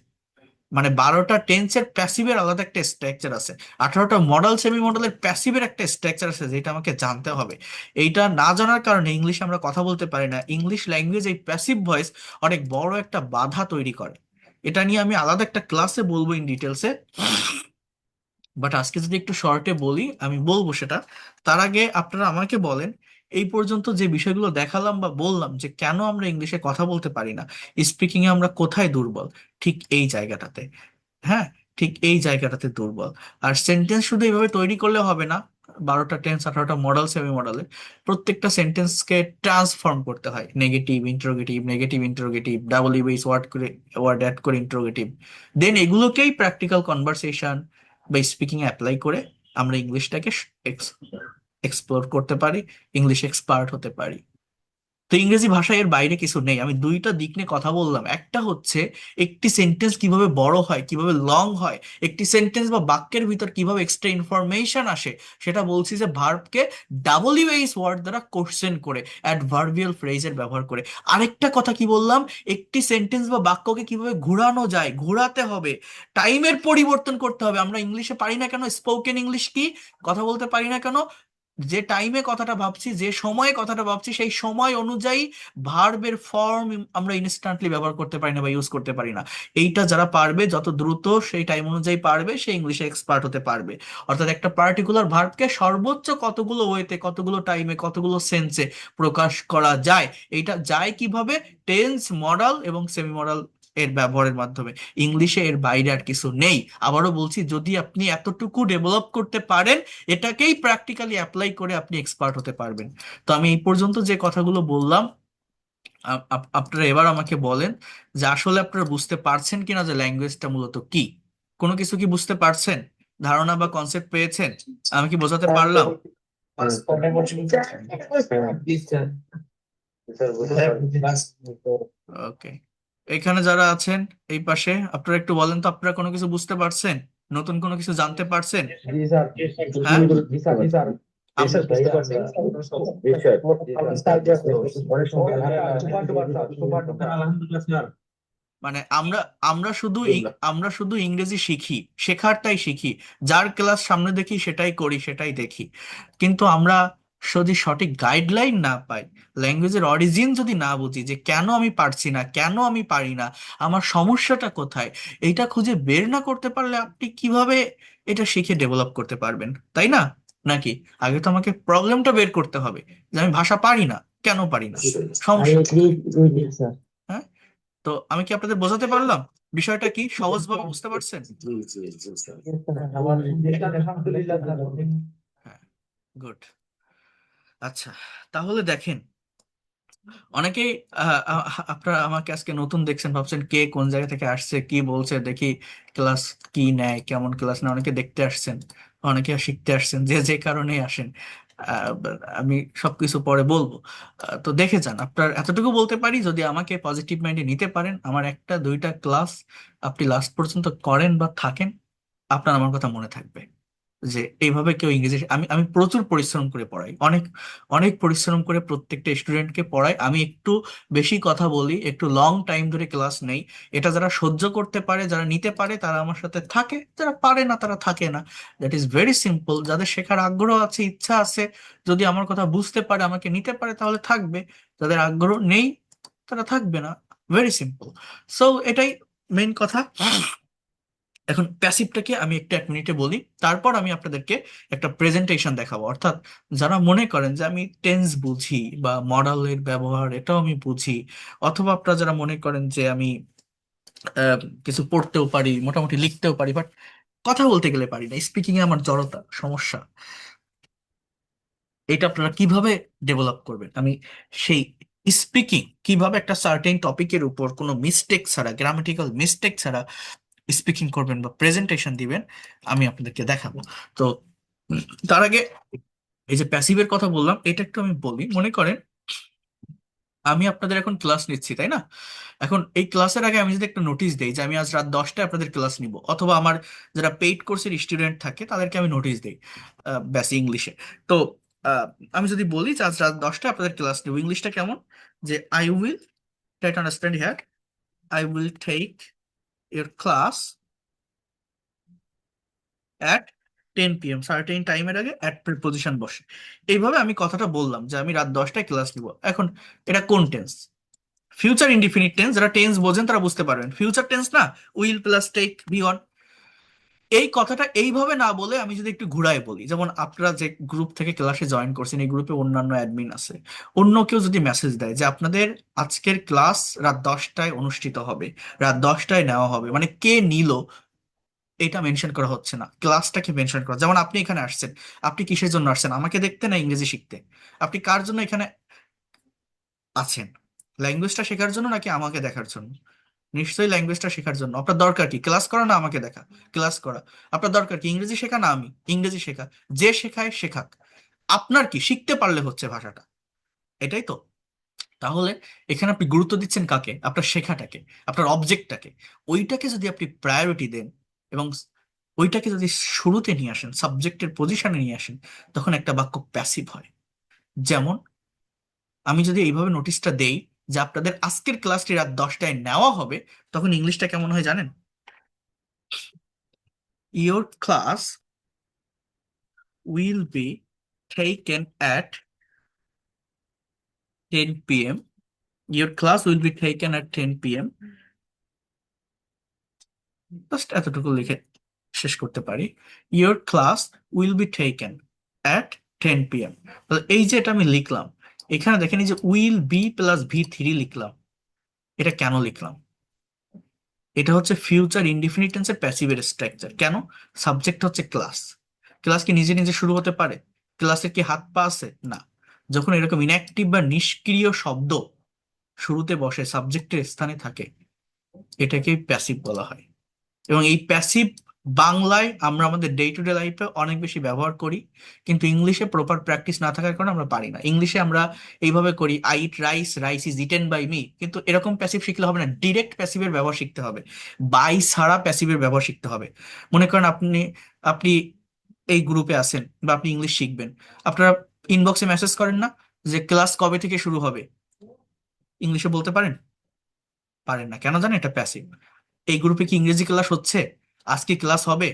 মানে 12টা টেন্সের প্যাসিভের আলাদা একটা স্ট্রাকচার আছে, 18টা মডেল সেমি মডেলের প্যাসিভের একটা স্ট্রাকচার আছে, যেটা আমাকে জানতে হবে। এইটা না জানার কারণে ইংলিশে আমরা কথা বলতে পারি না। ইংলিশ ল্যাঙ্গুয়েজ এই প্যাসিভ ভয়েস অনেক বড় একটা বাধা তৈরি করে। এটা নিয়ে আমি আলাদা একটা ক্লাসে বলবো ইন ডিটেলসে, বাট আজকে যদি একটু শর্টে বলি, আমি বলবো সেটা। তার আগে আপনারা আমাকে বলেন, এই পর্যন্ত যে বিষয়গুলো দেখালাম বা বললাম যে কেন আমরা ইংলিশে কথা বলতে পারি না, স্পিকিং এ আমরা কোথায় দুর্বল, ঠিক এই জায়গাটাতে। হ্যাঁ, ঠিক এই জায়গাটাতে দুর্বল। আর সেন্টেন্স শুধু এইভাবে তৈরি করলে হবে না। 12টা টেন্স, 18টা মডেল সেমি মডেলে প্রত্যেকটা সেন্টেন্সকে ট্রান্সফর্ম করতে হয়। Negative interrogative, negative interrogative, double ইউএস ওয়ার্ড করে, ওয়ার্ড অ্যাড করে ইন্টারোগেটিভ। দেন এগুলোকেই প্র্যাকটিক্যাল কনভারসেশন বা স্পিকিং এ অ্যাপ্লাই করে আমরা ইংলিশটাকে এক্সপ্লোর করতে পারি, ইংলিশ এক্সপার্ট হতে পারি। তো ইংরেজি ভাষায় এর বাইরে কিছু নেই। আমি দুইটা দিক নিয়ে কথা বললাম। একটা হচ্ছে একটি সেন্টেন্স কিভাবে বড় হয়, কিভাবে লং হয়, একটি সেন্টেন্স বা বাক্যের ভিতর কিভাবে এক্সট্রা ইনফরমেশন আসে, সেটা বলছি যে ভার্বকে ডাব্লিউএইচ ওয়ার্ড দ্বারা কোশ্চেন করে, অ্যাডভার্বিয়াল ফ্রেজের ব্যবহার করে। আরেকটা কথা কি বললাম? একটি সেন্টেন্স বা বাক্যকে কিভাবে ঘোরানো যায়, ঘোরাতে হবে, টাইমের পরিবর্তন করতে হবে। আমরা ইংলিশে পারি না কেন? স্পোকেন ইংলিশ কি, কথা বলতে পারি না কেন? যে টাইমে কথাটা ভাবছি, যে সময়ে কথাটা ভাবছি, সেই সময় অনুযায়ী ভার্বের ফর্ম আমরা ইনস্ট্যান্টলি ব্যবহার করতে পারি না বা ইউজ করতে পারি না। এইটা যারা পারবে, যত দ্রুত সেই টাইম অনুযায়ী পারবে, সে ইংলিশে এক্সপার্ট হতে পারবে। অর্থাৎ একটা পার্টিকুলার ভার্বকে সর্বোচ্চ কতগুলো ওয়েতে, কতগুলো টাইমে, কতগুলো সেন্সে প্রকাশ করা যায়। এইটা যায় কিভাবে? টেন্স, মডাল এবং সেমি মডাল এর ব্যবহারের মাধ্যমে। ইংলিশে এর বাইরে আর কিছু নেই। আবারও বলছি, যদি আপনি এতটুকু ডেভেলপ করতে পারেন, এটাকেই প্র্যাকটিক্যালি অ্যাপ্লাই করে আপনি এক্সপার্ট হতে পারবেন। তো আমি এই পর্যন্ত যে কথাগুলো বললাম, আপনারা এবার আমাকে বলেন যে আসলে আপনারা বুঝতে পারছেন কিনা যে ল্যাঙ্গুয়েজটা মূলত কি। কোনো কিছু কি বুঝতে পারছেন? ধারণা বা কনসেপ্ট পেয়েছেন? আমি কি বোঝাতে পারলাম? ওকে, এখানে যারা আছেন এই পাশে, আপনারা একটু বলেন তো, আপনারা কোনো কিছু বুঝতে পারছেন? নতুন কোনো কিছু জানতে পারছেন? হ্যাঁ, আম- মানে আমরা আমরা শুধু আমরা শুধু ইংরেজি শিখি, শেখারটাই শিখি, যার ক্লাস সামনে দেখি সেটাই করি, সেটাই দেখি। কিন্তু আমরা যদি সঠিক গাইডলাইন না পাই, ল্যাঙ্গুয়েজের অরিজিন যদি না বুঝি, যে কেন আমি পারছি না, কেন আমি পারি না, আমার সমস্যাটা কোথায়, এইটা খুঁজে বের না করতে পারলে আপনি কিভাবে এটা শিখে ডেভেলপ করতে পারবেন, তাই না? নাকি আগে তো আমাকে প্রবলেমটা বের করতে হবে, যে আমি ভাষা পারি না, কেন পারি না, সমস্যা কোথায়। হ্যাঁ, তো আমি কি আপনাদের বোঝাতে পারলাম বিষয়টা কি, সহজভাবে বুঝতে পারছেন? হ্যাঁ, গুড। আচ্ছা, তাহলে দেখেন, অনেকেই আপনারা আমাকে আজকে নতুন দেখছেন, ভাবছেন কে কোন জায়গা থেকে আসছে, কি বলছে দেখি, ক্লাস কি নেয়, কেমন ক্লাস নেয়, অনেকে দেখতে আসছেন, অনেকে শিখতে আসছেন, যে যে কারণেই আসেন। আমি সবকিছু পরে বলবো। তো দেখে যান, আপনার এতটুকু বলতে পারি, যদি আমাকে পজিটিভ মাইন্ডে নিতে পারেন, আমার একটা দুইটা ক্লাস আপনি লাস্ট পর্যন্ত করেন বা থাকেন, আপনার আমার কথা মনে থাকবে, যে এইভাবে কেউ ইংরেজি, আমি আমি প্রচুর পরিশ্রম করে পড়াই, অনেক অনেক পরিশ্রম করে প্রত্যেকটা স্টুডেন্টকে পড়াই। আমি একটু বেশি কথা বলি, একটু লং টাইম ধরে ক্লাস নেই। এটা যারা সহ্য করতে পারে, যারা নিতে পারে, তারা আমার সাথে থাকে, যারা পারে না তারা থাকে না। That is very simple. যাদের শেখার আগ্রহ আছে, ইচ্ছা আছে, যদি আমার কথা বুঝতে পারে, আমাকে নিতে পারে, তাহলে থাকবে। যাদের আগ্রহ নেই, তারা থাকবে না। Very simple. সো এটাই মেইন কথা। এখন প্যাসিভটাকে আমি একটু এক মিনিটে বলি, তারপর আমি আপনাদেরকে একটা প্রেজেন্টেশন দেখাবো। অর্থাৎ যারা মনে করেন যে আমি টেন্স বুঝি বা মডালের ব্যবহার এটাও আমি বুঝি, অথবা আপনারা যারা মনে করেন যে আমি আহ, কিছু পড়তেও পারি, মোটামুটি লিখতেও পারি, বাট কথা বলতে গেলে পারি না, স্পিকিং এ আমার জড়তা সমস্যা, এটা আপনারা কিভাবে ডেভেলপ করবেন, আমি সেই স্পিকিং কিভাবে একটা সার্টেন টপিকের উপর কোনো মিস্টেক ছাড়া, গ্রামাটিক্যাল মিস্টেক ছাড়া স্পিকিং করবেন বা প্রেজেন্টেশন দিবেন, আমি আপনাদেরকে দেখাবো। তো উম, তার আগে এই যে প্যাসিভের কথা বললাম, এটা একটু আমি বলি। মনে করেন আমি আপনাদের এখন ক্লাস নিচ্ছি, তাই না? এখন এই ক্লাসের আগে আমি যদি একটা নোটিশ দেই যে আমি আজ রাত 10টায় আপনাদের ক্লাস নিব, অথবা আমার যারা পেইড কোর্সের স্টুডেন্ট থাকে তাদেরকে আমি নোটিশ দেই, ব্যাস ইংলিশে। তো আহ, আমি যদি বলি যে আজ রাত 10টায় আপনাদের ক্লাস নিব, ইংলিশটা কেমন? যে I will, try to understand here, I will take your class at 10 p.m, certain টাইমের আগে অ্যাট প্রিপোজিশন বসে। এইভাবে আমি কথাটা বললাম যে আমি রাত 10টায় ক্লাস নিব। এখন এটা কোন টেন্স? Future indefinite tense. যারা টেন্স বোঝেন তারা বুঝতে পারবেন, ফিউচার টেন্স না, will plus take be on. এই কথাটা এইভাবে না বলে আমি যদি একটু ঘুরায় বলি, যেমন আপনারা যে গ্রুপ থেকে ক্লাসে জয়েন করছেন, এই গ্রুপে অন্যান্য অ্যাডমিন আছে, অন্য কেউ যদি মেসেজ দেয় যে আপনাদের আজকের ক্লাস রাত 10টায় অনুষ্ঠিত হবে, রাত 10টায় নেওয়া হবে, মানে কে নিল এটা মেনশন করা হচ্ছে না, ক্লাসটাকে মেনশন করা। যেমন আপনি এখানে আসছেন, আপনি কিসের জন্য আসছেন? আমাকে দেখতে না ইংরেজি শিখতে? আপনি কার জন্য এখানে আছেন? ল্যাঙ্গুয়েজটা শেখার জন্য নাকি আমাকে দেখার জন্য? নিশ্চয়ই ল্যাঙ্গুয়েজটা শেখার জন্য। আপনার দরকার কি ক্লাস করা না আমাকে দেখা? ক্লাস করা। আপনার দরকার কি ইংরেজি শেখা না আমি? ইংরেজি শেখা। যে শেখায় শেখাক, আপনার কি শিখতে পারলে হচ্ছে ভাষাটা, এটাই তো। তাহলে এখানে আপনি গুরুত্ব দিচ্ছেন কাকে? আপনার শেখাটাকে, আপনার অবজেক্টটাকে। ওইটাকে যদি আপনি প্রায়োরিটি দেন এবং ওইটাকে যদি শুরুতে নিয়ে আসেন, সাবজেক্টের পজিশনে নিয়ে আসেন, তখন একটা বাক্য প্যাসিভ হয়। যেমন আমি যদি এইভাবে নোটিশটা দেই যে আপনাদের আজকের ক্লাসটি রাত 10টায় নেওয়া হবে, তখন ইংলিশটা কেমন হয় জানেন? Your class will be taken at 10 p.m. Your class will be taken at 10 p.m. Just এতটুকু লিখে শেষ করতে পারি, your class will be taken at 10 p.m. তাহলে এই যে এটা আমি লিখলাম, এখানে দেখেন এই যে উইল বি প্লাস V3 লিখলাম, এটা কেন লিখলাম? এটা হচ্ছে ফিউচার ইনডিফিনিট টেন্সের প্যাসিভের স্ট্রাকচার। কেন? সাবজেক্ট হচ্ছে ক্লাস। ক্লাস কি নিজে নিজে শুরু হতে পারে? ক্লাসের কি হাত পা আছে? না। যখন এরকম ইনঅ্যাক্টিভ বা নিষ্ক্রিয় শব্দ শুরুতে বসে, সাবজেক্টের স্থানে থাকে, এটাকেই প্যাসিভ বলা হয়। এবং এই প্যাসিভ বাংলায় আমরা আমাদের ডে টু ডে লাইফে অনেক বেশি ব্যবহার করি, কিন্তু ইংলিশে প্রপার প্র্যাকটিস না থাকার কারণে আমরা পারি না। ইংলিশে আমরা এইভাবে করি, I eat rice, rice is eaten by me, কিন্তু এরকম প্যাসিভ শিখলে হবে না, ডিরেক্ট প্যাসিভের ব্যবহার শিখতে হবে, বাই ছাড়া প্যাসিভের ব্যবহার শিখতে হবে। মনে করেন আপনি আপনি এই গ্রুপে আছেন বা আপনি ইংলিশ শিখবেন, আপনারা ইনবক্সে মেসেজ করেন না যে ক্লাস কবে থেকে শুরু হবে? ইংলিশে বলতে পারেন? পারেন না, কেন জানেন? এটা প্যাসিভ। এই গ্রুপে কি ইংরেজি ক্লাস হচ্ছে? আজকে ক্লাস হবে?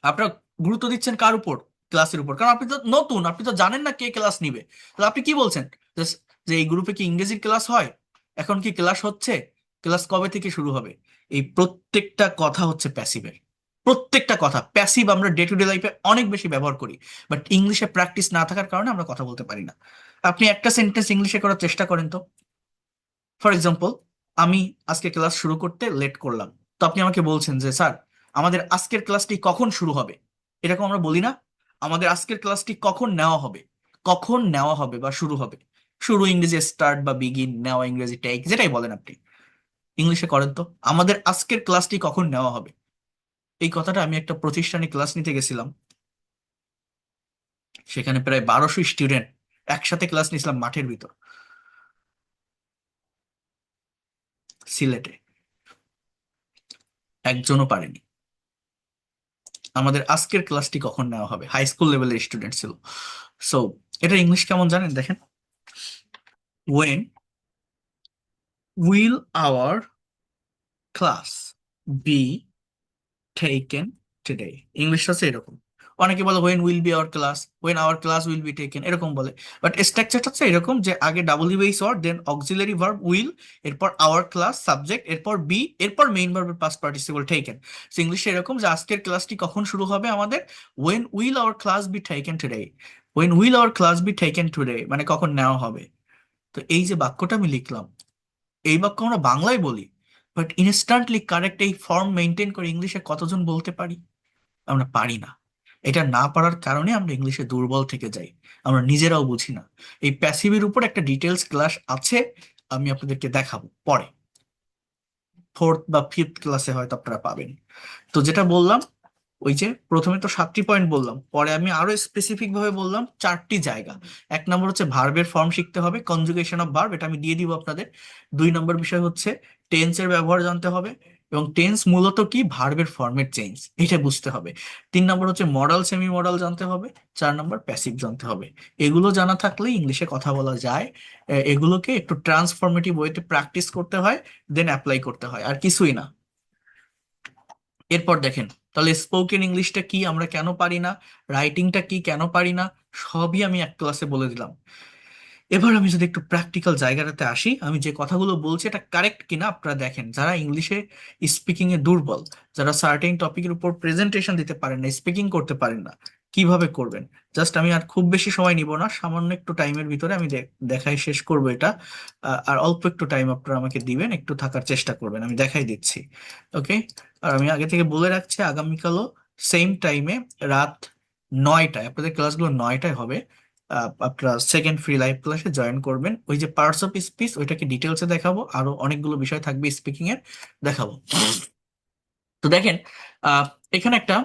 আপনারা গুরুত্ব দিচ্ছেন কার উপর? ক্লাসের উপর, কারণ আপনি তো নতুন, আপনি তো জানেন না কে ক্লাস নিবে। তাহলে আপনি কি বলছেন? যে যে এই গ্রুপে কি ইংরেজির ক্লাস হয়? এখন কি ক্লাস হচ্ছে? ক্লাস কবে থেকে শুরু হবে? এই প্রত্যেকটা কথা হচ্ছে প্যাসিভের। প্রত্যেকটা কথা প্যাসিভ আমরা ডে টু ডে লাইফে অনেক বেশি ব্যবহার করি, বাট ইংলিশে প্র্যাকটিস না থাকার কারণে আমরা কথা বলতে পারি না। আপনি একটা সেন্টেন্স ইংলিশে করার চেষ্টা করেন তো। ফর এক্সাম্পল, আমি আজকে ক্লাস শুরু করতে লেট করলাম, তো আপনি আমাকে বলছেন যে স্যার, আমাদের আজকের ক্লাসটি কখন শুরু হবে? এরকম আমরা বলি না? আমাদের আজকের ক্লাসটি কখন নেওয়া হবে? কখন নেওয়া হবে বা শুরু হবে? শুরু ইংরেজি স্টার্ট বা বিগিন, নেওয়া ইংরেজি টেক, যেটাই বলেন আপনি। ইংলিশে করেন তো, আমাদের আজকের ক্লাসটি কখন নেওয়া হবে। এই কথাটা আমি একটা প্রতিষ্ঠানে ক্লাস নিতে গেছিলাম, সেখানে প্রায় 1200 স্টুডেন্ট একসাথে ক্লাস নিয়েছিলাম মাঠের ভিতর, সিলেটে। একজনও পারেনি। আমাদের আজকের ক্লাসটি কখন নেওয়া হবে, হাই স্কুল লেভেলের স্টুডেন্ট ছিল। সো এটা ইংলিশ কেমন জানেন? দেখেন, when will our class be taken today. ইংলিশটা হচ্ছে এরকম। অনেকে বলে when will be our class, when our class will be taken, এরকম বলে। বাট স্ট্রাকচারটা হচ্ছে এরকম যে আগে WH word, then auxiliary verb will, এরপর আওয়ার ক্লাস সাবজেক্ট, এরপর বি, এরপর মেইন ভার্বের পাস্ট পার্টিসিপল টেকেন। সো ইংলিশে এরকম যে আজকের ক্লাসটি কখন শুরু হবে আমাদের, when will our class be taken today. When will our class be taken today মানে কখন নেওয়া হবে। তো এই যে বাক্যটা আমি লিখলাম, এই বাক্য আমরা বাংলায় বলি, বাট ইনস্ট্যান্টলি কারেক্ট এই ফর্ম মেনটেন করে ইংলিশে কতজন বলতে পারি? আমরা পারি না। এটা না পারার কারণে আমরা ইংলিশে দুর্বল থেকে যাই, আমরা নিজেরাও বুঝি না। এই প্যাসিভের উপর একটা ডিটেলস ক্লাস আছে, আমি আপনাদেরকে দেখাবো পরে, ফোর্থ বা ফিফথ ক্লাসে হয়তো আপনারা পাবেন। তো যেটা বললাম, ওই যে প্রথমে তো 7টি পয়েন্ট বললাম, পরে আমি আরো স্পেসিফিক ভাবে বললাম 4টি জায়গা। 1 নম্বর হচ্ছে ভার্বের ফর্ম শিখতে হবে, কনজুগেশন অফ ভার্ব, এটা আমি দিয়ে দিব আপনাদের। 2 নম্বর বিষয় হচ্ছে টেন্সের ব্যবহার জানতে হবে, এবং টেন্স মূলত কি, ভার্বের ফর্মের চেঞ্জ, এটা বুঝতে হবে। 3 নম্বর হচ্ছে মডাল সেমি মডাল জানতে হবে। 4 নম্বর প্যাসিভ জানতে হবে। এগুলো জানা থাকলে ইংলিশে কথা বলা যায়। এগুলোকে একটু ট্রান্সফরমেটিভ ওয়েতে প্র্যাকটিস করতে হয়, দেন অ্যাপ্লাই করতে হয়, আর কিছুই না। এরপর দেখেন, তাহলে স্পোকেন ইংলিশটা কি, আমরা কেন পারি না, রাইটিংটা কি, কেন পারি না, সবই আমি এক ক্লাসে বলে দিলাম। এবার আমি যদি একটু প্র্যাকটিক্যাল জায়গাটাতে আসি, আমি যে কথাগুলো বলছি এটা কারেক্ট কিনা আপনারা দেখেন। যারা ইংলিশে স্পিকিং এ দুর্বল, যারা সার্টেন টপিকের উপর প্রেজেন্টেশন দিতে পারেন না, স্পিকিং করতে পারেন না, কিভাবে করবেন? জাস্ট আমি আর খুব বেশি সময় নিব না, সামান্য একটু টাইমের ভিতরে আমি দেখাই শেষ করব এটা। আর অল্প একটু টাইম আপনারা আমাকে দিবেন, একটু থাকার চেষ্টা করবেন, আমি দেখাই দিচ্ছি। ওকে। আর আমি আগে থেকে বলে রাখছি, আগামীকালও সেম টাইমে, রাত 9টায়, আপনাদের ক্লাসগুলো 9টায় হবে। আপনারা সেকেন্ড ফ্রি লাইভ ক্লাসে জয়েন করবেন। ওই যে পার্টস অফ স্পিচ, ওইটাকে ডিটেলসে দেখাবো, আরো অনেকগুলো বিষয় থাকবে স্পিকিং এর, দেখাবো। তো দেখেন, আহ, এখানে একটা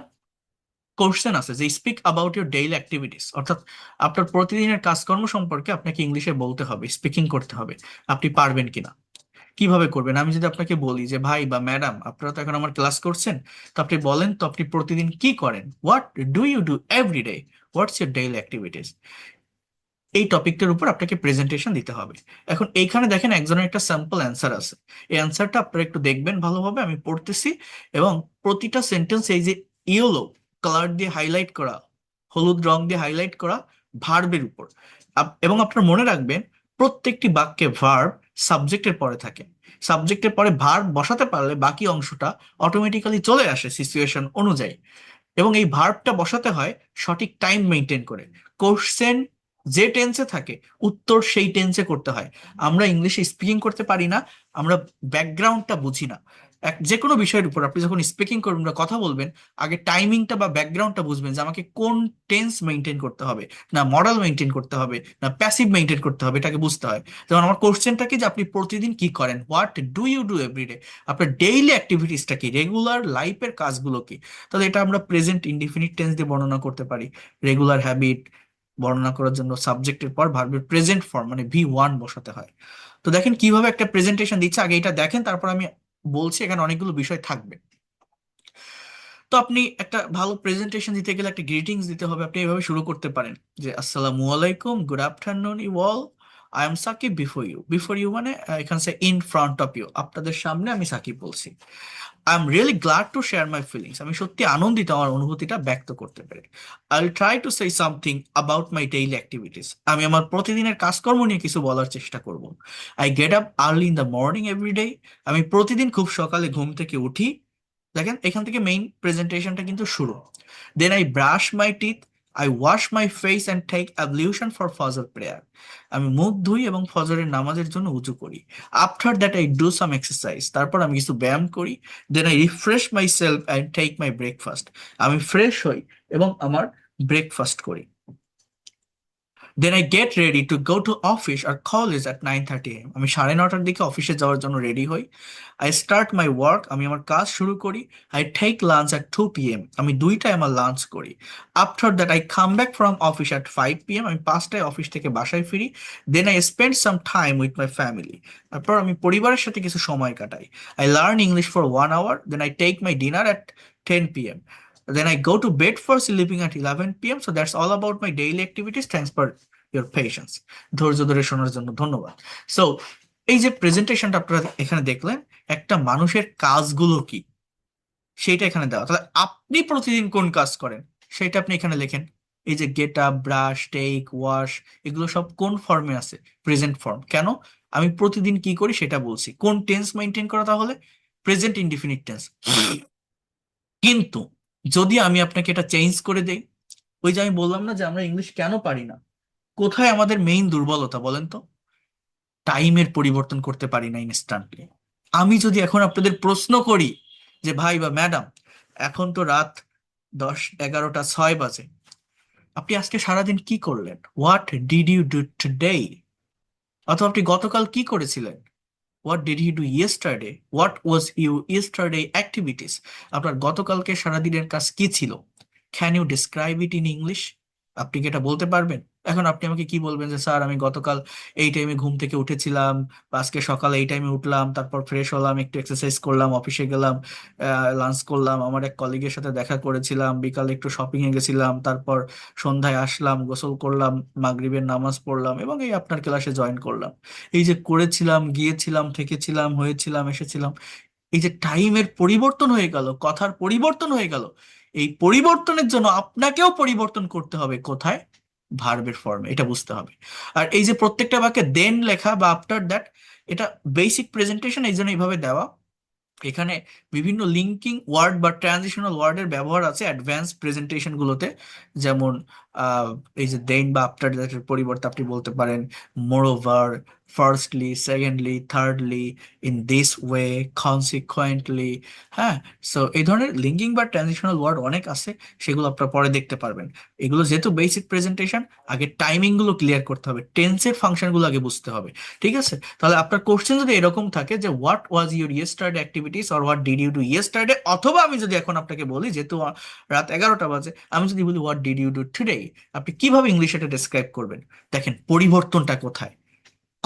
কোশ্চেন আছে যে speak about your daily activities, অর্থাৎ আপনার প্রতিদিনের কাজকর্ম সম্পর্কে আপনাকে ইংলিশে বলতে হবে, স্পিকিং করতে হবে। আপনি পারবেন কিনা, কিভাবে করবেন? আমি যদি আপনাকে বলি যে ভাই বা ম্যাডাম, আপনারা তো এখন আমার ক্লাস করছেন, তো আপনি বলেন তো আপনি প্রতিদিন কি করেন, what do you do every day, what's your daily activities. এই টপিকটার উপর আপনাকে প্রেজেন্টেশন দিতে হবে। এখন এইখানে দেখেন একজনের একটা স্যাম্পল অ্যান্সার আছে, এই অ্যান্সারটা আপনারা একটু দেখবেন ভালোভাবে, আমি পড়তেছি। এবং প্রতিটা সেন্টেন্স এই যে ইয়েলো কালার দিয়ে হাইলাইট করা, হলুদ রং দিয়ে হাইলাইট করা ভার্বের উপর। এবং আপনারা মনে রাখবেন, প্রত্যেকটি বাক্যে ভার্ব সাবজেক্টের পরে থাকে। সাবজেক্টের পরে ভার্ব বসাতে পারলে বাকি অংশটা অটোমেটিক্যালি চলে আসে সিচুয়েশন অনুযায়ী। এবং এই ভার্বটা বসাতে হয় সঠিক টাইম মেনটেন করে। কোশ্চেন যে টেন্সে থাকে, উত্তর সেই টেন্সে করতে হয়। আমরা ইংলিশে স্পিকিং করতে পারি না, আমরা ব্যাকগ্রাউন্ডটা বুঝি না। যে কোনো বিষয়ের উপর আপনি যখন স্পিকিং করবেন বা কথা বলবেন, আগে টাইমিংটা বা ব্যাকগ্রাউন্ডটা বুঝবেন যে আমাকে কোন টেন্স মেনটেন করতে হবে, না মডাল মেনটেন করতে হবে, না প্যাসিভ মেনটেন করতে হবে, এটাকে বুঝতে হয়। যেমন আমার কোশ্চেনটা কি যে আপনি প্রতিদিন কি করেন, what do you do everyday, আপনার ডেইলি অ্যাক্টিভিটিসটা কি, রেগুলার লাইফের কাজগুলো কি। তাহলে এটা আমরা প্রেজেন্ট ইনডিফিনিট টেন্স দিয়ে বর্ণনা করতে পারি। রেগুলার হ্যাবিট বর্ণনা করার জন্য সাবজেক্টের পর ভার্বের প্রেজেন্ট ফর্ম মানে V1 বসাতে হয়। তো দেখেন কিভাবে একটা প্রেজেন্টেশন দিচ্ছে, আগে এটা দেখেন, তারপর আমি বলছি, এখানে অনেকগুলো বিষয় থাকবে। তো আপনি একটা ভালো প্রেজেন্টেশন দিতে গেলে একটা গ্রিটিংস দিতে হবে। আপনি এভাবে শুরু করতে পারেন যে আসসালামু আলাইকুম, good afternoon you all, I am Sakib before you. Before you মানে এখানে ইন ফ্রন্ট অফ ইউ, আপনাদের সামনে আমি সাকিব বলছি। I am really glad to share my feelings, আমি সত্যি আনন্দিত আমার অনুভূতিটা ব্যক্ত করতে পেরে। I will try to say something about my daily activities, আমি আমার প্রতিদিনের কাজকর্ম নিয়ে কিছু বলার চেষ্টা করব। I get up early in the morning every day, আমি প্রতিদিন খুব সকালে ঘুম থেকে উঠি। দেখেন এখান থেকে মেইন প্রেজেন্টেশনটা কিন্তু শুরু। Then I brush my teeth, I wash my face and take ablution for ফজর প্রেয়ার, আমি মুখ ধুই এবং ফজরের নামাজের জন্য উজু করি। After that I do some exercise, তারপর আমি কিছু ব্যায়াম করি। Then I refresh my self and take my breakfast, আমি ফ্রেশ হই এবং আমার ব্রেকফাস্ট করি। Then I get ready to go to office or college at 9:30 AM, আমি 9:30টার দিকে অফিসে যাওয়ার জন্য রেডি হই। আই স্টার্ট মাই ওয়ার্ক, আমি আমার কাজ শুরু করি। I take lunch at 2 PM, আমি 2টায় আমার লাঞ্চ করি। After that I come back from office at 5 PM, আমি 5টায় অফিস থেকে বাসায় ফিরি। Then I spend some time with my family, তারপর আমি পরিবারের সাথে কিছু সময় কাটাই। I learn English for 1 hour, then I take my dinner at 10 PM, then I go to bed for sleeping at 11 PM. So that's all about my daily activities. Thanks for your patience. ধৈর্য ধরে শোনার জন্য ধন্যবাদ। So এই যে প্রেজেন্টেশনটা আপনারা এখানে দেখলেন, একটা মানুষের কাজগুলো কি সেটা এখানে দেওয়া। তাহলে আপনি প্রতিদিন কোন কাজ করেন সেটা আপনি এখানে লেখেন। এই যে get up, brush, take, wash, এগুলো সব কোন ফর্মে আছে? Present form. কেন? আমি প্রতিদিন কি করি সেটা বলছি। কোন টেন্স মেনটেন করা? তাহলে প্রেজেন্ট ইনডিফিনিট টেন্স। কিন্তু যদি আমি আপনাকে এটা চেঞ্জ করে দেই, ওই যে আমি বললাম না যে আমরা ইংলিশ কেন পারি না, কোথায় আমাদের মেইন দুর্বলতা বলেন তো? টাইমের পরিবর্তন করতে পারি না ইনস্ট্যান্টলি। আমি যদি এখন আপনাদের প্রশ্ন করি যে ভাই বা ম্যাডাম, এখন তো রাত 10, 11টা 6 বাজে, আপনি আজকে সারাদিন কি করলেন? What did you do today? অথবা আপনি গতকাল কি করেছিলেন? What did you do yesterday? What was you yesterday activities? আপনার গতকালকে সারাদিনের কাজ কি ছিল? Can you describe it in English? আপনি কি এটা বলতে পারবেন? এখন আপনি আমাকে কি বলবেন যে স্যার আমি গতকাল এই টাইমে ঘুম থেকে উঠেছিলাম, বা আজকে সকালে এই টাইমে উঠলাম, তারপর ফ্রেশ হলাম, একটু এক্সারসাইজ করলাম, অফিসে গেলাম, লাঞ্চ করলাম, আমার এক কলিগের সাথে দেখা করেছিলাম, বিকালে একটু শপিং এ গেছিলাম, তারপর সন্ধ্যায় আসলাম, গোসল করলাম, মাগরিবের নামাজ পড়লাম এবং এই আপনার ক্লাসে জয়েন করলাম। এই যে করেছিলাম, গিয়েছিলাম, থেকেছিলাম, হয়েছিলাম, এসেছিলাম, এই যে টাইমের পরিবর্তন হয়ে গেল, কথার পরিবর্তন হয়ে গেল, এই পরিবর্তনের জন্য আপনাকেও পরিবর্তন করতে হবে। কোথায়? ভার্বের ফর্মে। এটা বুঝতে হবে। আর এই যে প্রত্যেকটা বাক্যে দেন লেখা বা আফটার দ্যাট, এটা বেসিক প্রেজেন্টেশন, এই জন্য এইভাবে দেওয়া। এখানে বিভিন্ন লিঙ্কিং ওয়ার্ড বা ট্রানজিশনাল ওয়ার্ডের ব্যবহার আছে অ্যাডভান্স প্রেজেন্টেশন গুলোতে। যেমন আহ, এই যে দেন বা আফটার দ্যাটের পরিবর্তে আপনি বলতে পারেন moreover, firstly, secondly, thirdly, in this way, consequently. হ্যাঁ। সো এই ধরনের লিঙ্কিং বা ট্রানজিশনাল ওয়ার্ড অনেক আছে, সেগুলো আপনারা পরে দেখতে পারবেন। এগুলো যেহেতু বেসিক প্রেজেন্টেশন, আগে টাইমিং গুলো ক্লিয়ার করতে হবে, টেন্সের ফাংশন গুলো আগে বুঝতে হবে। ঠিক আছে? তাহলে আপনার কোশ্চেন যদি এরকম থাকে যে what was your yesterday activities or what did you do yesterday, অথবা আমি যদি এখন আপনাকে বলি যেহেতু রাত 11টা বাজে, আমি যদি বলি what did you do today, আপনি কিভাবে ইংলিশে এটা ডেসক্রাইব করবেন? দেখেন পরিবর্তনটা কোথায়।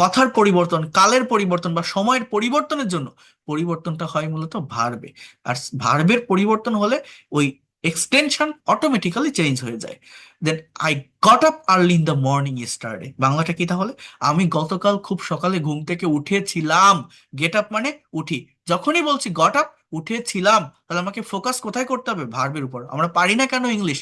কথার পরিবর্তন, কালের পরিবর্তন বা সময়ের পরিবর্তনের জন্য পরিবর্তনটা হয় মূলত ভার্বে। আর ভার্বের পরিবর্তন হলে ওই এক্সটেনশন অটোমেটিক্যালি চেঞ্জ হয়ে যায়। Then I got up early in the morning yesterday, বাংলাটা কি তাহলে? আমি গতকাল খুব সকালে ঘুম থেকে উঠেছিলাম। গেট আপ মানে উঠি। যখনই বলছি গট আপ, উঠেছিলাম, তাহলে আমাকে ফোকাস কোথায় করতে হবে? ভার্বের উপর। আমরা পারি না কেন ইংলিশ?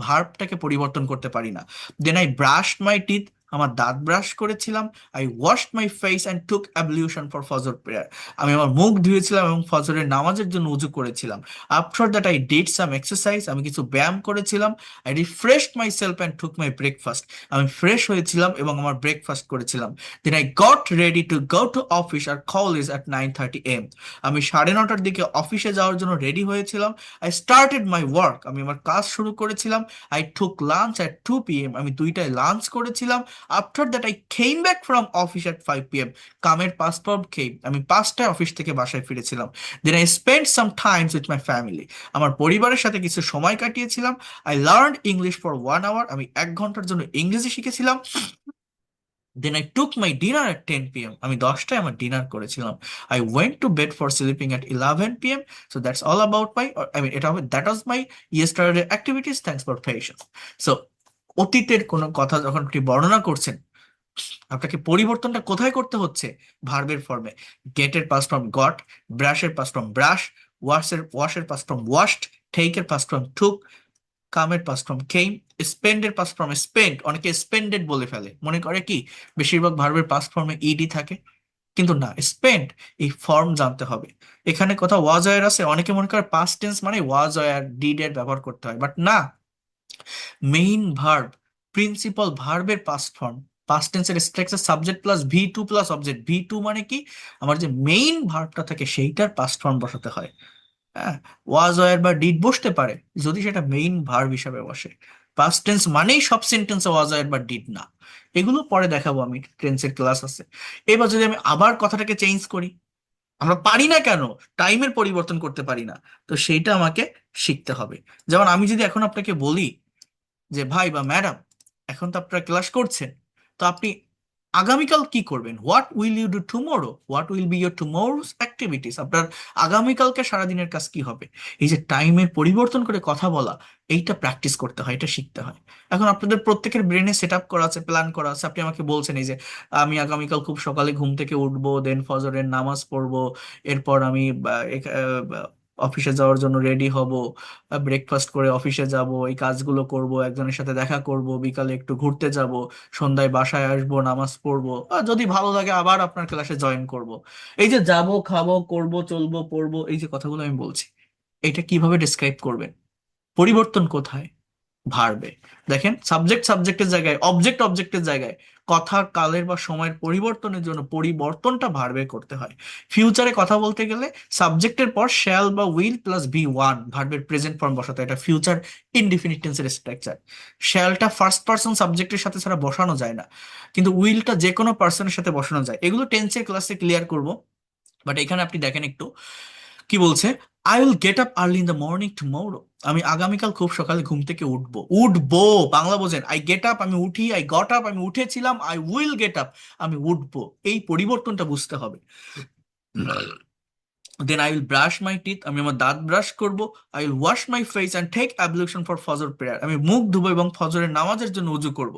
ভার্বটাকে পরিবর্তন করতে পারি না। Then I brush my teeth, আমার দাঁত ব্রাশ করেছিলাম, I washed my face and took ablution for ফজর প্রেয়ার, আমি আমার মুখ ধুয়েছিলাম এবং ফজরের নামাজের জন্য উজু করেছিলাম। After that I did some exercise, আমি কিছু ব্যায়াম করেছিলাম। I refreshed my self and took my breakfast, আমি ফ্রেশ হয়েছিলাম এবং আমার ব্রেকফাস্ট করেছিলাম। Then I got ready to go to office, or college at 9:30 AM, আমি 9:30টার দিকে অফিসে যাওয়ার জন্য রেডি হয়েছিলাম। আই স্টার্টেড মাই ওয়ার্ক, আমি আমার কাজ শুরু করেছিলাম। I took lunch at 2 PM, আমি 2টায় লাঞ্চ করেছিলাম। After that I came back from office at 5 PM, কামের পাসপোর্ট খেয়ে আমি 5টায় অফিস থেকে বাসায় ফিরেছিলাম। Then I spend some times with my family, আমার পরিবারের সাথে কিছু সময় কাটিয়েছিলাম। I learn English for 1 hour, আমি 1 ঘন্টার জন্য ইংরেজি শিখেছিলাম। Then I took my dinner at 10 PM, আমি 10টায় আমার ডিনার করেছিলাম। I went to bed for sleeping at 11 PM। So that's all about my, I mean এটা হবে that was my yesterday activities, thanks for patience. So অতীতের কোনো কথা যখন আপনি বর্ণনা করছেন, আপনাকে পরিবর্তনটা কোথায় করতে হচ্ছে? ভার্বের ফর্মে। গেটের পাস্ট ফর্ম গট, ব্রাশের পাস্ট ফর্ম ব্রাশ, ওয়াশের পাস্ট ফর্ম ওয়াশড, টেকের পাস্ট ফর্ম টুক, কামের পাস্ট ফর্ম কেম, স্পেন্ডের পাস্ট ফর্মে স্পেন্ড, অনেকে স্পেন্ডেড বলে ফেলে, মনে করে কি বেশিরভাগ ভার্বের পাস্ট ফর্মে ইডি থাকে, কিন্তু না, স্পেন্ড এই ফর্ম জানতে হবে। এখানে কোথাও ওয়াজ ওয়ার আছে, অনেকে মনে করে পাস্ট টেন্স মানে ওয়াজ ওয়ার ডিড এর ব্যবহার করতে হয়, বাট না। মেইন ভার্ব, প্রিন্সিপাল ভার্বের পাস্ট ফর্ম, পাস্ট টেন্সের structure subject plus V2 plus object. V2 মানে কি? আমার যে মেইন ভার্বটা থাকে সেইটার পাস্ট ফর্ম বসাতে হয়। হ্যাঁ, ওয়াজ ওয়ার বা ডিড বসতে পারে যদি সেটা মেইন ভার্ব হিসাবে বসে। পাস্ট টেন্স মানেই সব সেন্টেন্সে ওয়াজ ওয়ার বা ডিড না। এগুলো পরে দেখাবো, আমি টেন্সের ক্লাস আছে। এবার যদি আমি আবার কথাটাকে চেঞ্জ করি, আমরা পারি না কেন? টাইমের পরিবর্তন করতে পারি না, তো সেইটা আমাকে শিখতে হবে। যেমন আমি যদি এখন আপনাকে বলি যে ভাই বা ম্যাডাম, এখন তো আপনারা ক্লাস করছেন, তো আপনি আগামীকাল কি করবেন? What will you do tomorrow, what will be your tomorrow's activities, আপনার আগামীকালকে সারাদিনের কাজ কি হবে? এই যে টাইমের পরিবর্তন করে কথা বলা, এইটা প্র্যাকটিস করতে হয়, এটা শিখতে হয়। এখন আপনাদের প্রত্যেকের ব্রেনে সেট আপ করা আছে, প্ল্যান করা আছে। আপনি আমাকে বলছেন এই যে আমি আগামীকাল খুব সকালে ঘুম থেকে উঠবো, দেন ফজরের নামাজ পড়বো, এরপর আমি অফিসে যাওয়ার জন্য রেডি হব, ব্রেকফাস্ট করে অফিসে যাব, এই কাজগুলো করব, একজনের সাথে দেখা করব, বিকালে একটু ঘুরতে যাব, সন্ধ্যায় বাসায় আসবো, নামাজ পড়বো, আর যদি ভালো লাগে আবার আপনার ক্লাসে জয়েন করব। এই যে যাব, খাবো, করব, চলবো, পড়বো, এই যে কথাগুলো আমি বলছি, এটা কিভাবে ডিসক্রাইব করবেন? পরিবর্তন কোথায়? ভার্বে। দেখেন, সাবজেক্ট সাবজেক্টের জায়গায়, অবজেক্ট অবজেক্টের জায়গায়, কথা কালের বা সময়ের পরিবর্তনের জন্য পরিবর্তনটা ভার্বে করতে হয়। ফিউচারে কথা বলতে গেলে সাবজেক্টের পর শ্যাল বা উইল প্লাস V1 ভার্বের প্রেজেন্ট ফর্ম বসাতে হয়। এটা ফিউচার ইনডিফিনিট টেন্সের স্ট্রাকচার। শ্যালটা ফার্স্ট পার্সন সাবজেক্টের সাথে ছাড়া বসানো যায় না, কিন্তু উইলটা যে কোনো পার্সনের সাথে বসানো যায়। এগুলো টেন্সের ক্লাসে ক্লিয়ার করব। বাট এখানে আপনি দেখেন একটু কি বলছে, I will get up early in the morning tomorrow, আমি আগামীকাল খুব সকালে ঘুম থেকে উঠবো। উঠবো বাংলা বোঝেন, আই গেট আপ আমি উঠি, আই গট আপ আমি উঠেছিলাম, আই উইল গেট আপ আমি উঠবো। এই পরিবর্তনটা বুঝতে হবে। Then I will brush my teeth, আমি আমার দাঁত ব্রাশ করব। I will wash my face and take ablution for ফজর প্রেয়ার, আমি মুখ ধুবো এবং ফজরের নামাজের জন্য উজু করব।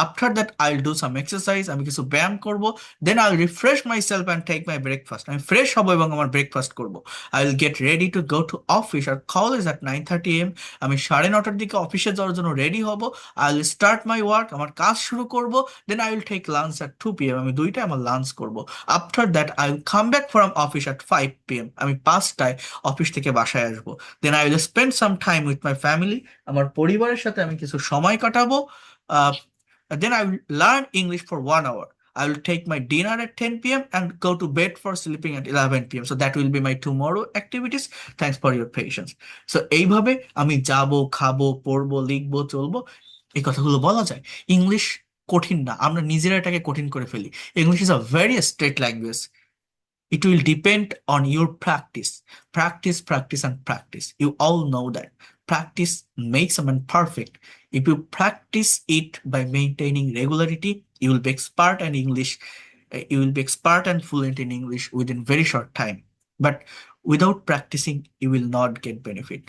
After that I will do some exercise, আমি কিছু ব্যায়াম করব। Then I will refresh my self and take my breakfast, আমি ফ্রেশ হব এবং আমার ব্রেকফাস্ট করব। I will get ready to go to office, or college at 9:30 AM, আমি 9:30টার দিকে অফিসে যাওয়ার জন্য রেডি হব। I will start my work, আমার কাজ শুরু করব। Then I will take lunch at 2 PM, আমি 2টায় আমার লাঞ্চ করব। After that I will come back from office at 5 PM, আমি 5টায় অফিস থেকে বাসায় আসবো। Then I will spend some time with my family, আমার পরিবারের সাথে আমি কিছু সময় কাটাবো। Then I will learn English for 1 hour, I will take my dinner at 10 p.m. and go to bed for sleeping at 11 p.m. So that will be my tomorrow activities. Thanks for your patience. So এইভাবে আমি যাব, খাবো, পড়বো, লিখবো, চলবো, এই কথাগুলো বলা যায়। ইংলিশ কঠিন না, আমরা নিজেরা এটাকে কঠিন করে ফেলি। English is a very straight language. It will depend on your practice. Practice, practice, and practice. You all know that. Practice makes a man perfect. If you practice it by maintaining regularity, you will be expert in English. You will be expert and fluent in English within very short time. But without practicing, you will not get benefit.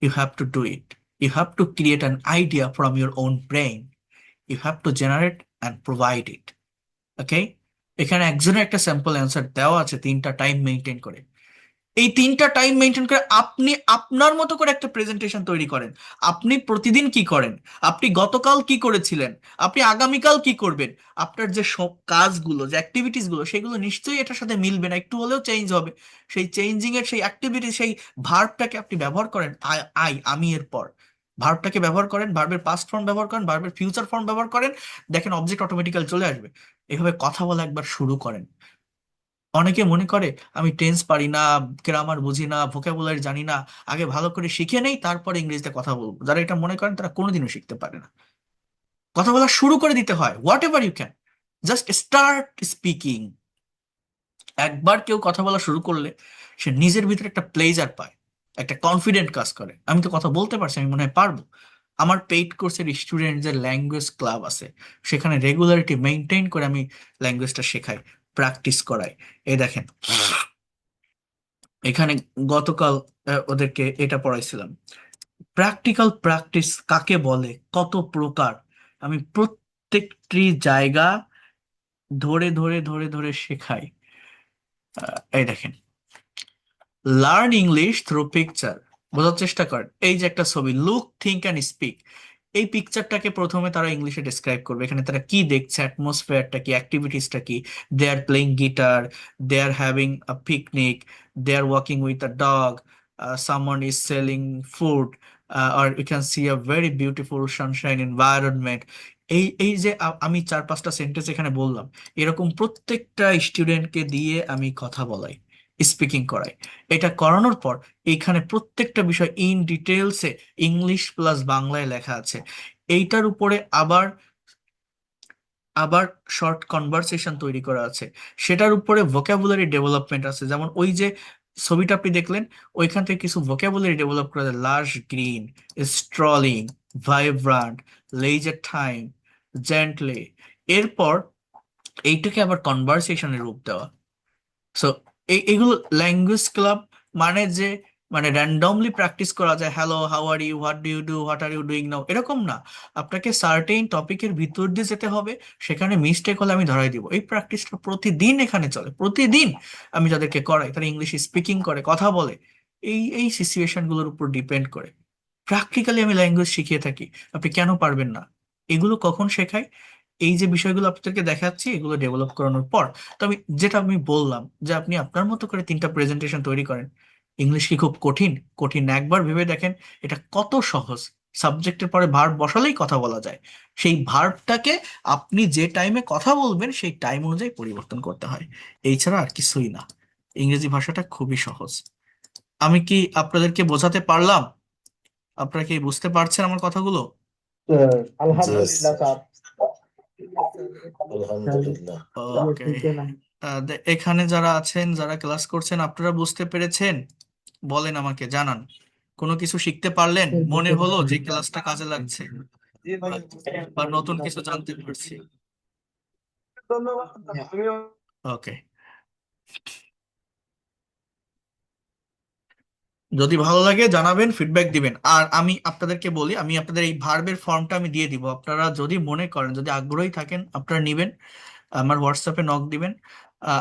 You have to do it. You have to create an idea from your own brain. You have to generate and provide it. ওকে, এখানে একজনের একটা sample answer দেওয়া আছে 3টা time maintain করে। এই তিনটা time maintain করে আপনি আপনার মতো করে একটা প্রেজেন্টেশন তৈরি করেন। আপনি প্রতিদিন কি করেন, আপনি গতকাল কি করেছিলেন, আপনি আগামীকাল কি করবেন, আপনার যে সব কাজগুলো, যে অ্যাক্টিভিটিস গুলো, সেগুলো নিশ্চয়ই এটার সাথে মিলবে না, একটু হলেও চেঞ্জ হবে। সেই চেঞ্জিং এর সেই অ্যাক্টিভিটি, সেই ভার্বটাকে আপনি ব্যবহার করেন। আই আই আমি এর পর ভার্বটাকে ব্যবহার করেন, ভার্বের পাস্ট ফর্ম ব্যবহার করেন, ভার্বের ফিউচার ফর্ম ব্যবহার করেন, দেখেন অবজেক্ট অটোমেটিক্যালি চলে আসবে। এভাবে কথা বলা একবার শুরু করেন। অনেকে মনে করে আমি টেন্স পারি না, গ্রামার বুঝি না, ভোকাবুলারি জানি না, আগে ভালো করে শিখে নেই তারপরে ইংরেজিতে কথা বলবো। যারা এটা মনে করেন তারা কোনোদিনও শিখতে পারে না। কথা বলা শুরু করে দিতে হয়, whatever you can, just start speaking. একবার কেউ কথা বলা শুরু করলে সে নিজের ভিতরে একটা প্লেজার পায়, একটা কনফিডেন্ট কাজ করে, আমি তো কথা বলতে পারছি, আমি মনে হয় পারবো। আমার পেইড কোর্সের স্টুডেন্টদের ল্যাঙ্গুয়েজ ক্লাব আছে, সেখানে রেগুলারিটি মেনটেন করে আমি ল্যাঙ্গুয়েজটা শেখাই, প্র্যাকটিস করাই। এই দেখেন, এখানে গতকাল ওদেরকে এটা পড়াইছিলাম, প্র্যাকটিক্যাল প্র্যাকটিস কাকে বলে, কত প্রকার, আমি প্রত্যেকটি জায়গা ধরে ধরে ধরে ধরে শেখাই। এই দেখেন, লার্ন ইংলিশ থ্রু পিকচার। বোঝার চেষ্টা করেন, এই যে একটা ছবি, লুক থিঙ্ক অ্যান্ড স্পিক, এই পিকচারটাকে প্রথমে তারা ইংলিশে ডিসক্রাইব করবে। এখানে তারা কি দেখছে, অ্যাটমসফিয়ারটা কি, অ্যাক্টিভিটিসটা কি, they are playing guitar, they are having a picnic, they are walking with a dog, someone is selling food, or you can see a very beautiful sunshine environment। এই এই যে আমি 4-5টা সেন্টেন্স এখানে বললাম, এরকম প্রত্যেকটা স্টুডেন্টকে দিয়ে আমি কথা বলাই, স্পিকিং করাই। এটা করানোর পর এইখানে প্রত্যেকটা বিষয় ইন ডিটেলসে ইংলিশ প্লাস বাংলায় লেখা আছে। এইটার উপরে আবার আবার শর্ট কনভারসেশন তৈরি করা আছে, সেটার উপরে ভোকাবুলারি ডেভেলপমেন্ট আছে। যেমন ওই যে ছবিটা আপনি দেখলেন, ওইখান থেকে কিছু ভোকাবুলারি ডেভেলপ করা যায়, লাশ green, স্ট্রলিং, vibrant, leisure time, gently. এরপর এইটাকে আবার কনভারসেশনের রূপ দেওয়া। সো এইগুলো ল্যাঙ্গুয়েজ ক্লাব, মানে যে মানে র্যান্ডমলি প্র্যাকটিস করা যায়, hello how are you, what do you do, what are you doing now, এরকম না। আপনাকে সার্টেইন টপিকের ভিতর দিয়ে যেতে হবে, সেখানে মিস্টেক হলে আমি ধরাই দিব। এই প্র্যাকটিসটা প্রতিদিন এখানে চলে, প্রতিদিন আমি যাদেরকে করাই তারা ইংলিশ স্পিকিং করে, কথা বলে, এই এই সিচুয়েশন গুলোর উপর ডিপেন্ড করে প্র্যাকটিক্যালি আমি ল্যাঙ্গুয়েজ শিখিয়ে থাকি। আপনি কেন পারবেন না? এগুলো কখন শেখাই? এই যে বিষয়গুলো আপনাদেরকে দেখাচ্ছি, এগুলো ডেভেলপ করানোর পর। তো আমি যেটা আমি বললাম যে আপনি আপনার মতো করে 3টা প্রেজেন্টেশন তৈরি করেন। ইংলিশ কি খুব কঠিন? কঠিন না, একবার ভেবে দেখেন এটা কত সহজ। সাবজেক্টের পরে ভার্ব বসালেই কথা বলা যায়। সেই ভার্বটাকে আপনি যে টাইমে কথা বলবেন সেই টাইম অনুযায়ী পরিবর্তন করতে হয়, এই ছাড়া আর কিছুই না। ইংরেজি ভাষাটা খুবই সহজ। আমি কি আপনাদেরকে বোঝাতে পারলাম? আপনারা কি বুঝতে পারছেন আমার কথাগুলো? আলহামদুলিল্লাহ স্যার। আলহামদুলিল্লাহ। ওকে। এখানে যারা আছেন, যারা ক্লাস করছেন, আপনারা বুঝতে পেরেছেন? বলেন, আমাকে জানান। কোনো কিছু শিখতে পারলেন, মনে হলো যে ক্লাসটা কাজে লাগছে, বা নতুন কিছু জানতে পারছি? ওকে, যদি ভালো লাগে জানাবেন, ফিডব্যাক দিবেন। আর আমি আপনাদেরকে বলি, আমি আপনাদের এই ভার্বের ফর্মটা আমি দিয়ে দিব, আপনারা যদি মনে করেন, যদি আগ্রহী থাকেন, আপনারা নিবেন, আমার হোয়াটসঅ্যাপে নক দিবেন,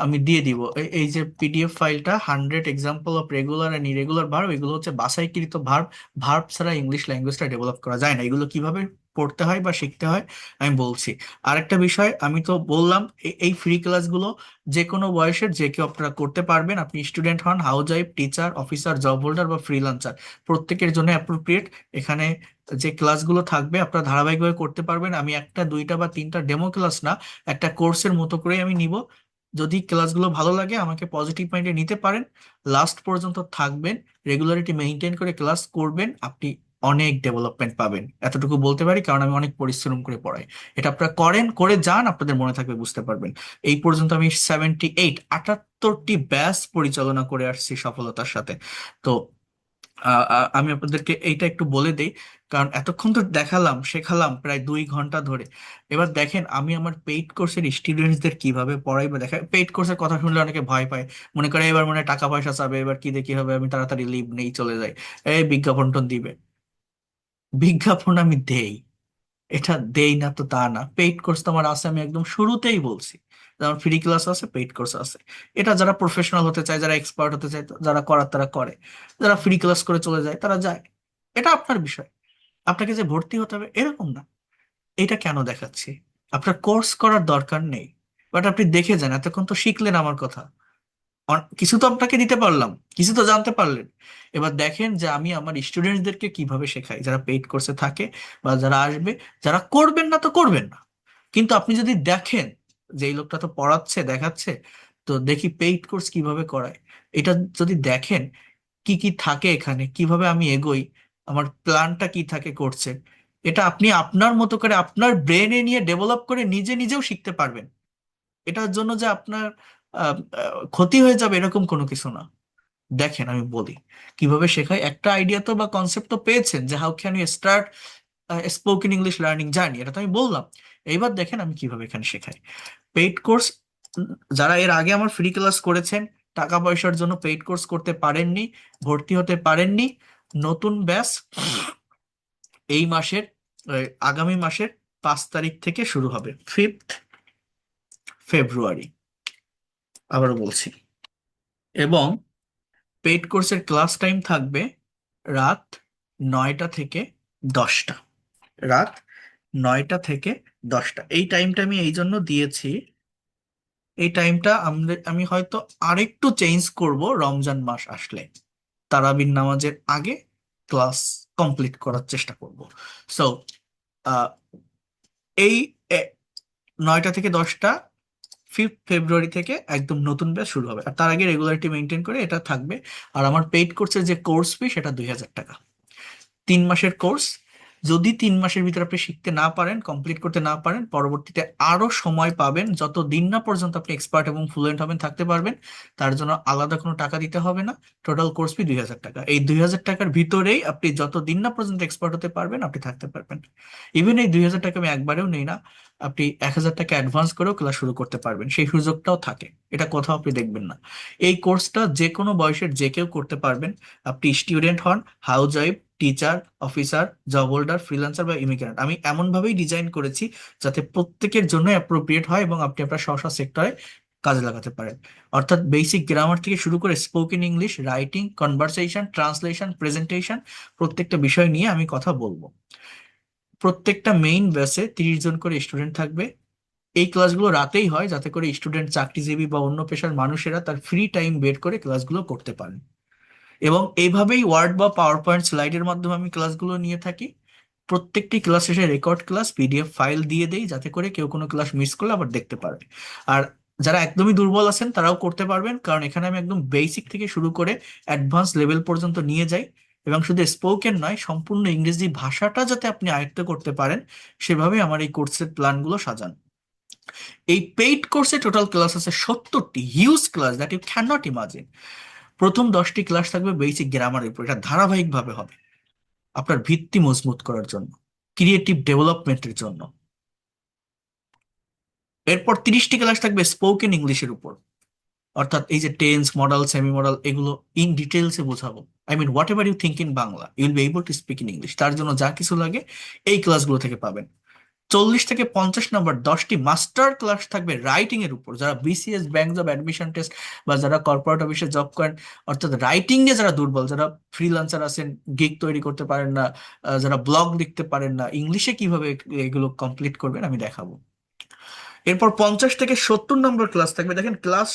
আমি দিয়ে দিব। এই যে পিডিএফ ফাইলটা, 100 example of regular and irregular verb, এগুলো হচ্ছে বাছাইকৃত ভার্ব। ভার্ব ছাড়া ইংলিশ ল্যাঙ্গুয়েজটা ডেভেলপ করা যায় না। এগুলো কিভাবে পড়তে হয় বা শিখতে হয় আমি বলছি। আরেকটা বিষয়, আমি তো বললাম এই ফ্রি ক্লাসগুলো যে কোনো বয়সের যে কেউ আপনারা করতে পারবেন। আপনি স্টুডেন্ট হন, house wife, teacher, officer, job holder বা ফ্রিল্যান্সার, প্রত্যেকের জন্য অ্যাপ্রোপ্রিয়েট। এখানে যে ক্লাসগুলো থাকবে আপনারা ধারাবাহিকভাবে করতে পারবেন। আমি একটা, দুইটা বা তিনটা ডেমো ক্লাস না, একটা কোর্সের মতো করে আমি নিব। যদি ক্লাসগুলো ভালো লাগে আমাকে পজিটিভ মাইন্ডে নিতে পারেন, লাস্ট পর্যন্ত থাকবেন, রেগুলারিটি মেনটেন করে ক্লাস করবেন, আপনি অনেক ডেভেলপমেন্ট পাবেন, এতটুকু বলতে পারি, কারণ আমি অনেক পরিশ্রম করে পড়াই। এটা আপনারা করেন, করে যান, আপনাদের মনে থাকবে, বুঝতে পারবেন। এই পর্যন্ত আমি 78 ব্যাচ পরিচালনা করে আসছি সফলতার সাথে। তো আমি আপনাদেরকে এইটা একটু বলে দেই, কারণ এতক্ষণ তো দেখালাম, শেখালাম প্রায় 2 ঘন্টা ধরে। এবার দেখেন আমি আমার পেইড কোর্সের স্টুডেন্টসদের কিভাবে পড়াই বা দেখাই। পেইড কোর্সের কথা শুনলে অনেকে ভয় পায়, মনে করে এবার মনে হয় টাকা পয়সা চাবে, এবার কি দেখি হবে, আমি তাড়াতাড়ি লিভ নেই চলে যাই, এই বিজ্ঞাপন টন দিবে। বিজ্ঞাপন আমি দেই, এটা দেই না তো তা না, পেইড কোর্স তো আমার আছে, আমি একদম শুরুতেই বলছি। যেমন ফ্রি ক্লাস আছে, পেইড কোর্স আছে। এটা যারা প্রফেশনাল হতে চায়, যারা এক্সপার্ট হতে চায়, যারা করার তারা করে, যারা ফ্রি ক্লাস করে চলে যায় তারা যায়। এটা আপনার বিষয়। আপনাকে যে ভর্তি হতে হবে এরকম না। এটা কেন দেখাচ্ছি? আপনার কোর্স করার দরকার নেই, বাট আপনি দেখে যান, এতক্ষণ তো শিখলেন আমার কথা। কিছু তো আপনাকে দিতে পারলাম, কিছু তো জানতে পারলেন। এবার দেখেন যে আমি আমার স্টুডেন্টদেরকে কিভাবে শেখাই, যারা পেইড কোর্সে থাকে বা যারা আসবে। যারা করবেন না তো করবেন না, কিন্তু আপনি যদি দেখেন যে এই লোকটা তো পড়াচ্ছে দেখাচ্ছে, তো দেখি পেইড কোর্স কিভাবে করায়, এটা যদি দেখেন কি কি থাকে এখানে, কিভাবে আমি এগোই, আমার প্ল্যানটা কি থাকে করছে, এটা আপনি আপনার মতো করে আপনার ব্রেনে নিয়ে ডেভেলপ করে নিজে নিজেও শিখতে পারবেন। এটার জন্য যে আপনার ক্ষতি হয়ে যাবে এরকম কোনো কিছু না। দেখেন আমি বলি কিভাবে শেখাই, একটা আইডিয়া তো বা কনসেপ্ট তো পেয়েছেন যে how can you start spoken English learning journey, এটা তো আমি বললাম। এইবার দেখেন আমি কিভাবে এখানে শেখাই। পেইড কোর্স, যারা এর আগে আমার ফ্রি ক্লাস করেছেন, টাকা পয়সার জন্য পেইড কোর্স করতে পারেননি, ভর্তি হতে পারেননি, নতুন ব্যাচ এই মাসের আগামী মাসের 5 তারিখ থেকে শুরু হবে, 5 ফেব্রুয়ারি। আবার বলছি, এবং পেইড কোর্সের ক্লাস টাইম থাকবে রাত 9টা থেকে 10টা। রাত 9টা থেকে 10টা, এই টাইমটা আমি এই জন্য দিয়েছি। এই টাইমটা আমি হয়তো আরেকটু চেঞ্জ করব রমজান মাস আসলে, তারাবির নামাজের আগে ক্লাস কমপ্লিট করার চেষ্টা করব। সো এই 9টা থেকে 10টা 5 ফেব্রুয়ারি থেকে একদম নতুন ব্যাচ শুরু হবে, আর তার আগে রেগুলারিটি মেনটেন করে এটা থাকবে। আর আমার পেইড কোর্সের যে কোর্স ফি সেটা 2,000 টাকা, 3 মাসের কোর্স। যদি 3 মাসের ভিতরে আপনি শিখতে না পারেন, কমপ্লিট করতে না পারেন, পরবর্তীতে আরো সময় পাবেন, যত দিন না পর্যন্ত আপনি এক্সপার্ট এবং ফ্লুয়েন্ট হবেন, থাকতে পারবেন। তার জন্য আলাদা কোনো টাকা দিতে হবে না। টোটাল কোর্স ফি 2,000 টাকা। এই 2,000 টাকার ভিতরেই আপনি যত দিন না পর্যন্ত এক্সপার্ট হতে পারবেন আপনি থাকতে পারবেন। ইভেন এই 2,000 টাকা আমি একবারেও নেই না, আপনি 1,000 টাকা অ্যাডভান্স করেও ক্লাস শুরু করতে পারবেন, সেই সুযোগটাও থাকে। এটা কোথাও আপনি দেখবেন না। এই কোর্সটা যে কোনো বয়সের যে কেউ করতে পারবেন। আপনি স্টুডেন্ট হন, house wife, teacher, officer, job holder, freelancer বা ইমিগ্রেন্ট, আমি এমন ভাবেই ডিজাইন করেছি যাতে প্রত্যেকের জন্য অ্যাপ্রোপ্রিয়েট হয় এবং আপনি আপনার স্ব স্ব সেক্টরে কাজে লাগাতে পারেন। অর্থাৎ বেসিক গ্রামার থেকে শুরু করে spoken English, writing, conversation, translation, presentation, প্রত্যেকটা বিষয় নিয়ে আমি কথা বলবো। প্রত্যেকটা মেইন ব্যাচে 30 জন করে স্টুডেন্ট থাকবে। এই ক্লাসগুলো রাতেই হয় যাতে করে স্টুডেন্ট, চাকরিজীবী বা অন্য পেশার মানুষেরা তার ফ্রি টাইম বের করে ক্লাসগুলো করতে পারেন। এবং এইভাবেই ওয়ার্ড বা পাওয়ার পয়েন্ট স্লাইডের মাধ্যমে আমি ক্লাসগুলো নিয়ে থাকি। প্রত্যেকটি ক্লাস শেষে রেকর্ড ক্লাস পিডিএফ ফাইল দিয়ে দেই যাতে করে কেউ কোনো ক্লাস মিস করলে আবার দেখতে পারবে। আর যারা একদমই দুর্বল আছেন তারাও করতে পারবেন, কারণ এখানে আমি একদম বেসিক থেকে শুরু করে অ্যাডভান্স লেভেল পর্যন্ত নিয়ে যাই। এবং শুধু স্পোকেন নয়, সম্পূর্ণ ইংরেজি ভাষাটা যাতে আপনি আয়ত্ত করতে পারেন, সেভাবে আমার এই কোর্সের প্ল্যানগুলো সাজান। এই পেইড কোর্সে টোটাল ক্লাস আছে 70টি, huge class that you can not imagine. প্রথম 10টি ক্লাস থাকবে বেসিক গ্রামারের উপর, এটা ধারাবাহিকভাবে হবে আপনার ভিত্তি মজবুত করার জন্য, ক্রিয়েটিভ ডেভেলপমেন্টের জন্য। এরপর 30টি ক্লাস থাকবে স্পোকেন ইংলিশের উপর, অর্থাৎ এই যে টেন্স, মডাল, সেমি মডাল, এগুলো ইন ডিটেলসে বোঝাবো। I mean whatever you think in Bangla you will be able to speak in English, তার জন্য যা কিছু লাগে এই ক্লাসগুলো থেকে পাবেন। 40 থেকে 50 নম্বর 10টি মাস্টার ক্লাস থাকবে রাইটিং এর উপর, যারা BCS, bank job, admission test বা যারা কর্পোরেট অফিসে জব করেন, অর্থাৎ রাইটিং এ যারা দুর্বল, যারা ফ্রিল্যান্সার আছেন, গিগ তৈরি করতে পারেন না, যারা ব্লগ লিখতে পারেন না, ইংলিশে কিভাবে এগুলো কমপ্লিট করবেন আমি দেখাবো। এরপর 50 থেকে 70 নম্বর ক্লাস থাকবে। দেখেন, ক্লাস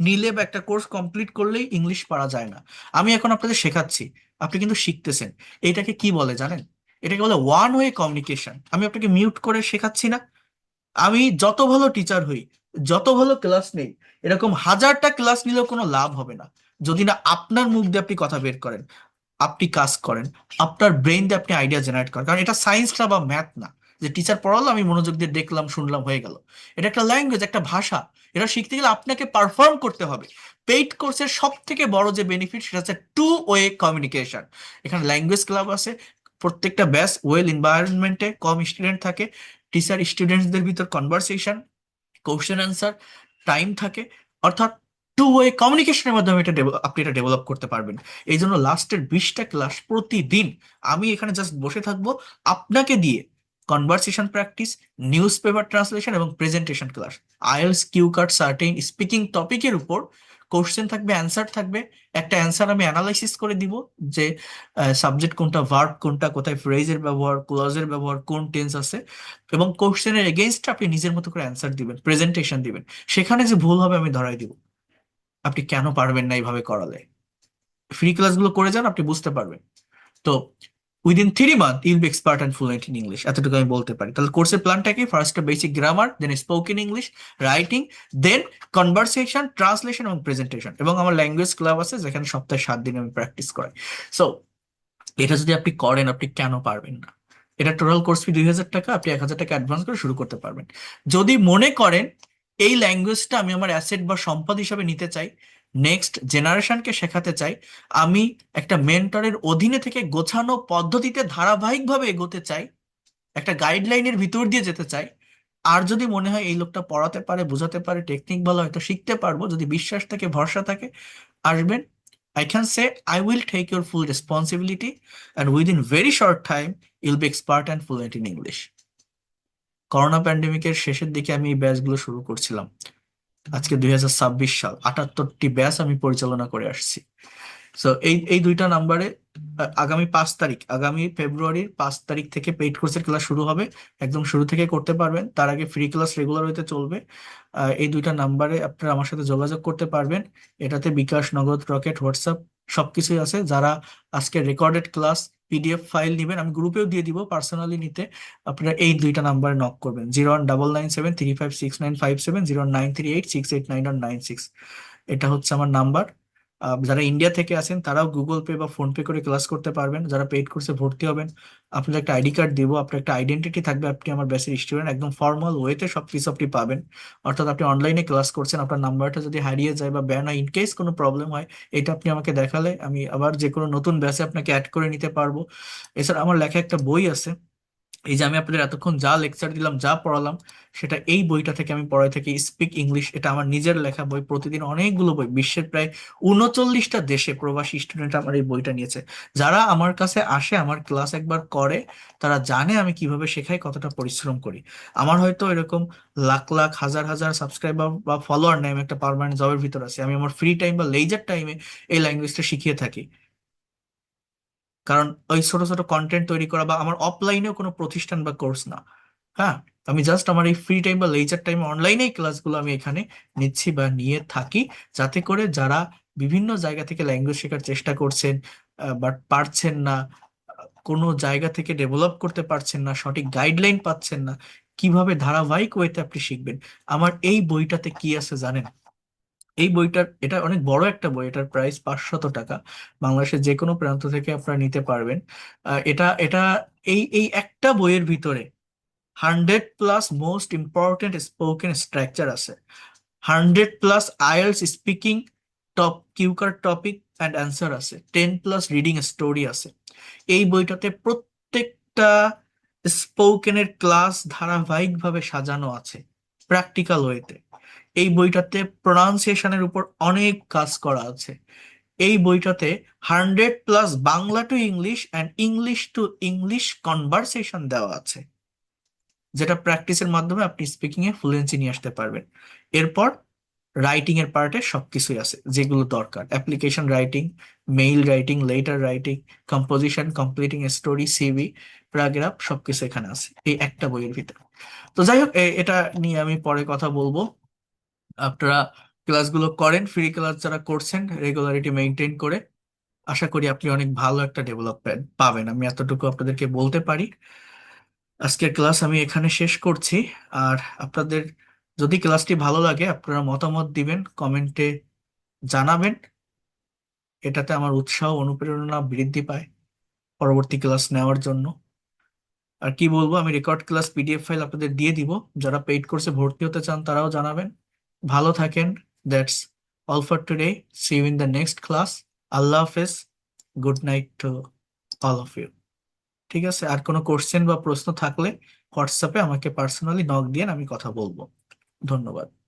নিলে বা একটা কোর্স কমপ্লিট করলেই ইংলিশ পারা যায় না। আমি এখন আপনাদের শেখাচ্ছি, আপনি কিন্তু শিখতেছেন। এটাকে কি বলে জানেন? এটাকে বলে ওয়ান ওয়ে কমিউনিকেশন। আমি আপনাকে মিউট করে শেখাচ্ছি না। আমি যত ভালো টিচার হই, যত ভালো ক্লাস নেই, এরকম হাজারটা ক্লাস নিলেও কোনো লাভ হবে না যদি না আপনার মুখ দিয়ে আপনি কথা বের করেন, আপনি কাজ করেন, আপনার ব্রেন দিয়ে আপনি আইডিয়া জেনারেট করেন। কারণ এটা সায়েন্স না বা ম্যাথ না যে টিচার পড়ালো আমি মনোযোগ দিয়ে দেখলাম, শুনলাম, হয়ে গেল। এটা একটা ল্যাঙ্গুয়েজ, একটা ভাষা। এটা শিখতে গেলে আপনাকে পারফর্ম করতে হবে। পেইড কোর্সের সব থেকে বড় যে বেনিফিট সেটা হচ্ছে টু ওয়ে কমিউনিকেশন। এখানে ল্যাঙ্গুয়েজ ক্লাব আছে, প্রত্যেকটা ব্যাচ ওয়েল এনভায়রনমেন্টে, কম স্টুডেন্ট থাকে, টিচার স্টুডেন্টসদের ভিতর কনভারসেশন, কোশ্চেন অ্যান্সার, টাইম থাকে। অর্থাৎ টু ওয়ে কমিউনিকেশনের মাধ্যমে আপনি এটা ডেভেলপ করতে পারবেন। এই জন্য লাস্টের 20টা ক্লাস প্রতিদিন আমি এখানে জাস্ট বসে থাকবো আপনাকে দিয়ে। Conversation practice, newspaper translation এবং presentation class. IELTS cue card certain speaking টপিকের উপর কোশ্চেন থাকবে, অ্যান্সার থাকবে। একটা অ্যান্সার আমি অ্যানালাইসিস করে দিব যে সাবজেক্ট কোনটা, ভার্ব কোনটা, কোথায় ফ্রেজের ব্যবহার, ক্লজের ব্যবহার, কোন টেন্স আছে, এবং কোশ্চেনের এগেইনস্ট আপনি নিজের মতো করে অ্যান্সার দিবেন, প্রেজেন্টেশন দিবেন। সেখানে যে ভুল হবে আমি ধরাই দিব। আপনি কেন পারবেন না এইভাবে করালে? ফ্রি ক্লাসগুলো করে যান, আপনি বুঝতে পারবেন। তো within 3 month you'll be expert and fluent in English, এতটুকু আমি বলতে পারি। তাহলে কোর্সের প্ল্যানটা কি? ফার্স্ট বেসিক গ্রামার, দেন স্পোকেন ইংলিশ, রাইটিং, দেন কনভারসেশন, ট্রান্সলেশন এবং প্রেজেন্টেশন। এবং আমার ল্যাঙ্গুয়েজ ক্লাব আছে যেখানে সপ্তাহে 7 দিন আমি প্র্যাকটিস করাই। সো এটা যদি আপনি করেন, আপনি কেন পারবেন না? এটা টোটাল কোর্স ফি 2,000 টাকা, আপনি 1,000 টাকা অ্যাডভান্স করে শুরু করতে পারবেন। যদি মনে করেন এই ল্যাঙ্গুয়েজটা আমি আমার অ্যাসেট বা সম্পদ হিসাবে নিতে চাই, নেক্সট জেনারেশনকে শেখাতে চাই, আমি একটা মেন্টরের অধীনে থেকে গোছানো পদ্ধতিতে ধারাবাহিকভাবে এগোতে চাই, একটা গাইডলাইনের ভিতর দিয়ে যেতে চাই, আর যদি মনে হয় এই লোকটা পড়াতে পারে, বোঝাতে পারে, টেকনিক ভালো, হয়তো শিখতে পারবো, যদি বিশ্বাস থাকে, ভরসা থাকে, আসবেন। I can say I will take your full responsibility and within very short time you'll be expert and fluent in English. Corona প্যান্ডেমিকের শেষের দিকে আমি এই ব্যাচগুলো শুরু করছিলাম। আজকে 2026 সাল, 78টি ব্যাচ আমি পরিচালনা করে আসছি। সো এই এই দুইটা নাম্বারে আগামী 5 তারিখ, আগামী ফেব্রুয়ারির 5 তারিখ থেকে পেইড কোর্সের ক্লাস শুরু হবে। একদম শুরু থেকে করতে পারবেন, তার আগে ফ্রি ক্লাস রেগুলার হইতে চলবে। এই দুইটা নাম্বারে আপনারা আমার সাথে যোগাযোগ করতে পারবেন। এটাতে বিকাশ, নগদ, রকেট, হোয়াটসঅ্যাপ সবকিছুই আছে। যারা আজকে রেকর্ডেড ক্লাস পিডিএফ ফাইল নেবেন, আমি গ্রুপেও দিয়ে দিব, পার্সোনালি নিতে আপনারা এই দুইটা নাম্বারে নক করবেন: 01997356957, 09386899196। এটা হচ্ছে আমার নাম্বার। যারা ইন্ডিয়া থেকে আছেন তারাও গুগল পে বা ফোন পে করে ক্লাস করতে পারবেন। যারা পেইড কোর্সে ভর্তি হবেন, আপনাদের একটা আইডি কার্ড দিব, আপনার একটা আইডেন্টিটি থাকবে, আপনি আমার ব্যাচের স্টুডেন্ট, একদম ফর্মাল ওয়েতে সবকিছু আপনি পাবেন। অর্থাৎ আপনি অনলাইনে ক্লাস করছেন, আপনার নাম্বারটা যদি হারিয়ে যায় বা ব্যান হয়, ইন কেস কোনো প্রবলেম হয়, এটা আপনি আমাকে দেখালে আমি আবার যে কোনো নতুন ব্যাচে আপনাকে অ্যাড করে নিতে পারবো। এছাড়া আমার লেখা একটা বই আছে। এই যে আমি আপনাদের এতক্ষণ যা লেকচার দিলাম, যা পড়ালাম, সেটা এই বইটা থেকে আমি পড়াই থাকি, স্পিক ইংলিশ। এটা আমার নিজের লেখা বই। প্রতিদিন অনেকগুলো বই, বিশ্বের প্রায় 39টা দেশে প্রবাসী স্টুডেন্ট আমার এই বইটা নিয়েছে। যারা আমার কাছে আসে, আমার ক্লাস একবার করে, তারা জানে আমি কিভাবে শেখাই, কতটা পরিশ্রম করি। আমার হয়তো এরকম লাখ লাখ, হাজার হাজার সাবস্ক্রাইবার বা ফলোয়ার নেই, আমি একটা পার্মানেন্ট জবের ভিতর আছি। আমি আমার ফ্রি টাইম বা লেজার টাইমে এই ল্যাঙ্গুয়েজটা শিখিয়ে থাকি। কারণ ওই ছোট ছোট কন্টেন্ট তৈরি করা বা আমার অফলাইনেও কোনো প্রতিষ্ঠান বা কোর্স না। হ্যাঁ, আমি জাস্ট আমার এই ফ্রি টাইম বা লেজার টাইম অনলাইনে ক্লাসগুলো আমি এখানে নিচ্ছি বা নিয়ে থাকি, যাতে করে যারা বিভিন্ন জায়গা থেকে ল্যাঙ্গুয়েজ শেখার চেষ্টা করছেন বাট পারছেন না, কোনো জায়গা থেকে ডেভেলপ করতে পারছেন না, সঠিক গাইডলাইন পাচ্ছেন না, কিভাবে ধারাবাহিক ওয়েতে আপনি শিখবেন, আমার এই বইটাতে কি আছে জানেন? এই বইটার, এটা অনেক বড় একটা বই, এটার প্রাইস 500 টাকা। বাংলাদেশের যে কোনো প্রান্ত থেকে আপনারা নিতে পারবেন। এটা এটা এই একটা বইয়ের ভিতরে 100+ মোস্ট ইম্পর্টেন্ট স্পোকেন স্ট্রাকচার আছে, 100+ IELTS speaking top cue card topic and answer আছে, 10+ রিডিং স্টোরি আছে। এই বইটাতে প্রত্যেকটা স্পোকেনের ক্লাস ধারাবাহিকভাবে সাজানো আছে প্র্যাকটিক্যাল ওয়েতে। এই বইটাতে প্রনাউন্সিয়েশনের উপর অনেক কাজ করা আছে। এই বইটাতে 100+ Bangla to English and English to English conversation দেওয়া আছে, যেটা প্র্যাকটিসের মাধ্যমে আপনি স্পিকিং এ ফ্লুয়েন্সি নিয়ে আসতে পারবেন। এরপর রাইটিং এর পার্টে সবকিছুই আছে যেগুলো দরকার: application writing, mail writing, letter writing, composition, completing story, CV, paragraph, সবকিছু এখানে আছে এই একটা বইয়ের ভিতরে। তো যাই হোক, এটা নিয়ে আমি পরে কথা বলবো। আপনারা ক্লাসগুলো করেন, ফ্রি ক্লাস যারা করছেন রেগুলারিটি মেনটেন করে, আশা করি আপনি অনেক ভালো একটা ডেভেলপমেন্ট পাবেন, আমি এতটুকু আপনাদেরকে বলতে পারি। আজকের ক্লাস আমি এখানে শেষ করছি। আর আপনাদের যদি ক্লাসটি ভালো লাগে, আপনারা মতামত দিবেন, কমেন্টে জানাবেন। এটাতে আমার উৎসাহ, অনুপ্রেরণা বৃদ্ধি পায় পরবর্তী ক্লাস নেওয়ার জন্য। আর কি বলবো, আমি রেকর্ড ক্লাস পিডিএফ ফাইল আপনাদের দিয়ে দিব। যারা পেইড কোর্সে ভর্তি হতে চান তারাও জানাবেন। ভালো থাকেন। That's all for today. See you in the next class. আল্লাহ হাফেজ। Good night to all of you. ঠিক আছে, আর কোনো কোশ্চেন বা প্রশ্ন থাকলে হোয়াটসঅ্যাপে আমাকে পার্সোনালি নক দিয়ে আমি কথা বলবো। ধন্যবাদ।